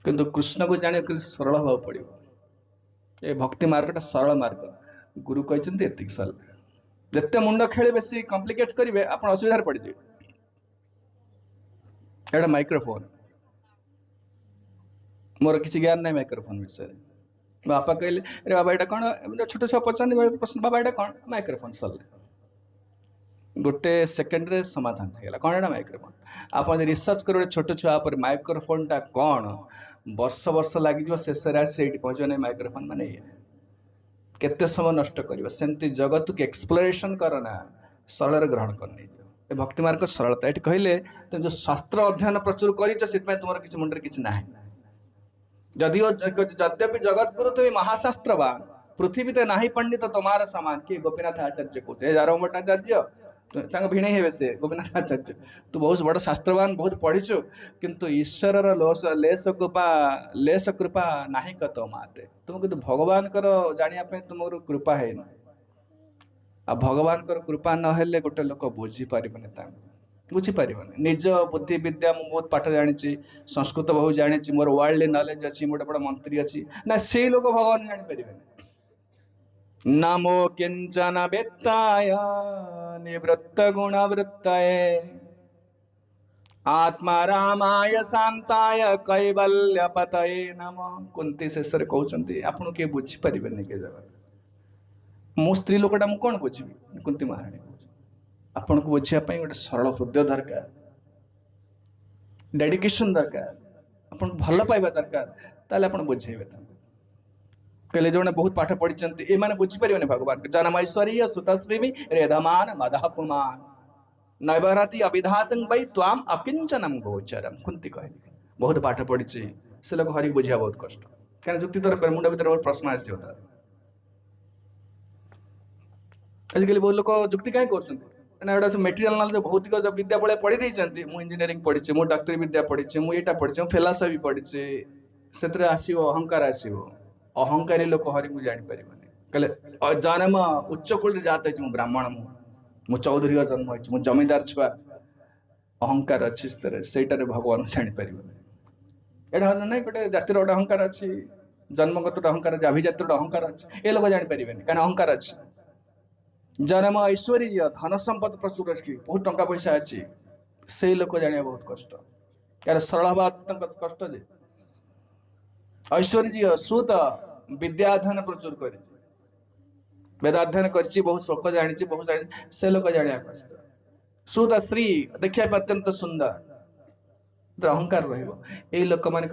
किंतु कृष्ण को जाने सरल हवा पड़ो। ये भक्ति मार्गटा सरल मार्ग। गुरु कहते ये सरल, जिते मुंड खेले बेस कम्प्लिकेट करेंगे आप असुविधार पड़ जाए। एटा माइक्रोफोन मोर किसी ज्ञान ना माइक्रोफोन विषय में। बापा कहले अरे बाबा यहाँ कौन छोट छुआ पचार प्रश्न बाबा यहाँ कौन माइक्रोफोन सरला गोटे सेकेंड समाधान होगा कौन एटा माइक्रोफोन। आप रिसर्च करेंगे छोट छुआ पर माइक्रोफोनटा कौन वर्ष वर्ष लगे शेष से पहुँचे ना माइक्रोफोन माने केते समय नष्ट कर सेमती जगत को एक्सप्लोरेशन करना सरल ग्रहण कर नहीं। भक्ति मार्ग सरलता ये कहले तुम जो शास्त्र अध्ययन प्रचुर कर तुम किसी मुंडे किसी ना जदिव यद्यपि जगत गुरु तुम्हें महाशास्त्रवान पृथ्वी ते नाही पंडित तुम्हारा समान। किए गोपीनाथ आचार्य कहते सार्वभौम भट्टाचार्य भिणे हे से गोपीनाथ आचार्य तू बहुत बड़ शास्त्रवान बहुत पढ़ीचु किंतु ईश्वर लेस कृपा नाही कत माते तुम किंतु भगवान जानापी तुम कृपा है आ भगवान कृपा नहेले गोटे लोक बुझीपारे बुझीपारे निज बुद्धि विद्या मुझे बहुत पाठ जानी संस्कृत बहुत जानी मोर वर्ल्ड नॉलेज अच्छी गोटे बड़ा मंत्री अच्छी ना से लोक भगवान जानीपारे। नमो किंचन वेत्ताय निवृत्त गुणवृत्तये आत्मा रामाय शांताय कैवल्य पतये नमः। कुंती शेष कहते आपन किए बुझीपारे के जगत मो स्त्री लोकटा मुझे कौन बुझी कुंती महाराणी आपन को बुझापी गोटे सरल हृदय दरकार डेडिकेशन दरकार आपन भल पाइबा दरकार ताले आपन बुझेबे। कहले जो बहुत पाठ पढ़ी ये बुझीपारे भगवान जन्मैश्वर्य सुतश्रीमी रेधमान मदहपुमान नैवराति अविधातं वै त्वाम अकिंचनम गोचरम कुंती कहली बहुत पाठ पढ़ी से लोग हरि बुझा बहुत कष्ट क्या जुक्ति तरफ मुंड भर बहुत प्रश्न आसी आजिकल बहुत लोग जुक्ति कहीं कर मेटेरियल नॉलेज भौतिक विद्या बड़े पढ़ी देती मुझे इंजीनियरिंग पढ़ी मुझे डाक्तरी विद्या पढ़ी मुझे यहाँ पढ़ी फेलासफी पढ़ी से आसो अहंकार आसो अहंकारी लोक हरि को जापर कहले जन्म उच्च कूल जात हो ब्राह्मण मु चौधरी जन्म हो जमीदार छुआ अहंकार अच्छी से भगवान जापर एटा ना गोटे जातिर गोटे अहंकार अच्छी जन्मगत अहंकार अच्छी अभिजात अहंकार अच्छी ये लोग जापर कहीं अहंकार अच्छी जन्म ऐश्वर्य धन संपद प्रचुर अच्छी बहुत टंका पैसा अच्छी से लोक जाना बहुत कष्ट यार सरल बात कष्ट जे ऐश्वर्य सुत विद्याध्ययन प्रचुर कर वेदाध्ययन कर बहुत श्लोक जानी बहुत जानी से लोक जाना कष्ट सुत श्री देखा अत्यंत सुंदर अहंकार रही लोक मान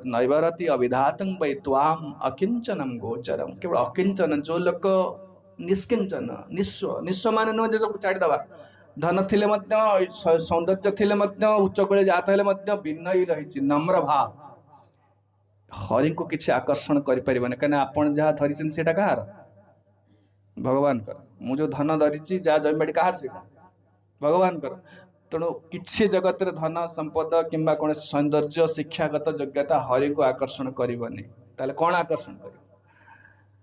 नैवरति अविधातं वै त्वाम अकिंचनम गोचरम केवल अकिंचन जो लोक निष्किंचन निस्व निस्व मान नुह जे सब छाड़ीदवा धन थिले सौंदर्य थिले उच्च कूले जात हेले विनयी रही नम्र भाव हरि को किसी आकर्षण करें कहीं आपड़ जहाँ धरी से कहार भगवान मु जो धन धरी जहाँ जमीबाड़ी कहार से भगवान तेणु किसी जगत धन संपद किंबा कौन सौंदर्य शिक्षागत योग्यता हरि को आकर्षण करनी ताले कौन आकर्षण कर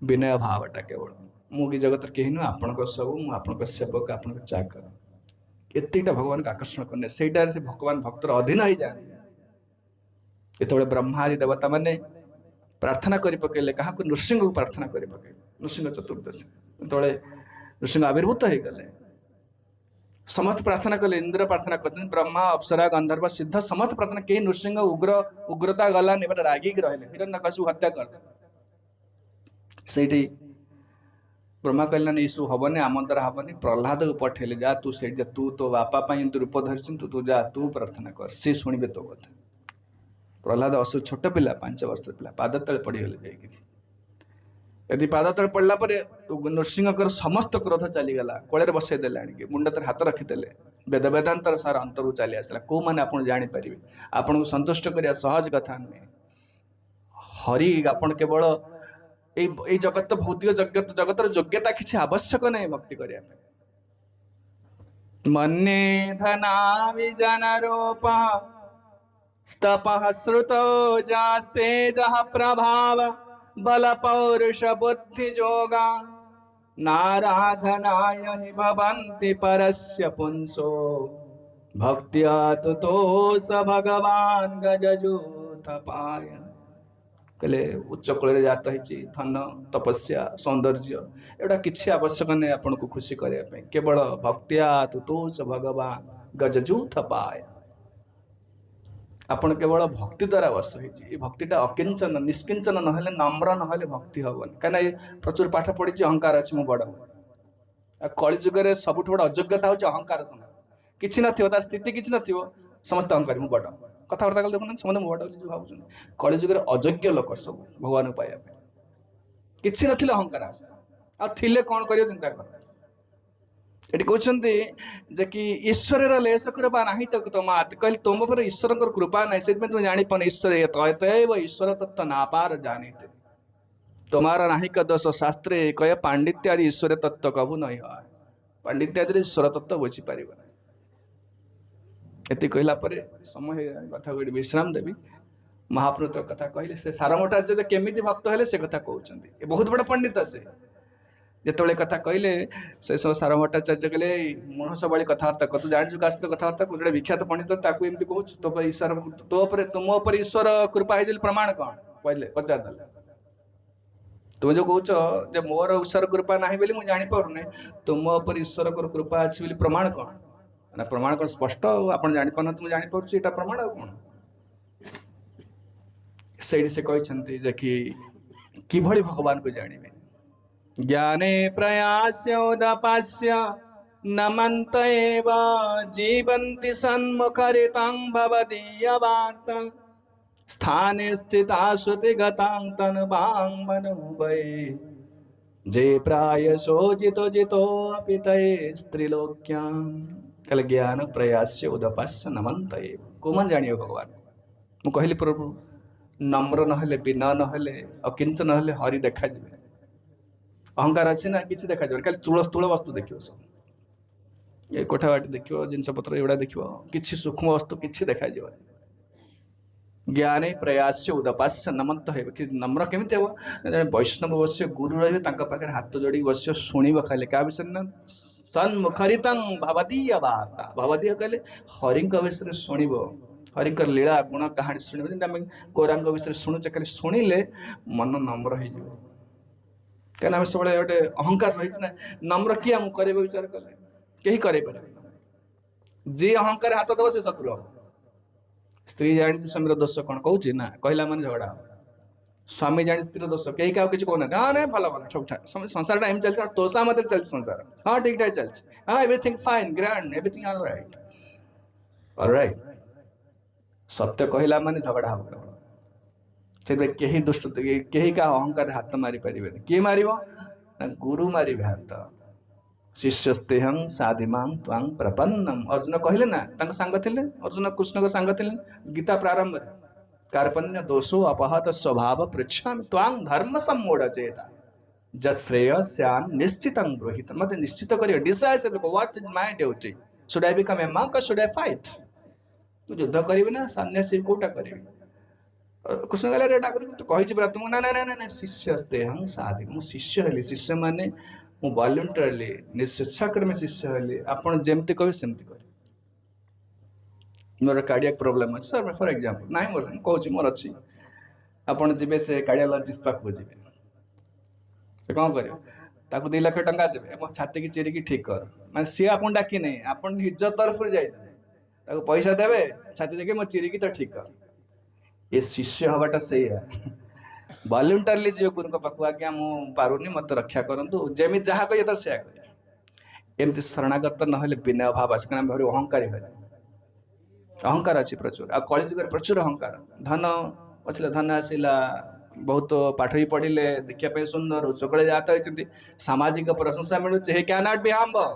विनय भावटा केवल मुझे जगत कहीं नुह आपण सब मुझे सेवक आपण चाकर एतिकटा भगवान को आकर्षण करने से भगवान भक्तर अधीन हो जाते जो ब्रह्मादि देवता मैंने प्रार्थना कर पकेले क्या नृसिंह को प्रार्थना कर पकेले नृसिंह चतुर्दशी जो नृसिंह आविर्भूत हो गले समस्त प्रार्थना कले इंद्र प्रार्थना कर ब्रह्मा अप्सरा गंधर्व सिद्ध समस्त प्रार्थना कहीं नृसिंह उग्र उग्रता गलानी रागिक रहे हिरण्यकशिपु हत्या कर से ब्रह्मा कहला नहीं सब हेनी आम द्वारा हेनी प्रहलाद को पठेले जा तू से तू तो बापा रूप धरी तू जा तू प्रार्थना कर सी शुणे तो कथा प्रहलाद असु छोट पिला 5 वर्ष पिला पाद तले पड़गले जाकि यदि पाद तले पड़ला नृसिंह समस्त क्रोध चलीगला कोड़े बसईदे आणिक मुंड तर हाथ रखीदे वेद वेदांतर सार अंतर चली आसला कौ मैंने आप जापर आपन को संतुष्ट करने सहज कथा नुहे हरि आपन केवल ये जगत भौतिक जगत योग्यता किसी आवश्यक नहीं भक्ति करने मन्ने धना विजन रूपा तपः श्रुतो जास्ते जह प्रभाव बल पौरुष बुद्धि जोगा नाराधनाय हि भवन्ति परस्य पुंसो भक्त्या तुतो स भगवान गजजूथ पाय कहले उच्च कूल जात होती धन तपस्या सौंदर्य एटा किसी आवश्यक नहीं आपन को खुशी करने केवल भक्त्या तुतोष भगवान गजजूथ पाय आपन केवल भक्ति द्वारा बस हो भक्तिटा अकिंचन निष्किंचन ना नम्र ना भक्ति हेनी कहीं प्रचुर पाठ पढ़ी अहंकार अच्छी मुझ बड़ कलिजुगे सबुठ बड़ अयोग्यता हूँ अहंकार समस्त किसी ना स्थिति किसी ना समस्त अहंकार मुझ बड़ कथबार्ता कल देखुना समस्त मुझ बड़ जो भाव कलिजुगे अयोग्य लोक सब भगवान को पाइबा किसी ना अहंकार आथिले कौन कर चिंता कर ये कहते जे कि ईश्वर लेस कृपा ना तो तुम कहले तुम पर ईश्वर कृपा ना से तुम जापर ईश्वर तयतव ईश्वर तत्व नापार जानीते तुम्हारा नाही दोष शास्त्रे कह पांडित्य आदि ईश्वर तत्व कबू नहीं है पांडित्य आदि ईश्वर तत्व बुझीपर ये कहला समय कथा विश्राम देवी महाप्रभु कथा कहले से सारमठाचार्य केमी भक्त हेले से कथा कहते बहुत बड़ा पंडित से जिते कथा कहले से सब सारमठाचार्य कहले मणस भाई कथबार्ता कर तू जानी क्या सहित कथबार्ता जो विख्यात पंडित ताकू एमती कहूँ तो ईश्वर तुम उपर ईश्वर कृपा हो प्रमाण कौन कहले पचारदे तुम जो कौच मोर ईश्वर कृपा ना बोली मुझे जापर तुम उपर ईश्वर कृपा अच्छी प्रमाण कौन ना प्रमाण कौन स्पष्ट आप जापर तुम जापर यहाँ प्रमाण आ कौन से कहते कि भगवान को जानवे ज्ञाने प्रयास्य उदपास्य नमन्त एव जीवन्ति सन्मुखरितां भवदीय वार्ता स्थाने स्थिता श्रुतिगतां तनुवां मनोभये जे प्राय शोचितो जितो पितये स्त्रीलोक्यान कल ज्ञान प्रयास्य उदपास्य नमंत कोमन जानिए भगवान मु कहली प्रभु नम्र नहले बिना नहले अकिंच नहले हरि देखा जिवे अहंकार अच्छी ना किसी देखा जाए खाली तुल स्थूल वस्तु देखियो सब ये कोठा बाटी देखियो जिनस पत्र एगुड़ा देखियो किसी सूक्ष्म वस्तु किसी देखा जाए ज्ञान प्रयास उदपास्य नमंत हो कि नम्र केमी हम जब वैष्णव बस गुरु रही पाखे हाथ जोड़ी बस शुणव खाली क्या विषय ना सन्मुखरित भवदीय वार्ता भवदीय कहले हरि विषय शुणव हरि लीला गुण कहानी शुणव जमी गौरा विषय शुणुचे खाली शुणिले मन नम्र हो कहीं सब गोटे अहंकार रही ना नम्र किए आम कर विचार कले कहीं कर जी अहंकार हाथ दब से शत्रु हम स्त्री जानी स्वामीर दोष कौन कौच ना कहला मन झगड़ा स्वामी जानी स्त्री दोष कहीं क्या किसी कहना हाँ ना भल भल सब संसार टाइम चलते तोषा मत चलते संसार हाँ ठीक ठाक चलते हाँ everything fine grand everything all right सत्य कहला माने झगड़ा हम केवल से दुष्ट कहीं क्या अहंकार हाथ मारी पारे किए मार ना गुरु मारे हाथ शिष्यस्तेहं साधिमां त्वां प्रपन्नम अर्जुन कहले ना सांग थे अर्जुन कृष्ण को सांग थे गीता प्रारंभ कार्पण्य दोषो अपहत स्वभाव पृछा त्वां धर्म सम्मूढ़ चेता जत श्रेय श्याम निश्चित ब्रोहित मत निश्चित कर decide what is my duty should I become a monk should I fight तू युद्ध करी ना सन्यासी कोटा करी कृष्ण कहले डाकर तू कही तुमको ना ना ना ना शिष्यस्तेहं साधि मु शिष्य हेली शिष्य माने मु वॉलंटियरली निस्वेच्छाक्रमे शिष्य हेली आपण जेमती कहे सेमती कर मोर कार्डियक प्रोब्लेम अच्छे सर फॉर एग्जांपल नाइ मोर कहूँ मोर अच्छी आपण जीवे से कार्डियोलॉजिस्ट पाखक जीवे से कौन कर 2 लाख टंका देवे मो छाती की चिरिकी ठीक कर मैं सी आप डाकी नहीं आप निज तरफ जाए पैसा देवे छाती देखिए मो चिरिकी तो ठीक कर ये शिष्य हवाटा से वॉलंटियरली जी गुरु पाक आज्ञा मुझे मत रक्षा करूँ जमी जहाँ कहे तो से एमती शरणागत ना विनय भाव आस भारी अहंकारी भाई अहंकार अच्छी प्रचुर आ कलिजुग प्रचुर अहंकार धन अच्छे धन आसला बहुत पाठ भी पढ़ले देखा सुंदर चकड़े जात होती सामाजिक प्रशंसा मिलूँ he can not be humble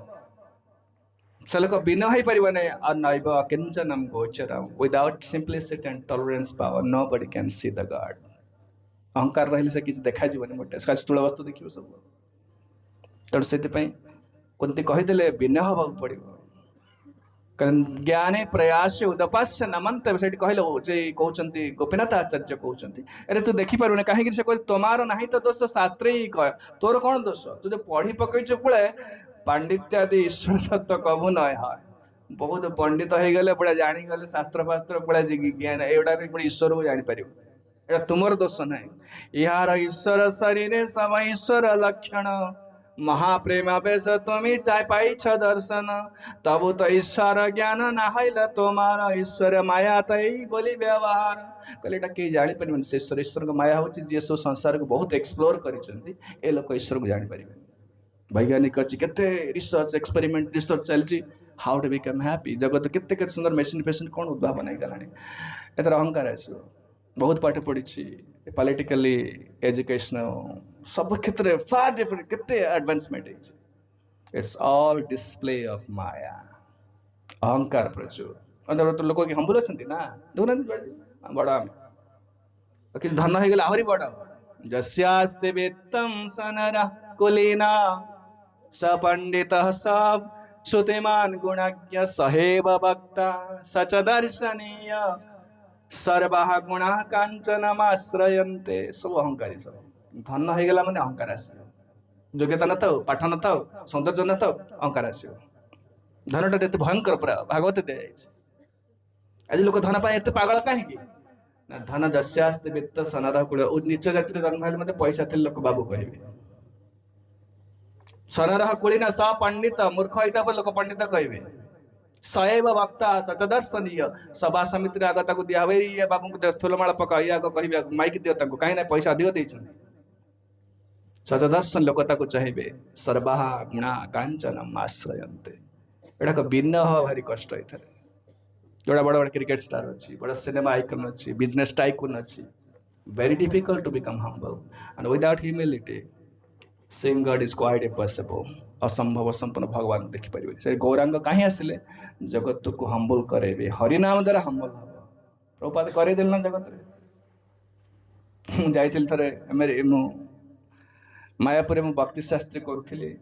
से लोक विनय हो पार नैव किंचनम गोचरम without simplicity and tolerance power nobody can see the God अहंकार रही से किसी देखा गोटे स्थूल वस्तु देखिए सब तेणु से कुंती कहीदे विनय हवा पड़ो कारण ज्ञान प्रयास उदपास्य नमंत से कहले कहते गोपीनाथ आचार्य कहते अरे तू देखिपार ना कहीं से कह तुमार ना तो दोष शास्त्री ही कह तोर कौन दोष तू जो पढ़ी पकईचु पुले पांडित्यादि ईश्वर सत्य कबू न है बहुत पंडित हो गले पुरा जानीगले शास्त्र फास्त्र पुरा ज्ञान एगुड़ा ईश्वर को जापर एटा तुमर दोष ना यार ईश्वर शरीर सब ईश्वर लक्षण महाप्रेम बेश तुम्हें चाय पाई दर्शन तब तो ईश्वर ज्ञान नाहल तुम्हारा ईश्वर माया तई बोली व्यवहार कहले कहीं जापर से ईश्वर को माया हूँ जी सब संसार को बहुत एक्सप्लोर कर लोक ईश्वर को जापर वैज्ञानिक अच्छी केते रिसर्च एक्सपेरिमेंट रिसर्च चलती हाउ टू बिकम हैप्पी जगत केते सुंदर मेसीन फेसीन कौन उद्भावन हो गलानी एथर अहंकार आसो बहुत पाठ पढ़ी पॉलिटिकली एजुकेशनल सब क्षेत्र फार डिफरेंट केते advancement it's all display of माया अहंकार प्रचुर तो लोक हम्बुल अच्छा ना देखुना बड़ आम किसी धन हो गला आहरी बड़ जस्यास्ते वेत्तम सनरा कुलीना स पंडित सब श्रुतिमान गुणज्ञ सहेव वक्ता सच दर्शनीय सर्वा गुणा कांचनमाश्रयन्ते सब अहंकारी सब धन हो गला माने अहंकार आस योग्यता न था पाठ न था सौंदर्य न था अहंकार आस धनटा एत भयंकर पूरा भागवत दि आज लोक धन पाए एत पागल कहीं ना धन जस्यास्ते वित्त सनरा कूल नीच जाति जन्म हेल्ले मत पैसा थे लोक बाबू कहे सनरह कुलीन स पंडित मूर्ख होता लोक पंडित कहे सैव वक्ता सचदर्शनीय सभा समिति आग दिया हुए ये बाबू को फूलमाला पका ये आग कह माइक दियो कहीं ना पैसा अधिक देते सचदर्शन लोक चाहिए सर्वा गुणा कांचनम आश्रयन्ते एटा विनय हवा भारी कष्ट होता है जोड़ा बड़ बड़ क्रिकेट स्टार अच्छी बड़ा सिनेमा आइकन अच्छी बिजनेस टाइकून अच्छी very difficult to become humble and without humility Seeing God is quite impossible. असंभव संपन्न भगवान देखी पारिबे से गौरांग कहीं आसिले जगत को हम्बल करेबे हरिनाम द्वारा हम्बल हम प्रभुपाद करे देल ना जगत रे जाइथिल थरे मेरे मु मायापुर मु भक्ति शास्त्री करूथिली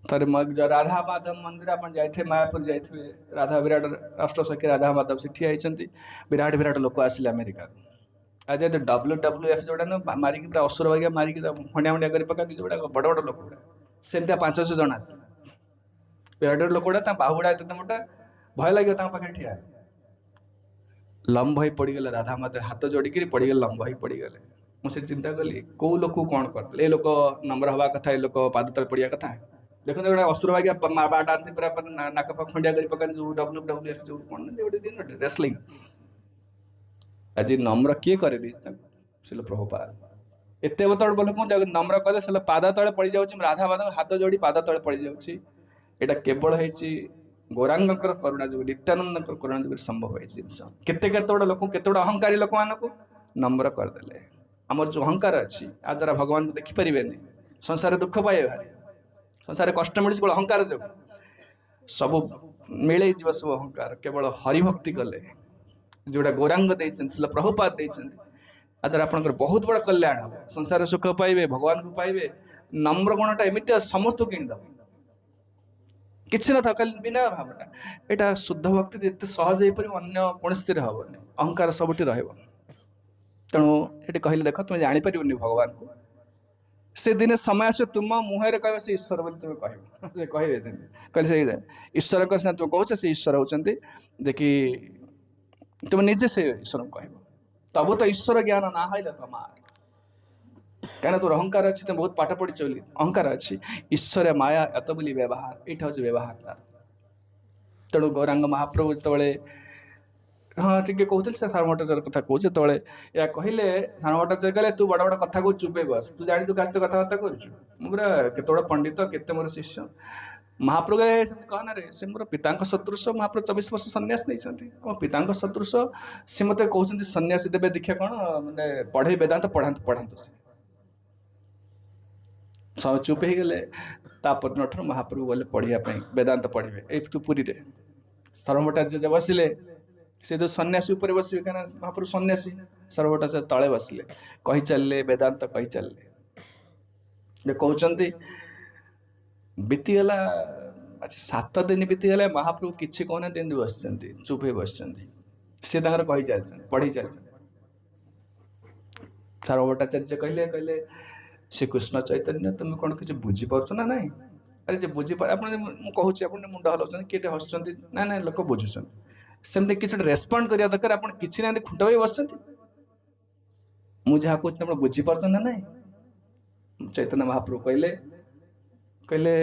थरे मग जो राधा माधव मंदिर अपन जाइथे मायापुर जाइथे राधा विराट राष्ट्र सखी राधा माधव सेठी आइछंती विराट विराट लोक आसिले अमेरिका आज ये WWF जोड़ा ना मारिकी पूरा असुर भागिया मारिकी खंडिया खंडिया कर पकाती जोड़ा बड़ बड़ लोक गुड़ा सेमती 500 जन आस विराट लोक गुड़ा बाहुड़ा एत मोटा भय लगे पाखे ठिया लंब हो पड़गले राधा माधव हाथ जोड़िक पड़गले लंब हो पड़गले मुझे चिंता कली कौ लोक कौन कर ये लोक नम्र हवा कथा ये लोक पाद तले पड़िया कथा देखो गोटे असुर भागिया बाटाती पूरा नाक पाख खंडिया कर पकाती जो WWF जो कौन गोटे दिन रेसलिंग आज नम्र किए कर शिल प्रभुपाद एत बतड़ बोल नम्र कदे से पाद तले पड़ जाऊँ राधा माधव हाथ जोड़ी पाद तले पड़ जाऊँ केवल है गौरांगर करुणा जो नित्यानंद करुणा जो संभव है जिनस केते गोटे लोक केते अहंकारी लोक मानक नम्र करदे आमर जो अहंकार अच्छी आ द्वारा भगवान को देखिपारे संसार दुख पाए भारी संसार कष्ट मिली केवल अहंकार जो सब मिले जीव सब अहंकार केवल हरिभक्ति कले जोड़ा गौरांग देल प्रभुपाद द्वारा आपंकर बहुत बड़ा कल्याण हम संसार सुख पाइबे भगवान को पाइबे नम्र गुणटा एमती समस्त किणद किसी न था बिना भावटा यहाँ शुद्ध भक्ति जिते सहज हो पार अन्य कौन स्थिर हेनी अहंकार सबुठ तेणु ये कहले देख तुम जापर भगवान को से दिन समय आस तुम मुहर कह से ईश्वर बोली तुम कह कहले से ईश्वर तुम कौच से ईश्वर होती देखी तुम निजे से ईश्वर कह तब तो ईश्वर ज्ञान ना है तुमार कहीं तोर अहंकार अच्छी तुम बहुत पाठ पढ़ी बोली अहंकार अच्छी ईश्वर माया एत बोली व्यवहार यहाँ हूँ व्यवहार तार तेणु गौरांग महाप्रभु जो हाँ टी कहते से सार भट्टाचार्य कथा कहे तो या कहले सार भट्टाचार्य कहले तू बड़ बड़ कथा को चुपे बस तू जानी तू क्या कथबार्ता करा केत पंडित केते मोर शिष्य महाप्रभु कहना रे से मोर पिता सदृश महाप्रभु 24 वर्ष सन्यास नहीं मो पिता सदृश सी मत कहते सन्यासी देवे दीक्षा कौन मैंने पढ़े वेदांत पढ़ातु से सब चुप हो गले तापर ठार महाप्रभु गले पढ़ाई वेदांत पढ़े ये तू पुरी सर्वभट्टाचार्य बसिले से जो सन्यासी उपर बसवे क्या महाप्रभु सन्यासी सर्वभट्टाचार्य तले बसिले कही चलले वेदांत कही चलले कहते बीतीगला अच्छा 7 दिन बीतीगला महाप्रभु किसी कहना एमती बस चुप हो बस सी कही चलते पढ़ी चलते सर्वभट्टाचार्य कहले कहले श्रीकृष्ण चैतन्य तुम कौन किसी बुझीपार ना ना अरे जो बुझीपार आप कहूँ आप मुंड हलाऊँ किए हसुँच ना ना लोक बुझुं सेमती किसी रेस्पॉन्ड करिया दरकार आप किसी ना खुंट भाई बस मुझे कहूँ आप बुझीपार ना ना चैतन्य महाप्रभु कहले कहले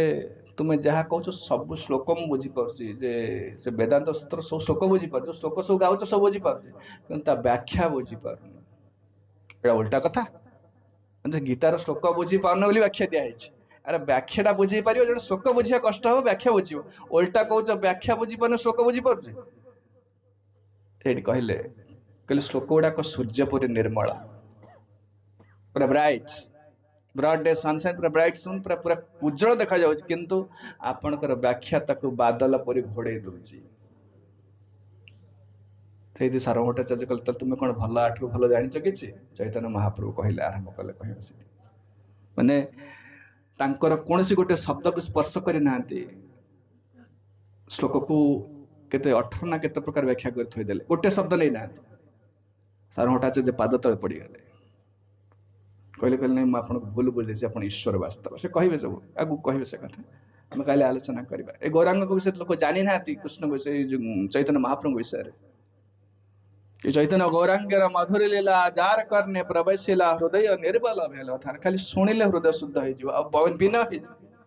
तुम्हें जहाँ कह सब श्लोक मुझे बुझीपारे से वेदांत सूत्र सब श्लोक बुझीपार जो श्लोक सब गाँच सब बुझीपारे कि व्याख्या बुझीपार एटा उल्टा कथा गीतार श्लोक बुझी पारन बोली व्याख्या दिखाई अरे व्याख्याटा बुझे पार जो श्लोक बुझा कष्ट हम व्याख्या बुझ उल्टा कौच व्याख्या बुझी पार श्लोक बुझी पारे ये कहले कहले श्लोक गुड़ाक सूर्यपुरी निर्मला पूरा ब्राइट ब्रॉड डे सनसाइन पूरा ब्राइट सन पूरा पूरा उज्जवल देखा जाउछ किंतु आपणकर व्याख्या ताकू बादल परी घोड़े दूची से सार्वभट्टाचार्य कहले तुम कौन भल आठू भल जानिच किसी चैतन्य महाप्रभु कहले आरंभ कले कह माने तांकर कौन सी गोटे शब्द को स्पर्श करना श्लोक को केते 18 ना केते प्रकार व्याख्या कर थोदेले गोटे शब्द नहीं ना सार्वभट्टाचार्य पाद तले पड़ गले कहले कहले नहीं मुझे भूल बुझे आप ईश्वर वास्तव से कहे सब आगू कहे से कथा आम कल आलोचना करवा ए गौरांग विषय लोक जानी ना कृष्ण विषय चैतन्य महाप्रभु विषय चैतन्य गौरांगर मधुर लीला जार करने प्रवेशिला हृदय निर्बल भेल थार खाली शुणिले हृदय शुद्ध हो बिना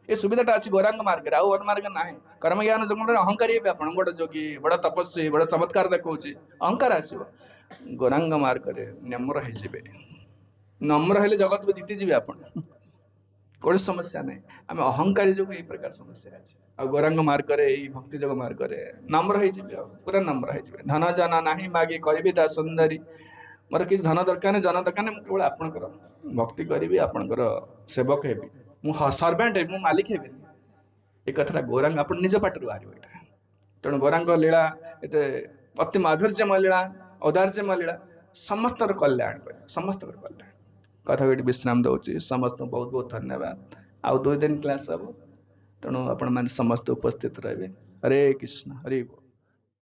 ये सुविधाटा अच्छी गौरांग मार्ग आउ अन मार्ग ना कर्म ज्ञान जो अहंकारी आप बड़ जोगी बड़ तपस्वी बड़ चमत्कार देखा अहंकार आसो गौरांग मार्ग नम्र हो नम्र हेले जगत को जीतीजे आप कौन समस्या नहीं आम अहंकारी जो यही प्रकार समस्या अच्छे आ गौरांग मार्ग भक्ति जग मार्ग नम्र हो पूरा नम्र हो धन जाना ना मागे कही दा सुंदरी मोर किसी धन दरकार नहीं, जन दरकार नहीं, केवल आपणकर भक्ति करी, आपणकर सेवक हेबी, मु सर्वेंट हेबी, मु मालिक हेबी। ए कथा गौरांग आप निज पाटर बाहर ये। तेणु गौरांग लीला एत अति माधुर्यमय लीला, औदार्यमय लीला, समस्त कल्याण कर, समस्त कल्याण कथा ये विश्राम दूसरी। समस्त बहुत बहुत धन्यवाद। आउ 2 दिन क्लास हम, तेणु आपण मैंने समस्त उपस्थित रहे। हरे कृष्ण, हरि बोल।